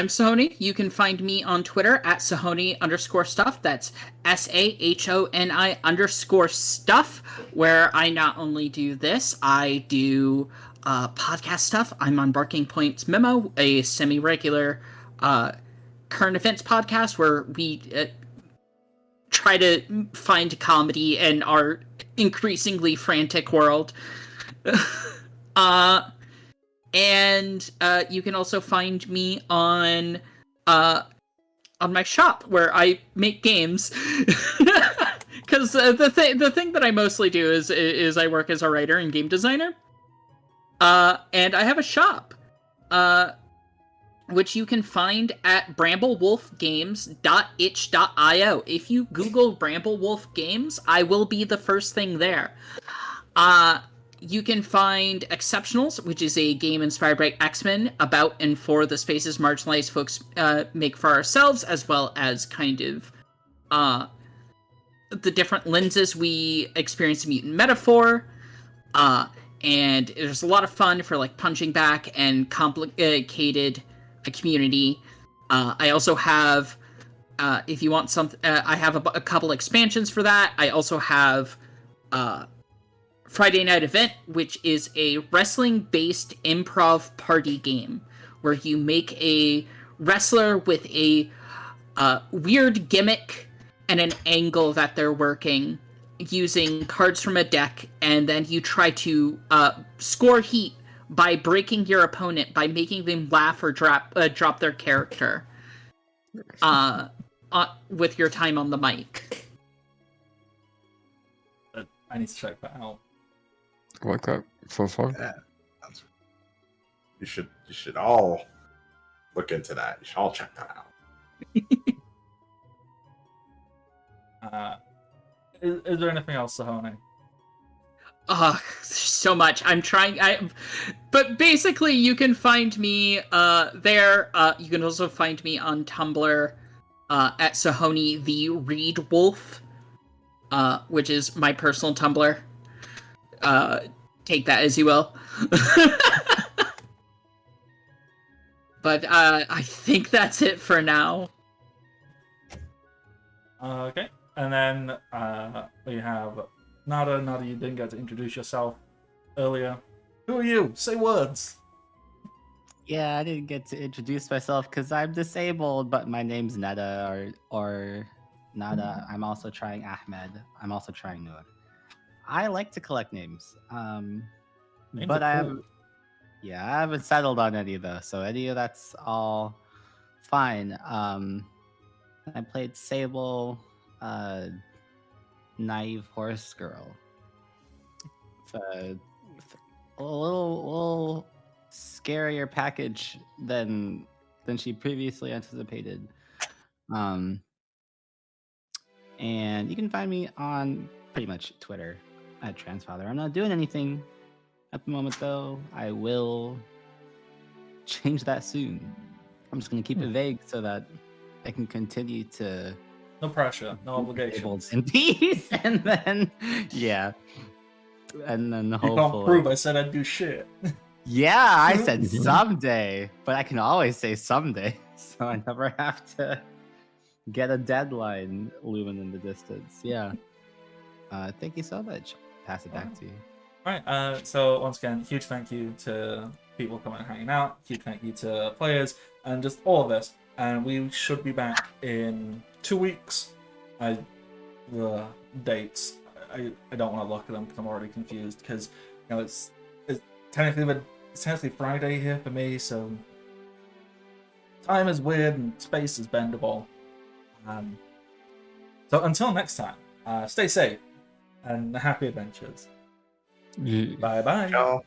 Sahoni. You can find me on Twitter at Sahoni_stuff. That's SAHONI_stuff, where I not only do this, I do podcast stuff. I'm on Barking Point's Memo, a semi-regular current events podcast where we try to find comedy in our increasingly frantic world. And you can also find me on my shop where I make games. Because the thing that I mostly do is I work as a writer and game designer. And I have a shop, which you can find at bramblewolfgames.itch.io. If you Google Bramblewolf Games, I will be the first thing there. You can find Exceptionals, which is a game inspired by X-Men about and for the spaces marginalized folks make for ourselves, as well as kind of the different lenses we experience mutant metaphor. And there's a lot of fun for like punching back and complicated a community. I also have, if you want some, I have a couple expansions for that. I also have Friday Night Event, which is a wrestling-based improv party game where you make a wrestler with a weird gimmick and an angle that they're working using cards from a deck, and then you try to score heat by breaking your opponent by making them laugh or drop their character with your time on the mic. I need to check that out. I like that. Sounds fun. Yeah. You should all look into that. You should all check that out. Is there anything else, Sahone? So much. I'm trying. But basically, you can find me there. You can also find me on Tumblr at Sahone the Reed Wolf, which is my personal Tumblr. Take that as you will. But I think that's it for now. Okay. And then we have Nada. Nada, you didn't get to introduce yourself earlier. Who are you? Say words. Yeah, I didn't get to introduce myself because I'm disabled, but my name's Nada or Nada. I'm also trying Ahmed. I'm also trying Noor. I like to collect names. Names But are I cool. haven't. Yeah, I haven't settled on any of those, so any of that's all fine. I played Sable, naive horse girl. With a little scarier package than she previously anticipated. And you can find me on pretty much Twitter at Transfather. I'm not doing anything at the moment, though. I will change that soon. I'm just going to keep it vague so that I can continue to No pressure, no keep disabled obligations. in peace, and then and then You hopefully can't prove I said I'd do shit. Yeah, I said someday, but I can always say someday, so I never have to get a deadline looming in the distance. Yeah. Thank you so much. Pass it back to you. Right, so once again, huge thank you to people coming and hanging out, huge thank you to players, and just all of this. And we should be back in 2 weeks. The dates, I don't want to look at them because I'm already confused, because it's technically Friday here for me, so time is weird and space is bendable. So until next time, stay safe and happy adventures. Yeah. Bye bye. Ciao.